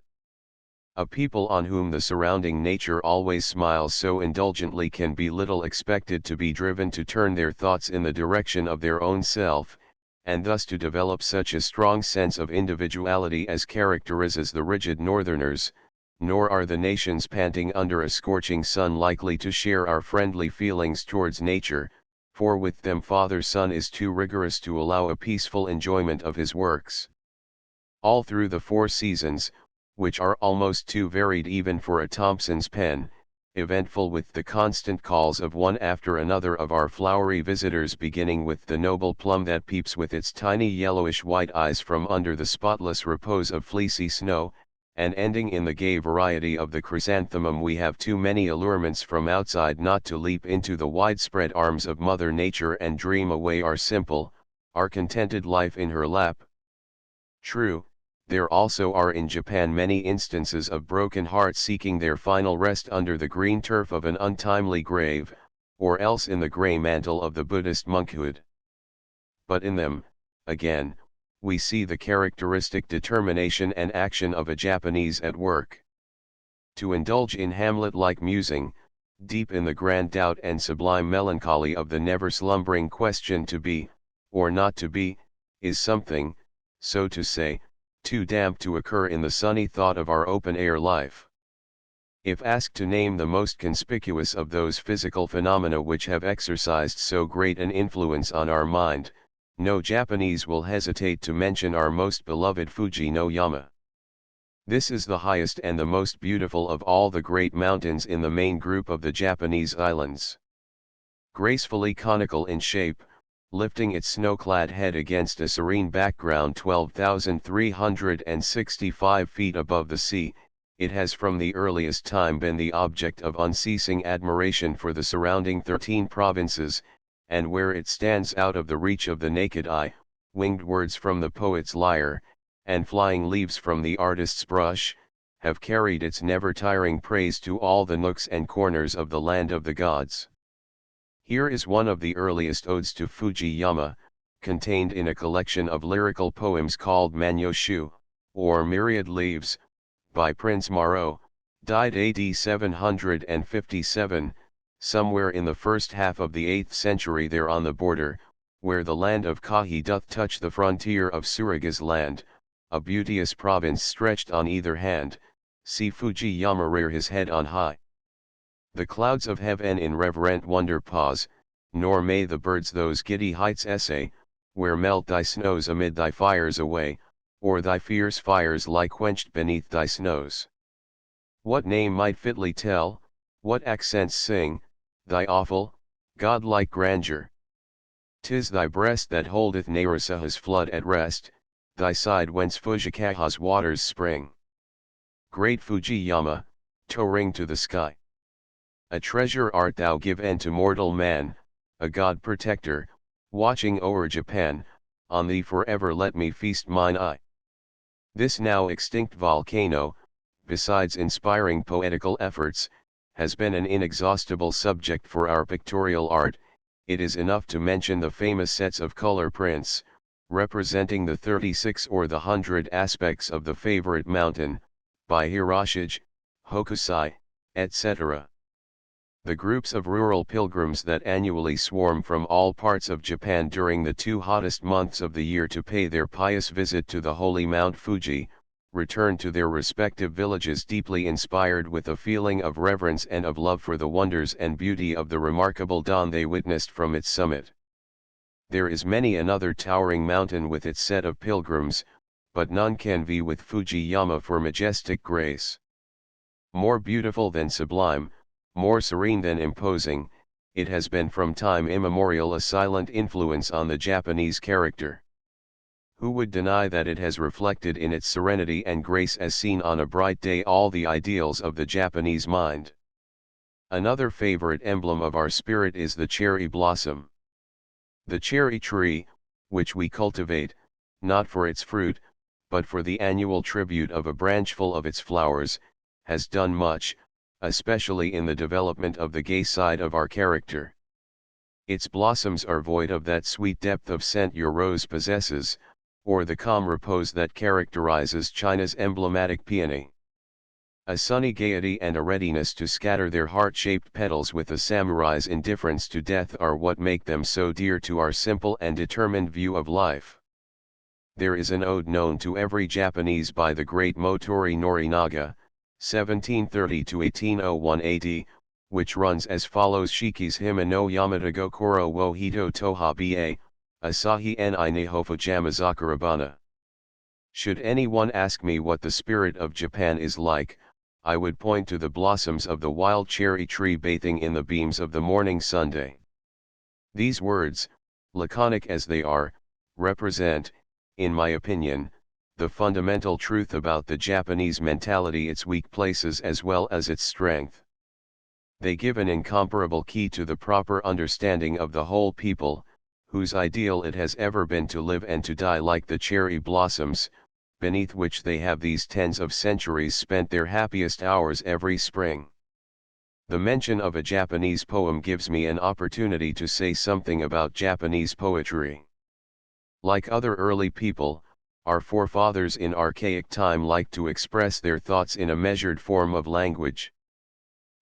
A people on whom the surrounding nature always smiles so indulgently can be little expected to be driven to turn their thoughts in the direction of their own self, and thus to develop such a strong sense of individuality as characterizes the rigid northerners, nor are the nations panting under a scorching sun likely to share our friendly feelings towards nature, for with them Father Sun is too rigorous to allow a peaceful enjoyment of his works. All through the 4 seasons, which are almost too varied even for a Thompson's pen, eventful with the constant calls of one after another of our flowery visitors, beginning with the noble plum that peeps with its tiny yellowish white eyes from under the spotless repose of fleecy snow, and ending in the gay variety of the chrysanthemum. We have too many allurements from outside not to leap into the widespread arms of Mother Nature and dream away our simple, our contented life in her lap. True, there also are in Japan many instances of broken hearts seeking their final rest under the green turf of an untimely grave, or else in the grey mantle of the Buddhist monkhood. But in them, again, we see the characteristic determination and action of a Japanese at work. To indulge in Hamlet-like musing, deep in the grand doubt and sublime melancholy of the never-slumbering question to be, or not to be, is something, so to say, too damp to occur in the sunny thought of our open-air life. If asked to name the most conspicuous of those physical phenomena which have exercised so great an influence on our mind, no Japanese will hesitate to mention our most beloved Fuji no Yama. This is the highest and the most beautiful of all the great mountains in the main group of the Japanese islands. Gracefully conical in shape, lifting its snow-clad head against a serene background 12,365 feet above the sea, it has from the earliest time been the object of unceasing admiration for the surrounding 13 provinces, and where it stands out of the reach of the naked eye, winged words from the poet's lyre, and flying leaves from the artist's brush, have carried its never-tiring praise to all the nooks and corners of the land of the gods. Here is one of the earliest odes to Fuji-yama, contained in a collection of lyrical poems called Manyoshu, or Myriad Leaves, by Prince Maro, died AD 757, somewhere in the first half of the 8th century there on the border, where the land of Kahi doth touch the frontier of Suraga's land, a beauteous province stretched on either hand, see Fuji-yama rear his head on high. The clouds of heaven in reverent wonder pause, nor may the birds those giddy heights essay, where melt thy snows amid thy fires away, or thy fierce fires lie quenched beneath thy snows. What name might fitly tell, what accents sing, thy awful, godlike grandeur? 'Tis thy breast that holdeth Narasaha's flood at rest, thy side whence Fujikaha's waters spring. Great Fuji-yama, towering to the sky. A treasure art thou given to mortal man, a god protector, watching o'er Japan, on thee forever let me feast mine eye. This now extinct volcano, besides inspiring poetical efforts, has been an inexhaustible subject for our pictorial art. It is enough to mention the famous sets of color prints, representing the 36 or the 100 aspects of the favorite mountain, by Hiroshige, Hokusai, etc. The groups of rural pilgrims that annually swarm from all parts of Japan during the 2 hottest months of the year to pay their pious visit to the holy Mount Fuji, return to their respective villages deeply inspired with a feeling of reverence and of love for the wonders and beauty of the remarkable dawn they witnessed from its summit. There is many another towering mountain with its set of pilgrims, but none can vie with Fuji-yama for majestic grace. More beautiful than sublime, more serene than imposing, it has been from time immemorial a silent influence on the Japanese character. Who would deny that it has reflected in its serenity and grace as seen on a bright day all the ideals of the Japanese mind? Another favorite emblem of our spirit is the cherry blossom. The cherry tree, which we cultivate, not for its fruit, but for the annual tribute of a branchful of its flowers, has done much, especially in the development of the gay side of our character. Its blossoms are void of that sweet depth of scent your rose possesses, or the calm repose that characterizes China's emblematic peony. A sunny gaiety and a readiness to scatter their heart-shaped petals with a samurai's indifference to death are what make them so dear to our simple and determined view of life. There is an ode known to every Japanese by the great Motori Norinaga, 1730–1801 AD, which runs as follows: Shiki's hima no Yamata Gokoro wo Hito Toha Ba, Asahi ni Nehofu Jamazakarabana. Should anyone ask me what the spirit of Japan is like, I would point to the blossoms of the wild cherry tree bathing in the beams of the morning Sunday. These words, laconic as they are, represent, in my opinion, the fundamental truth about the Japanese mentality, its weak places as well as its strength. They give an incomparable key to the proper understanding of the whole people, whose ideal it has ever been to live and to die like the cherry blossoms, beneath which they have these tens of centuries spent their happiest hours every spring. The mention of a Japanese poem gives me an opportunity to say something about Japanese poetry. Like other early people, our forefathers in archaic time liked to express their thoughts in a measured form of language.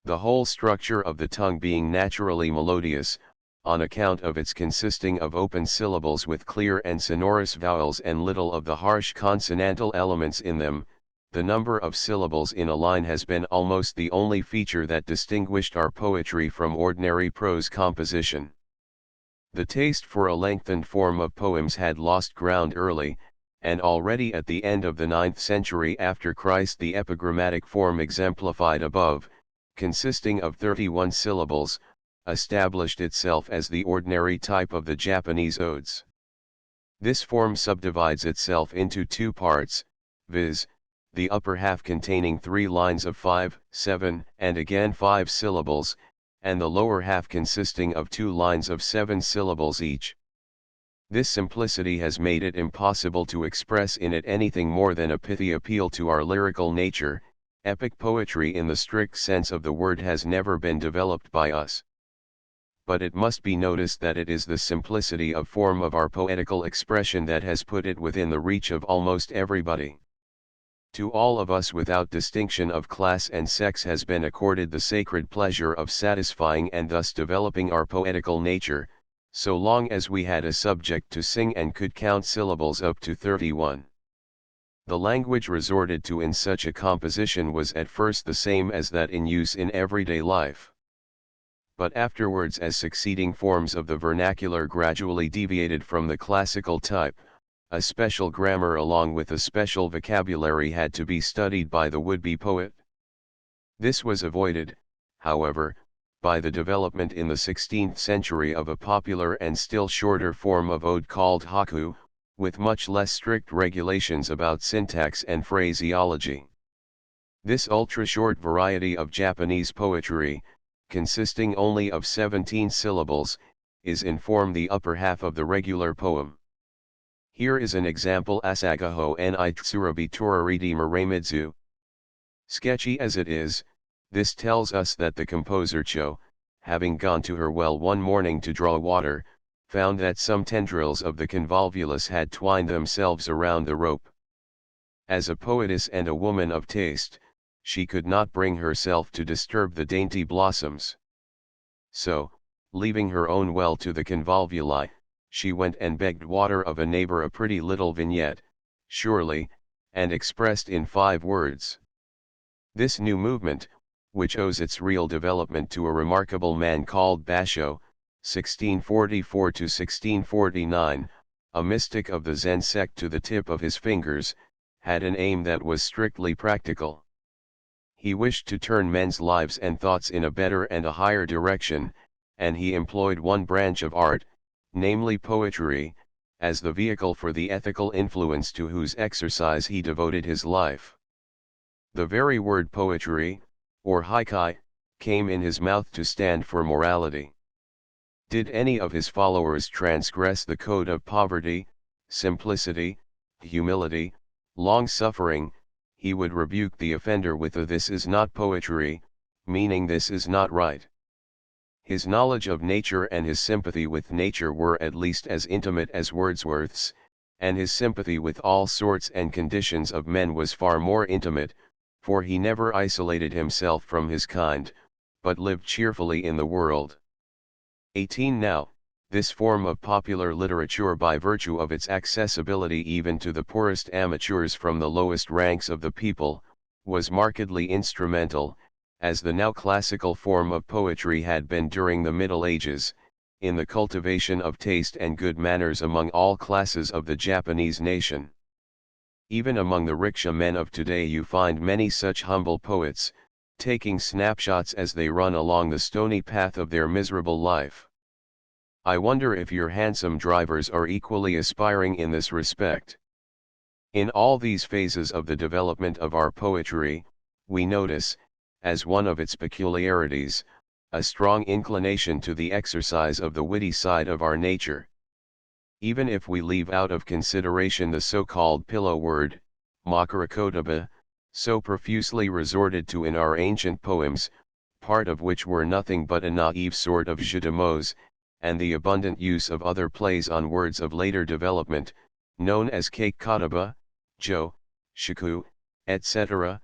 The whole structure of the tongue being naturally melodious, on account of its consisting of open syllables with clear and sonorous vowels and little of the harsh consonantal elements in them, the number of syllables in a line has been almost the only feature that distinguished our poetry from ordinary prose composition. The taste for a lengthened form of poems had lost ground early, and already at the end of the 9th century after Christ the epigrammatic form exemplified above, consisting of 31 syllables, established itself as the ordinary type of the Japanese odes. This form subdivides itself into two parts, viz., the upper half containing 3 lines of 5, 7, and again 5 syllables, and the lower half consisting of 2 lines of 7 syllables each. This simplicity has made it impossible to express in it anything more than a pithy appeal to our lyrical nature. Epic poetry in the strict sense of the word has never been developed by us. But it must be noticed that it is the simplicity of form of our poetical expression that has put it within the reach of almost everybody. To all of us without distinction of class and sex has been accorded the sacred pleasure of satisfying and thus developing our poetical nature, so long as we had a subject to sing and could count syllables up to 31. The language resorted to in such a composition was at first the same as that in use in everyday life. But afterwards, as succeeding forms of the vernacular gradually deviated from the classical type, a special grammar along with a special vocabulary had to be studied by the would-be poet. This was avoided, however, by the development in the 16th century of a popular and still shorter form of ode called haiku, with much less strict regulations about syntax and phraseology. This ultra-short variety of Japanese poetry, consisting only of 17 syllables, is in form the upper half of the regular poem. Here is an example: Asagaho ni Tsurabi Toraridi Muramitsu. Sketchy as it is, this tells us that the composer Cho, having gone to her well one morning to draw water, found that some tendrils of the convolvulus had twined themselves around the rope. As a poetess and a woman of taste, she could not bring herself to disturb the dainty blossoms. So, leaving her own well to the convolvuli, she went and begged water of a neighbor, a pretty little vignette, surely, and expressed in 5 words. This new movement, which owes its real development to a remarkable man called Basho, 1644–1649, a mystic of the Zen sect to the tip of his fingers, had an aim that was strictly practical. He wished to turn men's lives and thoughts in a better and a higher direction, and he employed one branch of art, namely poetry, as the vehicle for the ethical influence to whose exercise he devoted his life. The very word poetry, or haikai, came in his mouth to stand for morality. Did any of his followers transgress the code of poverty, simplicity, humility, long-suffering, he would rebuke the offender with a "this is not poetry," meaning this is not right. His knowledge of nature and his sympathy with nature were at least as intimate as Wordsworth's, and his sympathy with all sorts and conditions of men was far more intimate, for he never isolated himself from his kind, but lived cheerfully in the world. 18 Now, this form of popular literature, by virtue of its accessibility even to the poorest amateurs from the lowest ranks of the people, was markedly instrumental, as the now classical form of poetry had been during the Middle Ages, in the cultivation of taste and good manners among all classes of the Japanese nation. Even among the rickshaw men of today you find many such humble poets, taking snapshots as they run along the stony path of their miserable life. I wonder if your hansom drivers are equally aspiring in this respect. In all these phases of the development of our poetry, we notice, as one of its peculiarities, a strong inclination to the exercise of the witty side of our nature. Even if we leave out of consideration the so-called pillow word, makarakotoba, so profusely resorted to in our ancient poems, part of which were nothing but a naive sort of jeu de mots, and the abundant use of other plays on words of later development, known as cake kataba, jo, shiku, etc.,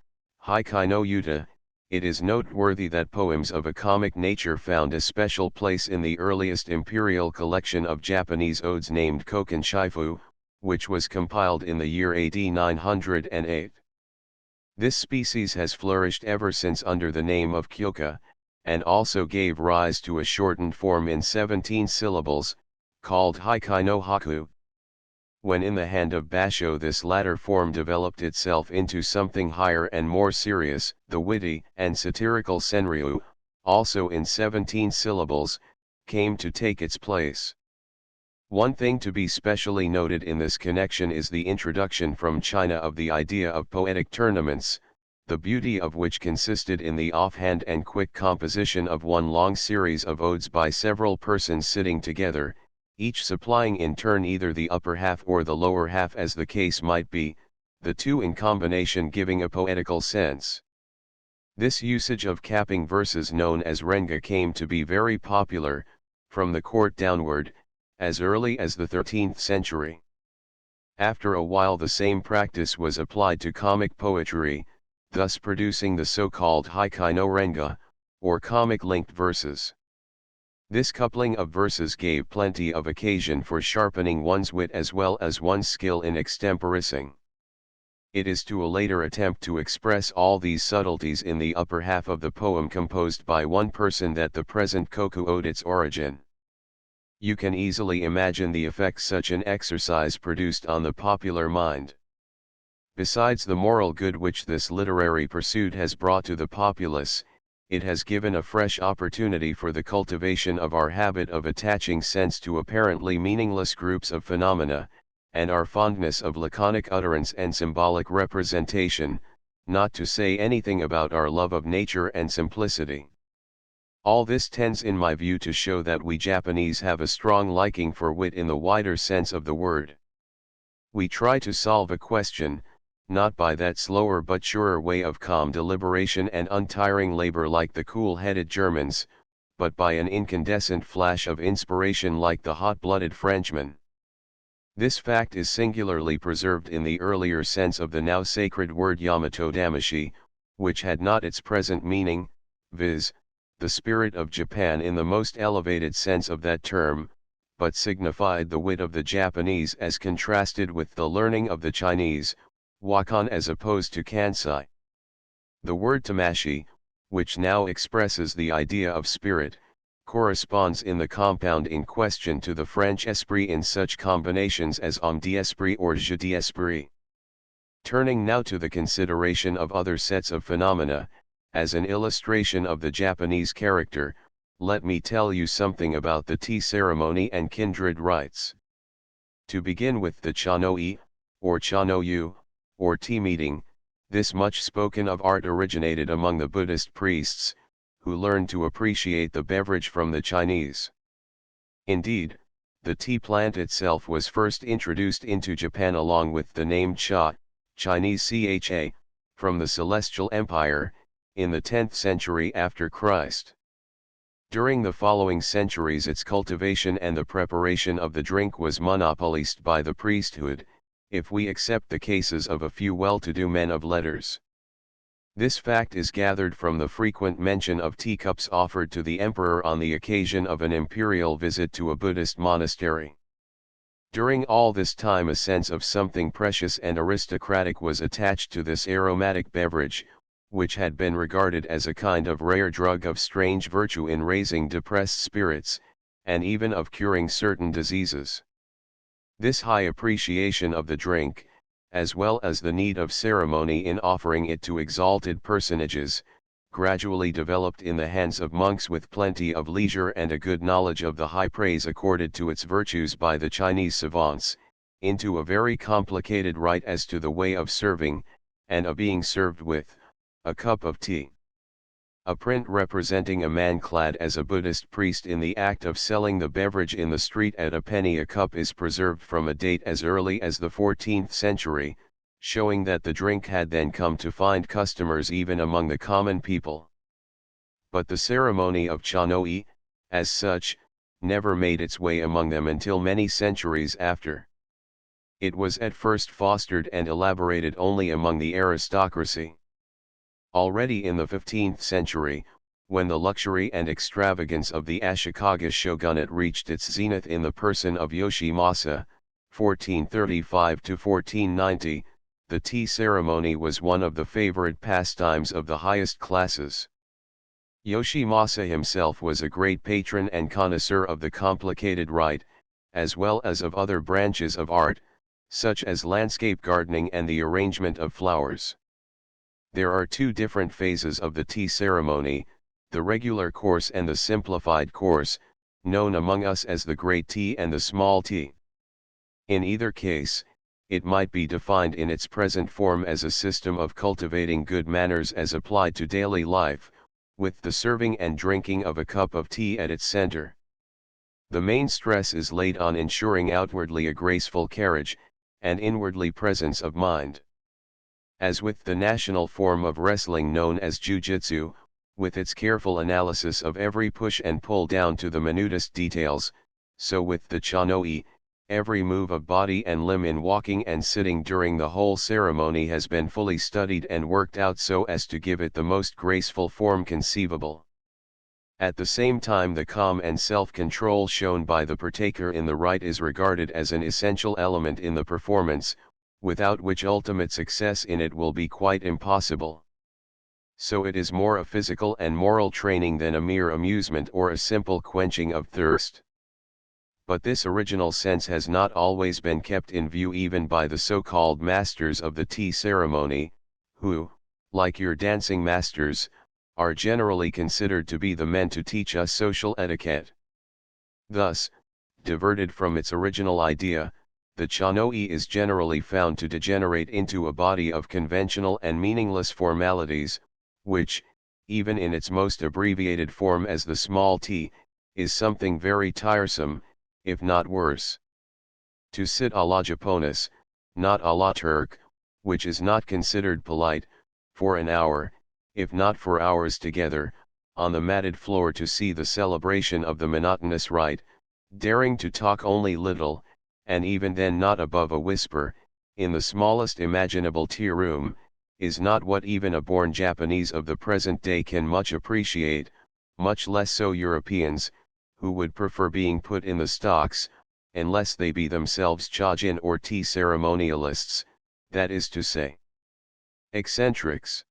haikai no yuta, it is noteworthy that poems of a comic nature found a special place in the earliest imperial collection of Japanese odes named Koken Shifu, which was compiled in the year AD 908. This species has flourished ever since under the name of kyoka, and also gave rise to a shortened form in 17 syllables, called haikai no haku. When in the hand of Basho, this latter form developed itself into something higher and more serious, the witty and satirical senryu, also in 17 syllables, came to take its place. One thing to be specially noted in this connection is the introduction from China of the idea of poetic tournaments, the beauty of which consisted in the offhand and quick composition of one long series of odes by several persons sitting together, each supplying in turn either the upper half or the lower half as the case might be, the two in combination giving a poetical sense. This usage of capping verses known as renga came to be very popular, from the court downward, as early as the 13th century. After a while the same practice was applied to comic poetry, thus producing the so-called haikai no renga, or comic-linked verses. This coupling of verses gave plenty of occasion for sharpening one's wit as well as one's skill in extemporizing. It is to a later attempt to express all these subtleties in the upper half of the poem composed by one person that the present koku owed its origin. You can easily imagine the effect such an exercise produced on the popular mind. Besides the moral good which this literary pursuit has brought to the populace, it has given a fresh opportunity for the cultivation of our habit of attaching sense to apparently meaningless groups of phenomena, and our fondness of laconic utterance and symbolic representation, not to say anything about our love of nature and simplicity. All this tends in my view to show that we Japanese have a strong liking for wit in the wider sense of the word. We try to solve a question, not by that slower but surer way of calm deliberation and untiring labor like the cool-headed Germans, but by an incandescent flash of inspiration like the hot-blooded Frenchman. This fact is singularly preserved in the earlier sense of the now sacred word Yamato Damashi, which had not its present meaning, viz., the spirit of Japan in the most elevated sense of that term, but signified the wit of the Japanese as contrasted with the learning of the Chinese, Wakan as opposed to Kansai. The word tamashi, which now expresses the idea of spirit, corresponds in the compound in question to the French esprit in such combinations as homme d'esprit or jeu d'esprit. Turning now to the consideration of other sets of phenomena, as an illustration of the Japanese character, let me tell you something about the tea ceremony and kindred rites. To begin with the chanoi, or chanoyu, or tea meeting, this much spoken of art originated among the Buddhist priests, who learned to appreciate the beverage from the Chinese. Indeed, the tea plant itself was first introduced into Japan along with the name cha, Chinese cha, from the Celestial Empire, in the 10th century after Christ. During the following centuries its cultivation and the preparation of the drink was monopolized by the priesthood, if we accept the cases of a few well-to-do men of letters. This fact is gathered from the frequent mention of teacups offered to the emperor on the occasion of an imperial visit to a Buddhist monastery. During all this time a sense of something precious and aristocratic was attached to this aromatic beverage, which had been regarded as a kind of rare drug of strange virtue in raising depressed spirits, and even of curing certain diseases. This high appreciation of the drink, as well as the need of ceremony in offering it to exalted personages, gradually developed in the hands of monks with plenty of leisure and a good knowledge of the high praise accorded to its virtues by the Chinese savants, into a very complicated rite as to the way of serving, and of being served with, a cup of tea. A print representing a man clad as a Buddhist priest in the act of selling the beverage in the street at a penny a cup is preserved from a date as early as the 14th century, showing that the drink had then come to find customers even among the common people. But the ceremony of chanoi, as such, never made its way among them until many centuries after. It was at first fostered and elaborated only among the aristocracy. Already in the 15th century, when the luxury and extravagance of the Ashikaga shogunate reached its zenith in the person of Yoshimasa, 1435–1490, the tea ceremony was one of the favorite pastimes of the highest classes. Yoshimasa himself was a great patron and connoisseur of the complicated rite, as well as of other branches of art, such as landscape gardening and the arrangement of flowers. There are two different phases of the tea ceremony, the regular course and the simplified course, known among us as the great tea and the small tea. In either case, it might be defined in its present form as a system of cultivating good manners as applied to daily life, with the serving and drinking of a cup of tea at its center. The main stress is laid on ensuring outwardly a graceful carriage, and inwardly presence of mind. As with the national form of wrestling known as jiu-jitsu, with its careful analysis of every push and pull down to the minutest details, so with the chanoi, every move of body and limb in walking and sitting during the whole ceremony has been fully studied and worked out so as to give it the most graceful form conceivable. At the same time the calm and self-control shown by the partaker in the rite is regarded as an essential element in the performance, without which ultimate success in it will be quite impossible. So it is more a physical and moral training than a mere amusement or a simple quenching of thirst. But this original sense has not always been kept in view even by the so-called masters of the tea ceremony, who, like your dancing masters, are generally considered to be the men to teach us social etiquette. Thus, diverted from its original idea, the chanoi is generally found to degenerate into a body of conventional and meaningless formalities, which, even in its most abbreviated form as the small tea, is something very tiresome, if not worse. To sit a la Japonis, not a la Turk, which is not considered polite, for an hour, if not for hours together, on the matted floor to see the celebration of the monotonous rite, daring to talk only little, and even then not above a whisper, in the smallest imaginable tea room, is not what even a born Japanese of the present day can much appreciate, much less so Europeans, who would prefer being put in the stocks, unless they be themselves chajin or tea ceremonialists, that is to say, eccentrics.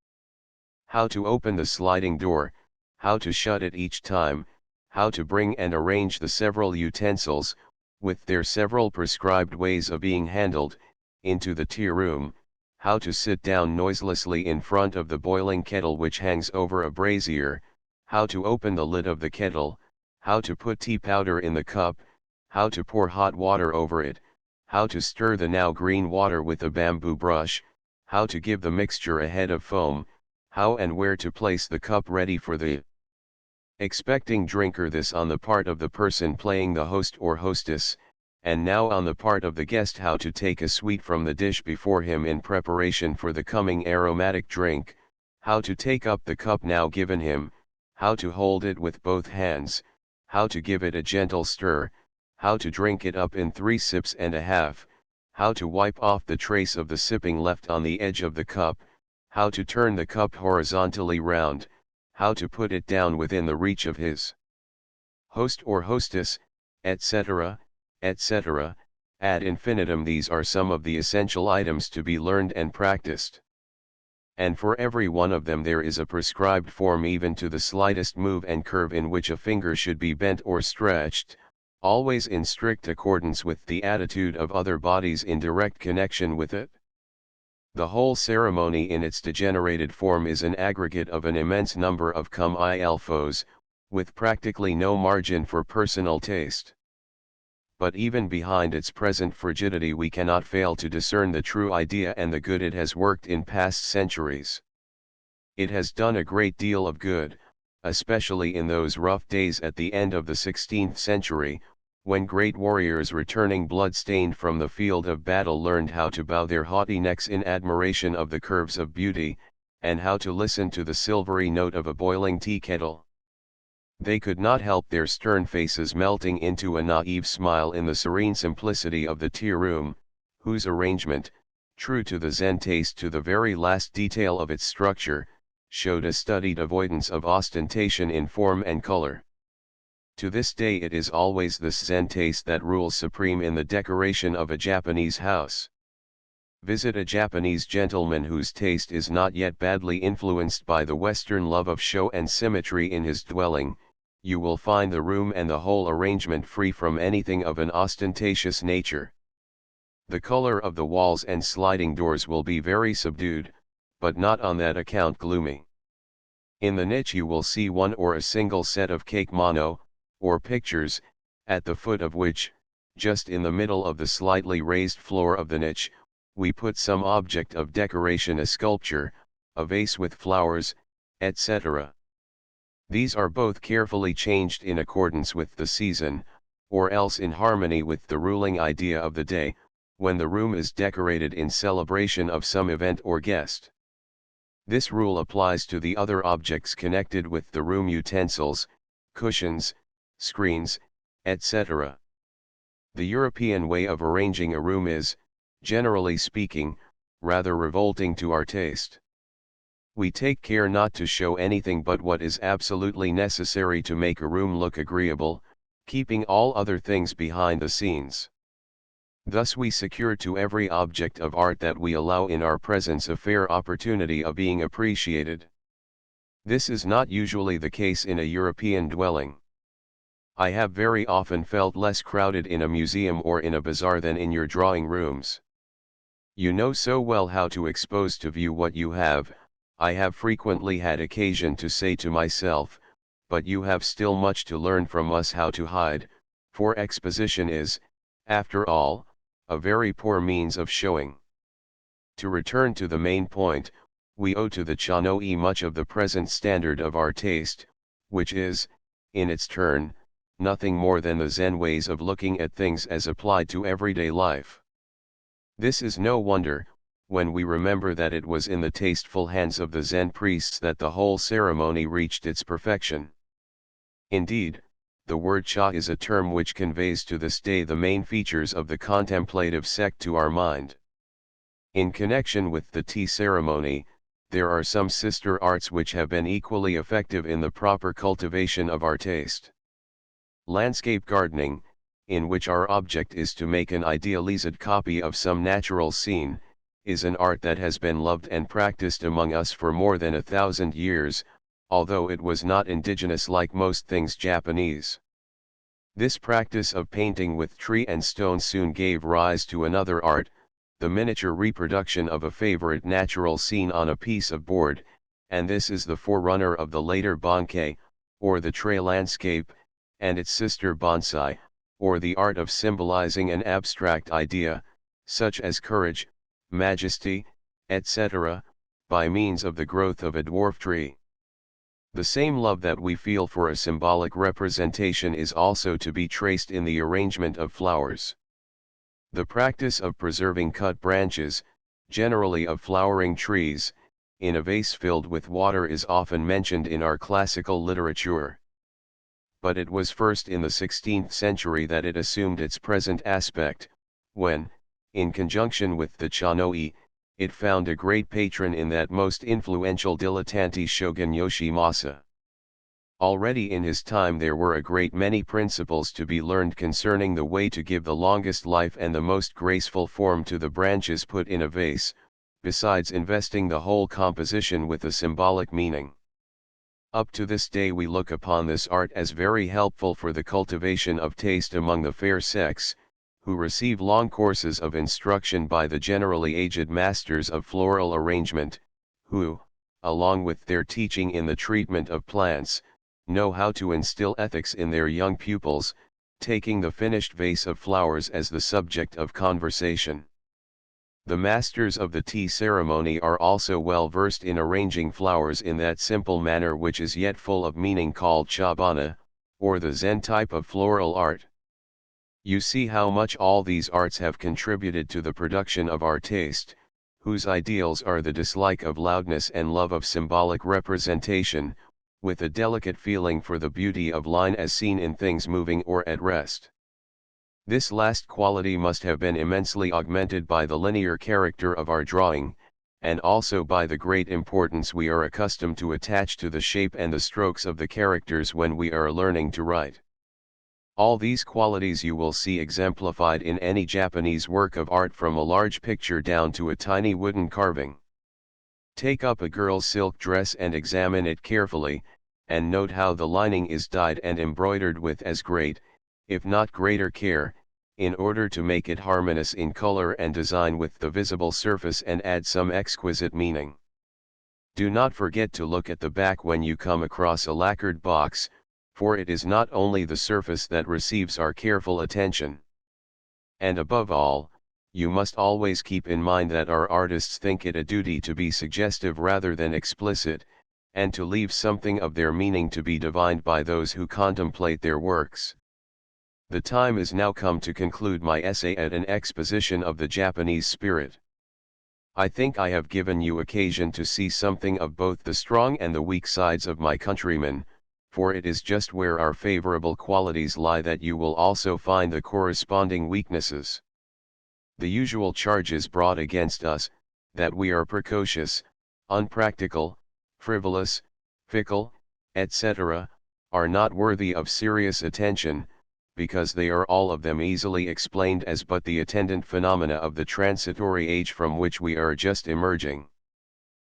How to open the sliding door, how to shut it each time, how to bring and arrange the several utensils, with their several prescribed ways of being handled, into the tea room, how to sit down noiselessly in front of the boiling kettle which hangs over a brazier, how to open the lid of the kettle, how to put tea powder in the cup, how to pour hot water over it, how to stir the now green water with a bamboo brush, how to give the mixture a head of foam, how and where to place the cup ready for the expecting drinker, this on the part of the person playing the host or hostess, and now on the part of the guest how to take a sweet from the dish before him in preparation for the coming aromatic drink, how to take up the cup now given him, how to hold it with both hands, how to give it a gentle stir, how to drink it up in 3 sips and a half, how to wipe off the trace of the sipping left on the edge of the cup, how to turn the cup horizontally round, how to put it down within the reach of his host or hostess, etc., etc., ad infinitum. These are some of the essential items to be learned and practiced. And for every one of them there is a prescribed form, even to the slightest move and curve in which a finger should be bent or stretched, always in strict accordance with the attitude of other bodies in direct connection with it. The whole ceremony in its degenerated form is an aggregate of an immense number of come ilfos, with practically no margin for personal taste. But even behind its present frigidity we cannot fail to discern the true idea and the good it has worked in past centuries. It has done a great deal of good, especially in those rough days at the end of the 16th century, when great warriors returning blood-stained from the field of battle learned how to bow their haughty necks in admiration of the curves of beauty, and how to listen to the silvery note of a boiling tea kettle. They could not help their stern faces melting into a naive smile in the serene simplicity of the tea room, whose arrangement, true to the Zen taste to the very last detail of its structure, showed a studied avoidance of ostentation in form and color. To this day it is always this Zen taste that rules supreme in the decoration of a Japanese house. Visit a Japanese gentleman whose taste is not yet badly influenced by the Western love of show and symmetry in his dwelling. You will find the room and the whole arrangement free from anything of an ostentatious nature. The color of the walls and sliding doors will be very subdued, but not on that account gloomy. In the niche you will see one or a single set of keikomono, or pictures, at the foot of which, just in the middle of the slightly raised floor of the niche, we put some object of decoration, a sculpture, a vase with flowers, etc. These are both carefully changed in accordance with the season, or else in harmony with the ruling idea of the day, when the room is decorated in celebration of some event or guest. This rule applies to the other objects connected with the room: utensils, cushions, screens, etc. The European way of arranging a room is, generally speaking, rather revolting to our taste. We take care not to show anything but what is absolutely necessary to make a room look agreeable, keeping all other things behind the scenes. Thus we secure to every object of art that we allow in our presence a fair opportunity of being appreciated. This is not usually the case in a European dwelling. I have very often felt less crowded in a museum or in a bazaar than in your drawing rooms. You know so well how to expose to view what you have, I have frequently had occasion to say to myself, but you have still much to learn from us how to hide, for exposition is, after all, a very poor means of showing. To return to the main point, we owe to the chanoi much of the present standard of our taste, which is, in its turn, nothing more than the Zen ways of looking at things as applied to everyday life. This is no wonder, when we remember that it was in the tasteful hands of the Zen priests that the whole ceremony reached its perfection. Indeed, the word cha is a term which conveys to this day the main features of the contemplative sect to our mind. In connection with the tea ceremony, there are some sister arts which have been equally effective in the proper cultivation of our taste. Landscape gardening, in which our object is to make an idealized copy of some natural scene, is an art that has been loved and practiced among us for more than 1,000 years, although it was not indigenous like most things Japanese. This practice of painting with tree and stone soon gave rise to another art, the miniature reproduction of a favorite natural scene on a piece of board, and this is the forerunner of the later Bankei, or the tray landscape, and its sister bonsai, or the art of symbolizing an abstract idea, such as courage, majesty, etc., by means of the growth of a dwarf tree. The same love that we feel for a symbolic representation is also to be traced in the arrangement of flowers. The practice of preserving cut branches, generally of flowering trees, in a vase filled with water is often mentioned in our classical literature. But it was first in the 16th century that it assumed its present aspect, when, in conjunction with the chanoi, it found a great patron in that most influential dilettante shogun Yoshimasa. Already in his time there were a great many principles to be learned concerning the way to give the longest life and the most graceful form to the branches put in a vase, besides investing the whole composition with a symbolic meaning. Up to this day we look upon this art as very helpful for the cultivation of taste among the fair sex, who receive long courses of instruction by the generally aged masters of floral arrangement, who, along with their teaching in the treatment of plants, know how to instill ethics in their young pupils, taking the finished vase of flowers as the subject of conversation. The masters of the tea ceremony are also well versed in arranging flowers in that simple manner which is yet full of meaning called chabana, or the Zen type of floral art. You see how much all these arts have contributed to the production of our taste, whose ideals are the dislike of loudness and love of symbolic representation, with a delicate feeling for the beauty of line as seen in things moving or at rest. This last quality must have been immensely augmented by the linear character of our drawing, and also by the great importance we are accustomed to attach to the shape and the strokes of the characters when we are learning to write. All these qualities you will see exemplified in any Japanese work of art from a large picture down to a tiny wooden carving. Take up a girl's silk dress and examine it carefully, and note how the lining is dyed and embroidered with as great, if not greater care, in order to make it harmonious in color and design with the visible surface and add some exquisite meaning. Do not forget to look at the back when you come across a lacquered box, for it is not only the surface that receives our careful attention. And above all, you must always keep in mind that our artists think it a duty to be suggestive rather than explicit, and to leave something of their meaning to be divined by those who contemplate their works. The time is now come to conclude my essay at an exposition of the Japanese spirit. I think I have given you occasion to see something of both the strong and the weak sides of my countrymen, for it is just where our favorable qualities lie that you will also find the corresponding weaknesses. The usual charges brought against us, that we are precocious, unpractical, frivolous, fickle, etc., are not worthy of serious attention, because they are all of them easily explained as but the attendant phenomena of the transitory age from which we are just emerging.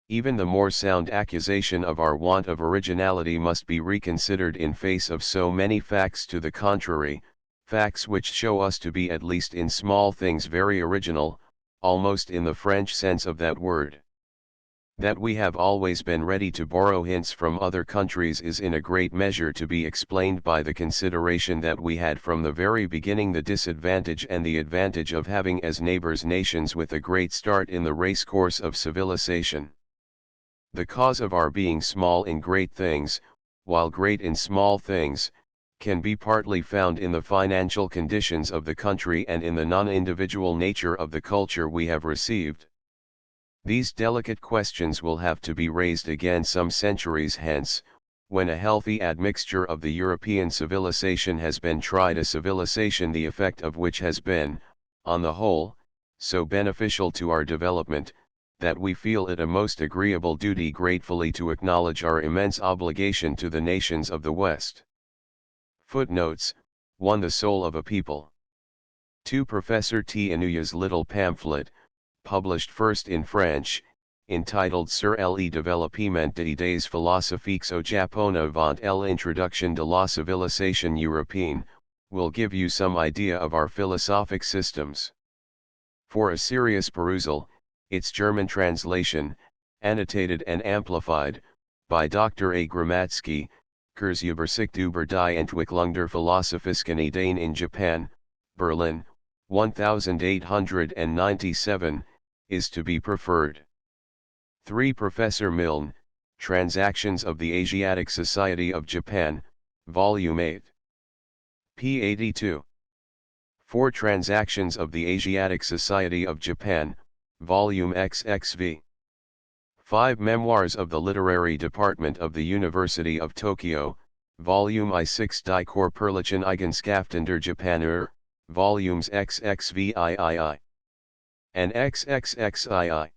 Even the more sound accusation of our want of originality must be reconsidered in face of so many facts to the contrary, facts which show us to be at least in small things very original, almost in the French sense of that word. That we have always been ready to borrow hints from other countries is in a great measure to be explained by the consideration that we had from the very beginning the disadvantage and the advantage of having as neighbors nations with a great start in the race course of civilization. The cause of our being small in great things, while great in small things, can be partly found in the financial conditions of the country and in the non-individual nature of the culture we have received. These delicate questions will have to be raised again some centuries hence, when a healthy admixture of the European civilization has been tried, a civilization the effect of which has been, on the whole, so beneficial to our development, that we feel it a most agreeable duty gratefully to acknowledge our immense obligation to the nations of the West. Footnotes: 1. The Soul of a People. 2. Professor T. Inuya's little pamphlet, published first in French, entitled Sur le développement des idées philosophiques au Japon avant l'introduction de la civilisation européenne, will give you some idea of our philosophic systems. For a serious perusal, its German translation, annotated and amplified, by Dr. A. Gramatzky, Kurzübersicht über die Entwicklung der philosophischen Ideen in Japan, Berlin, 1897, is to be preferred. 3. Professor Milne, Transactions of the Asiatic Society of Japan, Volume 8. p. 82. 4. Transactions of the Asiatic Society of Japan, Volume XXV. 5. Memoirs of the Literary Department of the University of Tokyo, Volume I6. Die Körperlichen Eigenschaften der Japaner, Volumes XXVIII and XXXII.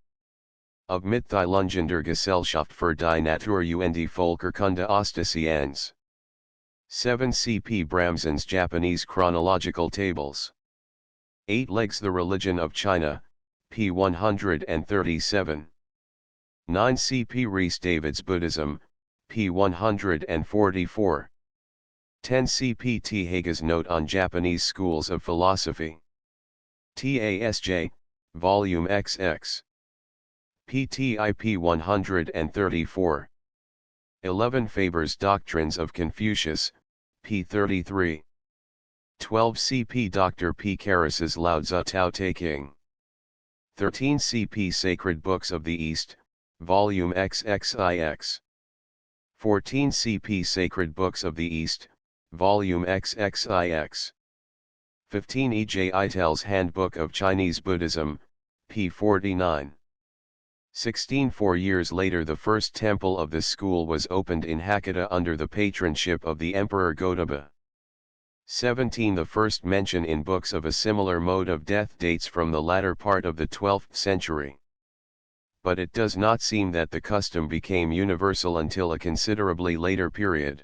Of Mitteilungender Gesellschaft für die Natur und die Völkerkunde Ostasiens. 7 C.P. Bramson's Japanese Chronological Tables. 8 Legs The Religion of China, p. 137. 9 C.P. Rhys David's Buddhism, p. 144. 10 C.P. T. Hage's Note on Japanese Schools of Philosophy. TASJ, Volume XX. PTIP 134. 11 Faber's Doctrines of Confucius, p. 33. 12 C.P. Dr. P. Karas's Lao Tzu Tao Te King. 13 C.P. Sacred Books of the East, Volume XXIX. 14 C.P. Sacred Books of the East, Volume XXIX. 15 E.J. Eitel's Handbook of Chinese Buddhism, p. 49. 16 4 years later the first temple of this school was opened in Hakata under the patronship of the Emperor Go-Toba. 17 The first mention in books of a similar mode of death dates from the latter part of the 12th century. But it does not seem that the custom became universal until a considerably later period.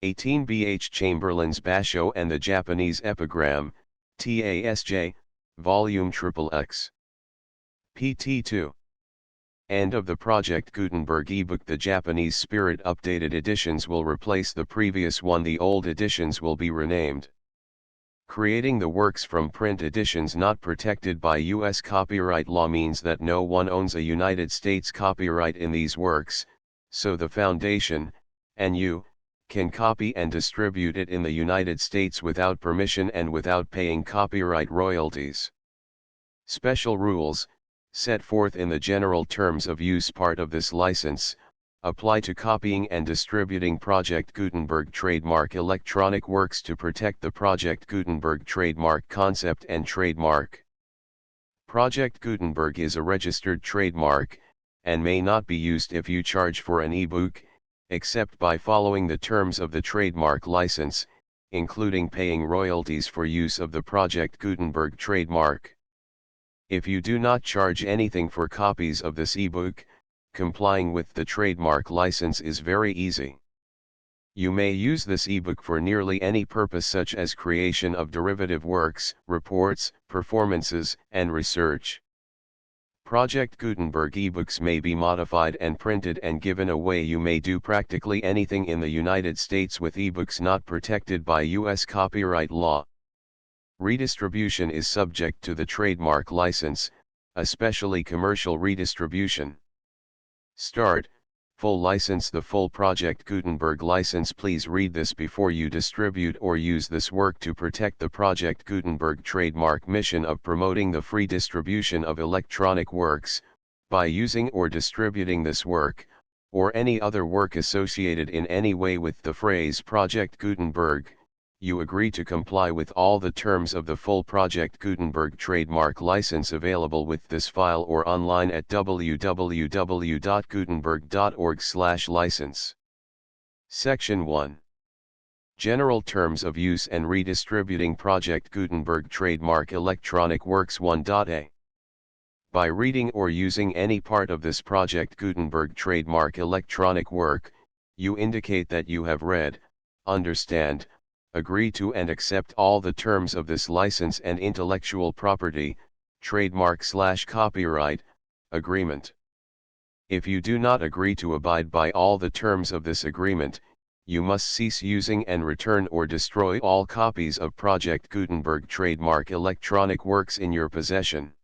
18 B. H. Chamberlain's Basho and the Japanese Epigram, TASJ, Volume XXX. pt. 2. End of the Project Gutenberg ebook. The Japanese Spirit updated editions will replace the previous one. The old editions will be renamed. Creating the works from print editions not protected by U.S. copyright law means that no one owns a United States copyright in these works, so the Foundation, and you, can copy and distribute it in the United States without permission and without paying copyright royalties. Special rules, set forth in the General Terms of Use part of this license, apply to copying and distributing Project Gutenberg trademark electronic works to protect the Project Gutenberg trademark concept and trademark. Project Gutenberg is a registered trademark, and may not be used if you charge for an e-book, except by following the terms of the trademark license, including paying royalties for use of the Project Gutenberg trademark. If you do not charge anything for copies of this ebook, complying with the trademark license is very easy. You may use this ebook for nearly any purpose such as creation of derivative works, reports, performances, and research. Project Gutenberg ebooks may be modified and printed and given away. You may do practically anything in the United States with ebooks not protected by U.S. copyright law. Redistribution is subject to the trademark license, especially commercial redistribution. Start, full license. The full Project Gutenberg license. Please read this before you distribute or use this work to protect the Project Gutenberg trademark mission of promoting the free distribution of electronic works, by using or distributing this work, or any other work associated in any way with the phrase Project Gutenberg. You agree to comply with all the terms of the full Project Gutenberg trademark license available with this file or online at www.gutenberg.org/license. Section 1. General Terms of Use and Redistributing Project Gutenberg Trademark Electronic Works 1.a. By reading or using any part of this Project Gutenberg trademark electronic work, you indicate that you have read, understand, agree to and accept all the terms of this license and intellectual property, trademark/copyright, agreement. If you do not agree to abide by all the terms of this agreement, you must cease using and return or destroy all copies of Project Gutenberg trademark electronic works in your possession.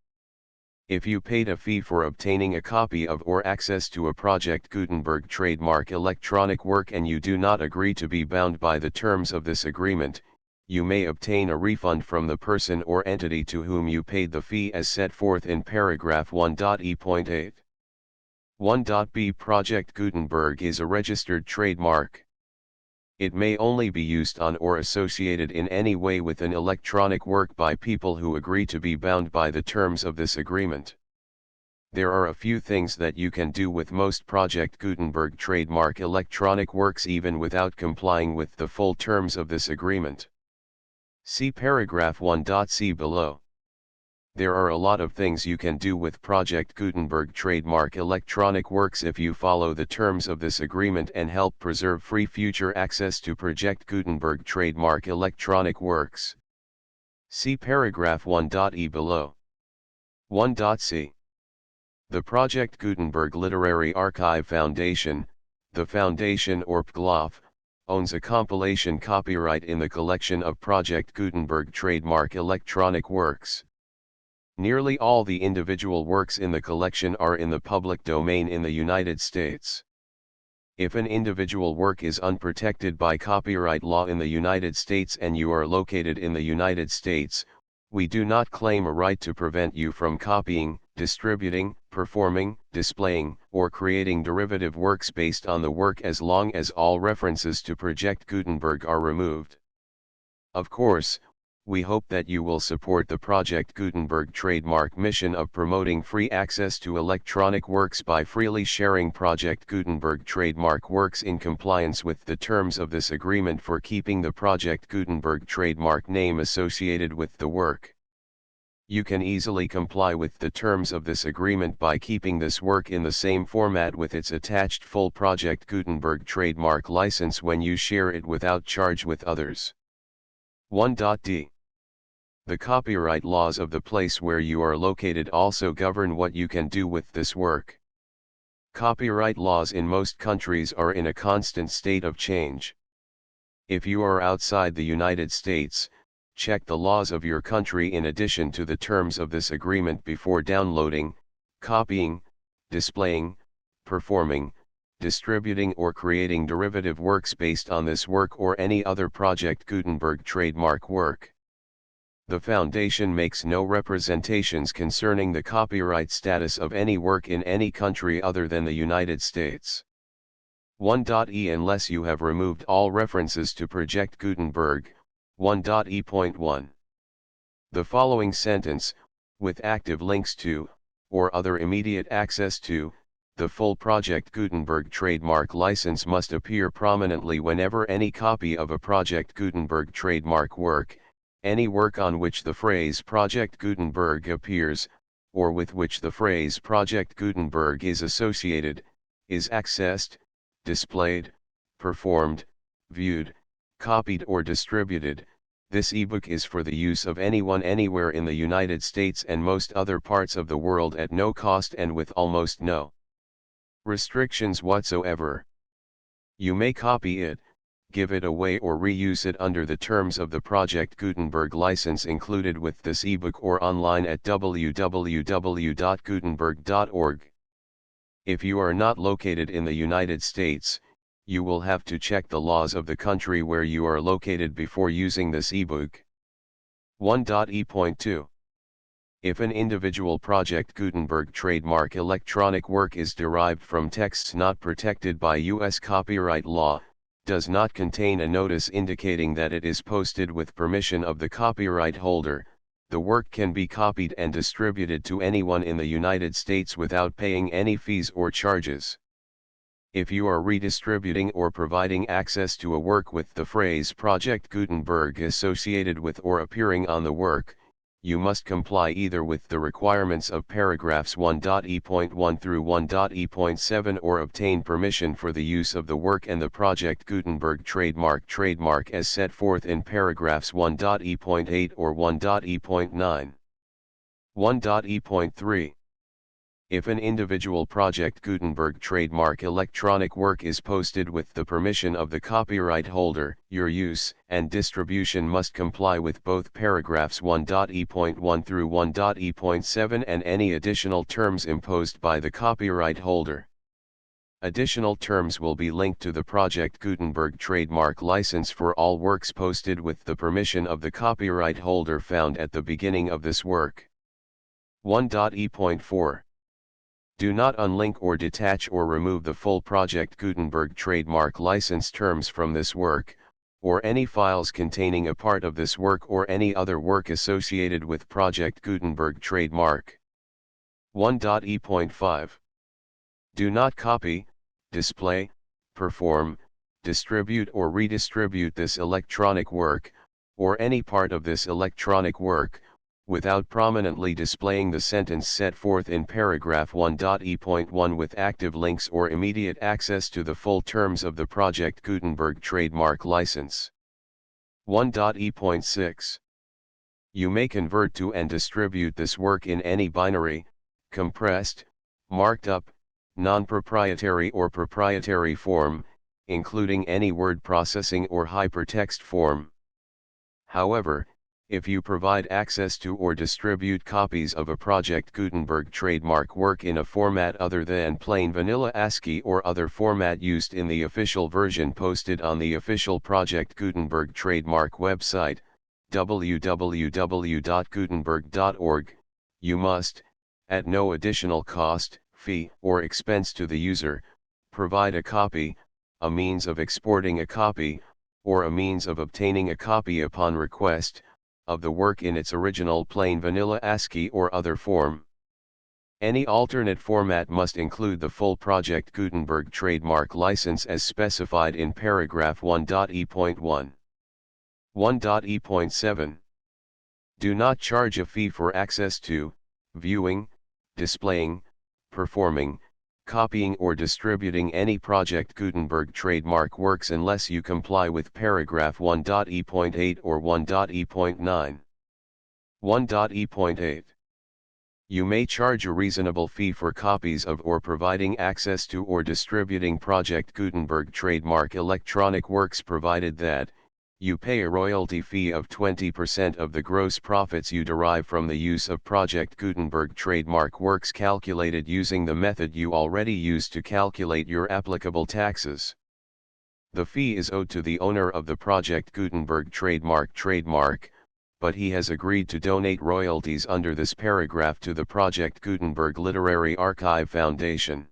If you paid a fee for obtaining a copy of or access to a Project Gutenberg trademark electronic work and you do not agree to be bound by the terms of this agreement, you may obtain a refund from the person or entity to whom you paid the fee as set forth in paragraph 1.e.8. 1.b Project Gutenberg is a registered trademark. It may only be used on or associated in any way with an electronic work by people who agree to be bound by the terms of this agreement. There are a few things that you can do with most Project Gutenberg trademark electronic works even without complying with the full terms of this agreement. See paragraph 1.c below. There are a lot of things you can do with Project Gutenberg trademark electronic works if you follow the terms of this agreement and help preserve free future access to Project Gutenberg trademark electronic works. See paragraph 1.e below. 1.c. The Project Gutenberg Literary Archive Foundation, the foundation or PGLOF, owns a compilation copyright in the collection of Project Gutenberg trademark electronic works. Nearly all the individual works in the collection are in the public domain in the United States. If an individual work is unprotected by copyright law in the United States and you are located in the United States, we do not claim a right to prevent you from copying, distributing, performing, displaying, or creating derivative works based on the work as long as all references to Project Gutenberg are removed. Of course, we hope that you will support the Project Gutenberg trademark mission of promoting free access to electronic works by freely sharing Project Gutenberg trademark works in compliance with the terms of this agreement for keeping the Project Gutenberg trademark name associated with the work. You can easily comply with the terms of this agreement by keeping this work in the same format with its attached full Project Gutenberg trademark license when you share it without charge with others. 1.d. The copyright laws of the place where you are located also govern what you can do with this work. Copyright laws in most countries are in a constant state of change. If you are outside the United States, check the laws of your country in addition to the terms of this agreement before downloading, copying, displaying, performing, distributing or creating derivative works based on this work or any other Project Gutenberg trademark work. The Foundation makes no representations concerning the copyright status of any work in any country other than the United States. 1.e Unless you have removed all references to Project Gutenberg, 1.e.1. The following sentence, with active links to, or other immediate access to, the full Project Gutenberg trademark license must appear prominently whenever any copy of a Project Gutenberg trademark work, any work on which the phrase Project Gutenberg appears, or with which the phrase Project Gutenberg is associated, is accessed, displayed, performed, viewed, copied or distributed. This ebook is for the use of anyone anywhere in the United States and most other parts of the world at no cost and with almost no restrictions whatsoever. You may copy it, give it away or reuse it under the terms of the Project Gutenberg license included with this ebook or online at www.gutenberg.org. If you are not located in the United States, you will have to check the laws of the country where you are located before using this ebook. 1.e.2. If an individual Project Gutenberg trademark electronic work is derived from texts not protected by U.S. copyright law, does not contain a notice indicating that it is posted with permission of the copyright holder, the work can be copied and distributed to anyone in the United States without paying any fees or charges. If you are redistributing or providing access to a work with the phrase Project Gutenberg associated with or appearing on the work, you must comply either with the requirements of paragraphs 1.e.1 through 1.e.7 or obtain permission for the use of the work and the Project Gutenberg trademark as set forth in paragraphs 1.e.8 or 1.e.9. 1.e.3. If an individual Project Gutenberg trademark electronic work is posted with the permission of the copyright holder, your use and distribution must comply with both paragraphs 1.e.1 through 1.e.7 and any additional terms imposed by the copyright holder. Additional terms will be linked to the Project Gutenberg trademark license for all works posted with the permission of the copyright holder found at the beginning of this work. 1.e.4. Do not unlink or detach or remove the full Project Gutenberg trademark license terms from this work, or any files containing a part of this work or any other work associated with Project Gutenberg trademark. 1.e.5. Do not copy, display, perform, distribute or redistribute this electronic work, or any part of this electronic work, without prominently displaying the sentence set forth in paragraph 1.e.1 with active links or immediate access to the full terms of the Project Gutenberg trademark license. 1.e.6. You may convert to and distribute this work in any binary, compressed, marked up, non-proprietary or proprietary form, including any word processing or hypertext form. However, if you provide access to or distribute copies of a Project Gutenberg trademark work in a format other than plain vanilla ASCII or other format used in the official version posted on the official Project Gutenberg trademark website, www.gutenberg.org, you must, at no additional cost, fee, or expense to the user, provide a copy, a means of exporting a copy, or a means of obtaining a copy upon request, of the work in its original plain vanilla ASCII or other form. Any alternate format must include the full Project Gutenberg trademark license as specified in paragraph 1.e.1. 1.e.7. Do not charge a fee for access to, viewing, displaying, performing, copying or distributing any Project Gutenberg trademark works unless you comply with paragraph 1.e.8 or 1.e.9. 1.e.8. You may charge a reasonable fee for copies of or providing access to or distributing Project Gutenberg trademark electronic works provided that, you pay a royalty fee of 20% of the gross profits you derive from the use of Project Gutenberg trademark works calculated using the method you already use to calculate your applicable taxes. The fee is owed to the owner of the Project Gutenberg trademark, but he has agreed to donate royalties under this paragraph to the Project Gutenberg Literary Archive Foundation.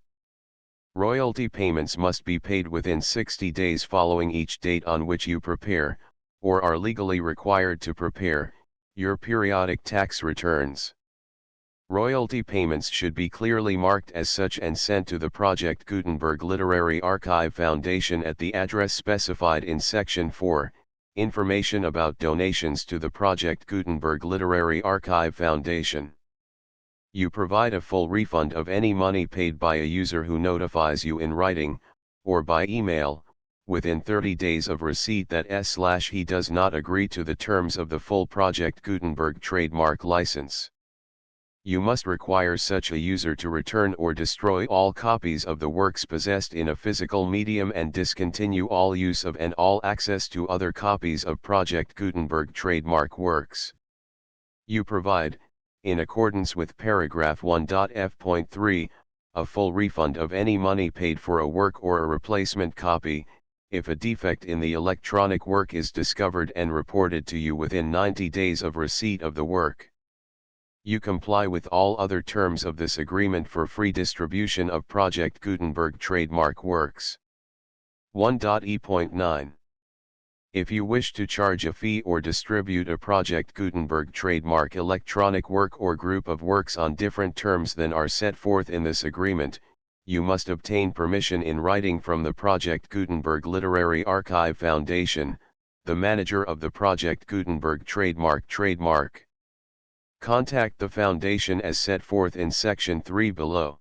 Royalty payments must be paid within 60 days following each date on which you prepare, or are legally required to prepare, your periodic tax returns. Royalty payments should be clearly marked as such and sent to the Project Gutenberg Literary Archive Foundation at the address specified in Section 4, Information about donations to the Project Gutenberg Literary Archive Foundation. You provide a full refund of any money paid by a user who notifies you in writing, or by email, within 30 days of receipt that he does not agree to the terms of the full Project Gutenberg trademark license. You must require such a user to return or destroy all copies of the works possessed in a physical medium and discontinue all use of and all access to other copies of Project Gutenberg trademark works. You provide, in accordance with paragraph 1.f.3, a full refund of any money paid for a work or a replacement copy, if a defect in the electronic work is discovered and reported to you within 90 days of receipt of the work. You comply with all other terms of this agreement for free distribution of Project Gutenberg trademark works. 1.e.9. If you wish to charge a fee or distribute a Project Gutenberg trademark electronic work or group of works on different terms than are set forth in this agreement, you must obtain permission in writing from the Project Gutenberg Literary Archive Foundation, the manager of the Project Gutenberg trademark. Contact the Foundation as set forth in Section 3 below.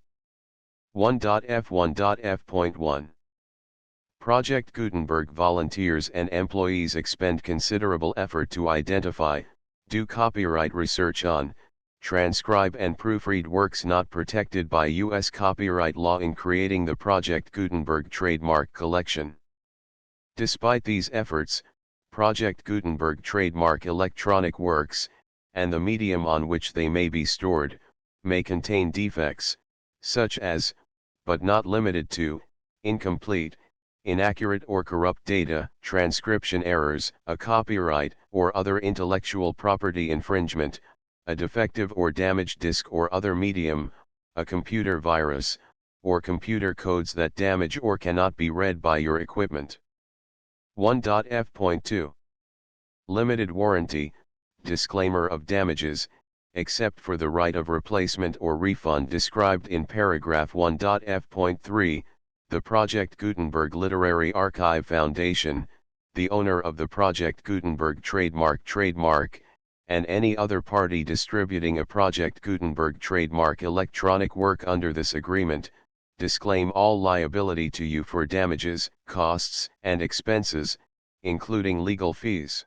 1.f.1.f.1. Project Gutenberg volunteers and employees expend considerable effort to identify, do copyright research on, transcribe and proofread works not protected by U.S. copyright law in creating the Project Gutenberg trademark collection. Despite these efforts, Project Gutenberg trademark electronic works, and the medium on which they may be stored, may contain defects, such as, but not limited to, incomplete, inaccurate or corrupt data, transcription errors, a copyright or other intellectual property infringement, a defective or damaged disk or other medium, a computer virus, or computer codes that damage or cannot be read by your equipment. 1.f.2. Limited warranty, disclaimer of damages, except for the right of replacement or refund described in paragraph 1.f.3, the Project Gutenberg Literary Archive Foundation, the owner of the Project Gutenberg trademark, and any other party distributing a Project Gutenberg trademark electronic work under this agreement, disclaim all liability to you for damages, costs, and expenses, including legal fees.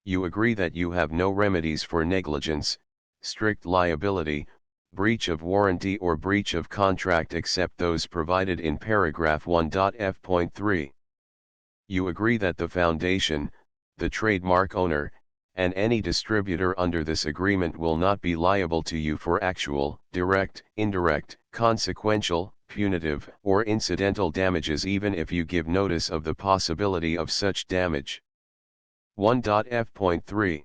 You agree that you have no remedies for negligence, strict liability, breach of warranty or breach of contract except those provided in paragraph 1.f.3. You agree that the foundation, the trademark owner, and any distributor under this agreement will not be liable to you for actual, direct, indirect, consequential, punitive, or incidental damages even if you give notice of the possibility of such damage. 1.f.3.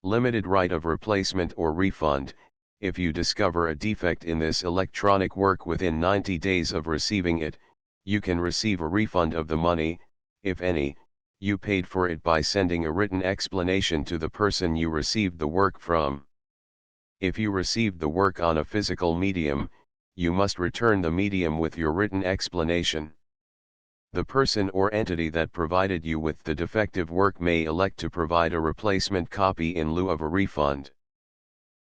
Limited right of replacement or refund. If you discover a defect in this electronic work within 90 days of receiving it, you can receive a refund of the money, if any, you paid for it by sending a written explanation to the person you received the work from. If you received the work on a physical medium, you must return the medium with your written explanation. The person or entity that provided you with the defective work may elect to provide a replacement copy in lieu of a refund.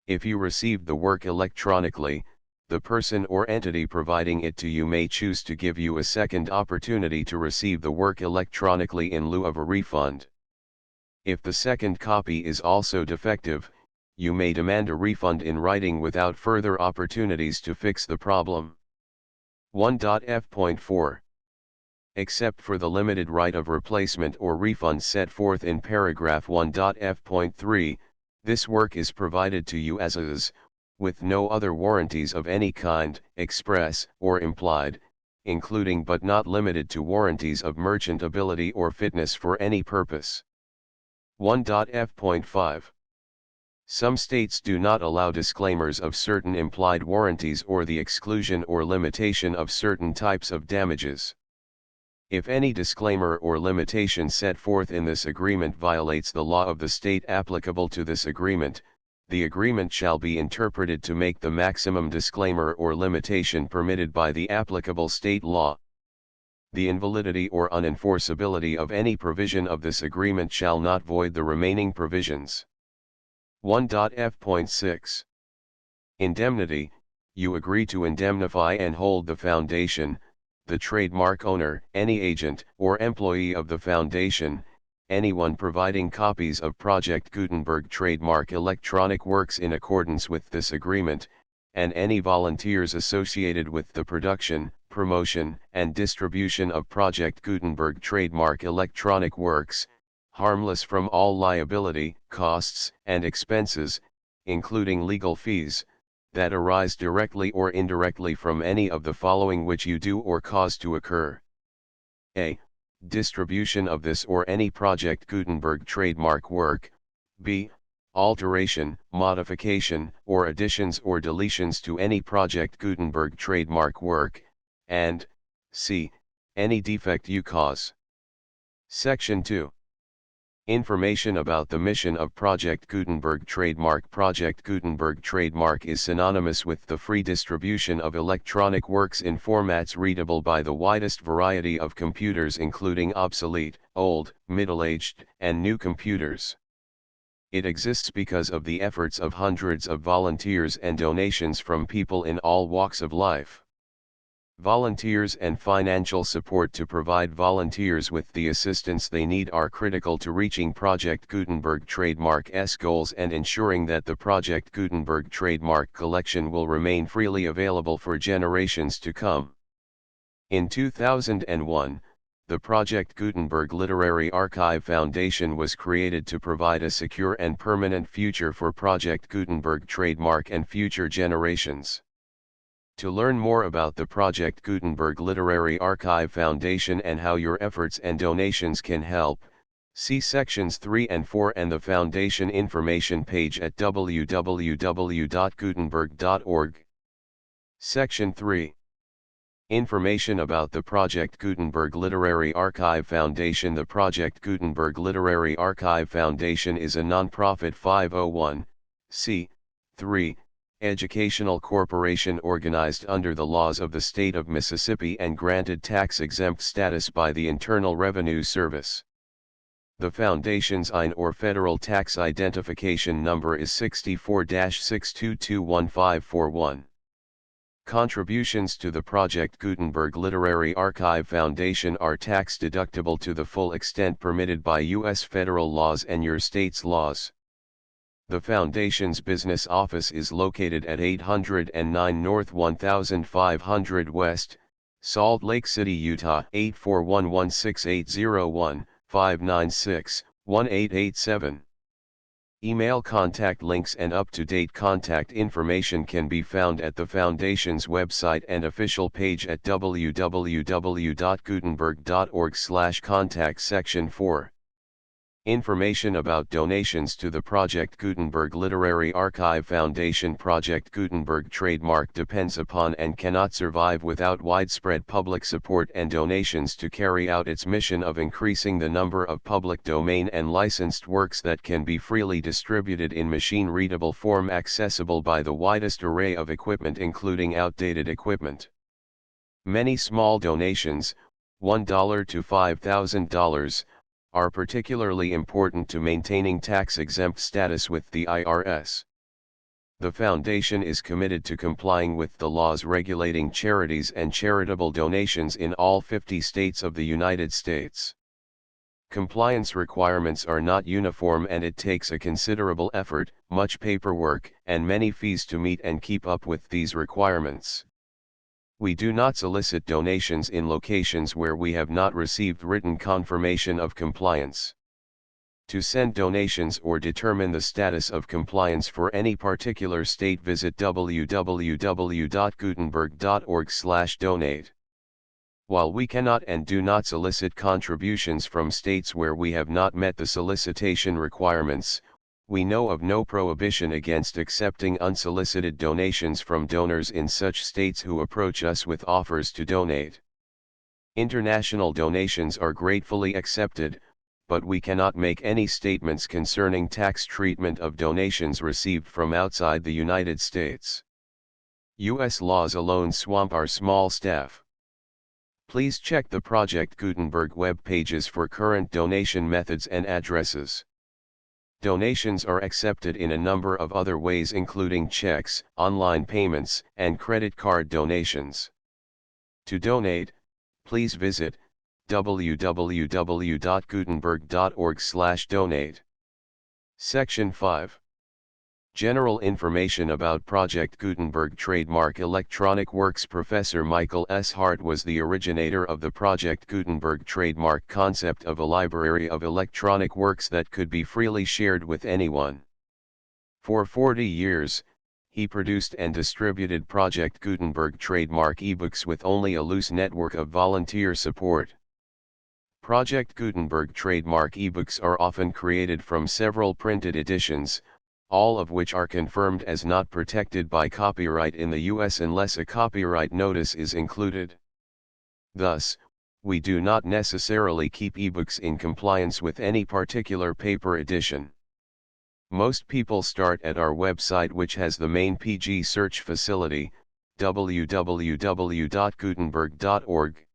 If you received the work electronically, the person or entity providing it to you may choose to give you a second opportunity to receive the work electronically in lieu of a refund. If the second copy is also defective, you may demand a refund in writing without further opportunities to fix the problem. 1.f.4. Except for the limited right of replacement or refund set forth in paragraph 1.f.3, this work is provided to you as is, with no other warranties of any kind, express or implied, including but not limited to warranties of merchantability or fitness for any purpose. 1.f.5. Some states do not allow disclaimers of certain implied warranties or the exclusion or limitation of certain types of damages. If any disclaimer or limitation set forth in this agreement violates the law of the state applicable to this agreement, the agreement shall be interpreted to make the maximum disclaimer or limitation permitted by the applicable state law. The invalidity or unenforceability of any provision of this agreement shall not void the remaining provisions. 1.f.6. Indemnity. You agree to indemnify and hold the foundation, the trademark owner, any agent or employee of the foundation, anyone providing copies of Project Gutenberg trademark electronic works in accordance with this agreement, and any volunteers associated with the production, promotion, and distribution of Project Gutenberg trademark electronic works, harmless from all liability, costs, and expenses, including legal fees, that arise directly or indirectly from any of the following which you do or cause to occur. A. Distribution of this or any Project Gutenberg trademark work. B. Alteration, modification, or additions or deletions to any Project Gutenberg trademark work, and C. Any defect you cause. Section 2. Information about the mission of Project Gutenberg trademark. Project Gutenberg trademark is synonymous with the free distribution of electronic works in formats readable by the widest variety of computers including obsolete, old, middle-aged, and new computers. It exists because of the efforts of hundreds of volunteers and donations from people in all walks of life. Volunteers and financial support to provide volunteers with the assistance they need are critical to reaching Project Gutenberg trademark's goals and ensuring that the Project Gutenberg trademark collection will remain freely available for generations to come. In 2001, the Project Gutenberg Literary Archive Foundation was created to provide a secure and permanent future for Project Gutenberg trademark and future generations. To learn more about the Project Gutenberg Literary Archive Foundation and how your efforts and donations can help, see sections 3 and 4 and the Foundation information page at www.gutenberg.org. Section 3. Information about the Project Gutenberg Literary Archive Foundation. The Project Gutenberg Literary Archive Foundation is a non-profit 501(c)(3) educational corporation organized under the laws of the state of Mississippi and granted tax-exempt status by the Internal Revenue Service. The Foundation's IN or Federal Tax Identification Number is 64-6221541. Contributions to the Project Gutenberg Literary Archive Foundation are tax-deductible to the full extent permitted by U.S. federal laws and your state's laws. The Foundation's business office is located at 809 North 1500 West, Salt Lake City, Utah 841-16801-596-1887. Email contact links and up-to-date contact information can be found at the Foundation's website and official page at www.gutenberg.org/contact section 4. Information about donations to the Project Gutenberg Literary Archive Foundation. Project Gutenberg trademark depends upon and cannot survive without widespread public support and donations to carry out its mission of increasing the number of public domain and licensed works that can be freely distributed in machine-readable form accessible by the widest array of equipment including outdated equipment. Many small donations, $1 to $5,000, are particularly important to maintaining tax-exempt status with the IRS. The Foundation is committed to complying with the laws regulating charities and charitable donations in all 50 states of the United States. Compliance requirements are not uniform and it takes a considerable effort, much paperwork, and many fees to meet and keep up with these requirements. We do not solicit donations in locations where we have not received written confirmation of compliance. To send donations or determine the status of compliance for any particular state, visit www.gutenberg.org/donate. While we cannot and do not solicit contributions from states where we have not met the solicitation requirements, we know of no prohibition against accepting unsolicited donations from donors in such states who approach us with offers to donate. International donations are gratefully accepted, but we cannot make any statements concerning tax treatment of donations received from outside the United States. U.S. laws alone swamp our small staff. Please check the Project Gutenberg web pages for current donation methods and addresses. Donations are accepted in a number of other ways including checks, online payments, and credit card donations. To donate, please visit www.gutenberg.org/donate. Section 5. General information about Project Gutenberg trademark electronic works. Professor Michael S. Hart was the originator of the Project Gutenberg trademark concept of a library of electronic works that could be freely shared with anyone. For 40 years, he produced and distributed Project Gutenberg trademark ebooks with only a loose network of volunteer support. Project Gutenberg trademark ebooks are often created from several printed editions, all of which are confirmed as not protected by copyright in the U.S. unless a copyright notice is included. Thus, we do not necessarily keep ebooks in compliance with any particular paper edition. Most people start at our website, which has the main PG search facility, www.gutenberg.org.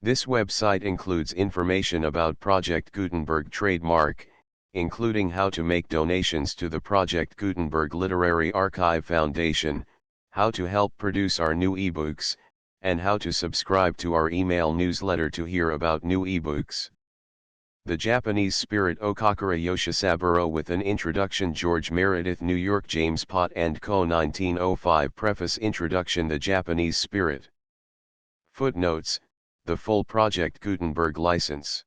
This website includes information about Project Gutenberg trademark, including how to make donations to the Project Gutenberg Literary Archive Foundation, how to help produce our new ebooks, and how to subscribe to our email newsletter to hear about new ebooks. The Japanese Spirit. Okakura Yoshisaburo with an introduction. George Meredith, New York. James Pott & Co. 1905. Preface. Introduction. The Japanese Spirit. Footnotes: the full Project Gutenberg license.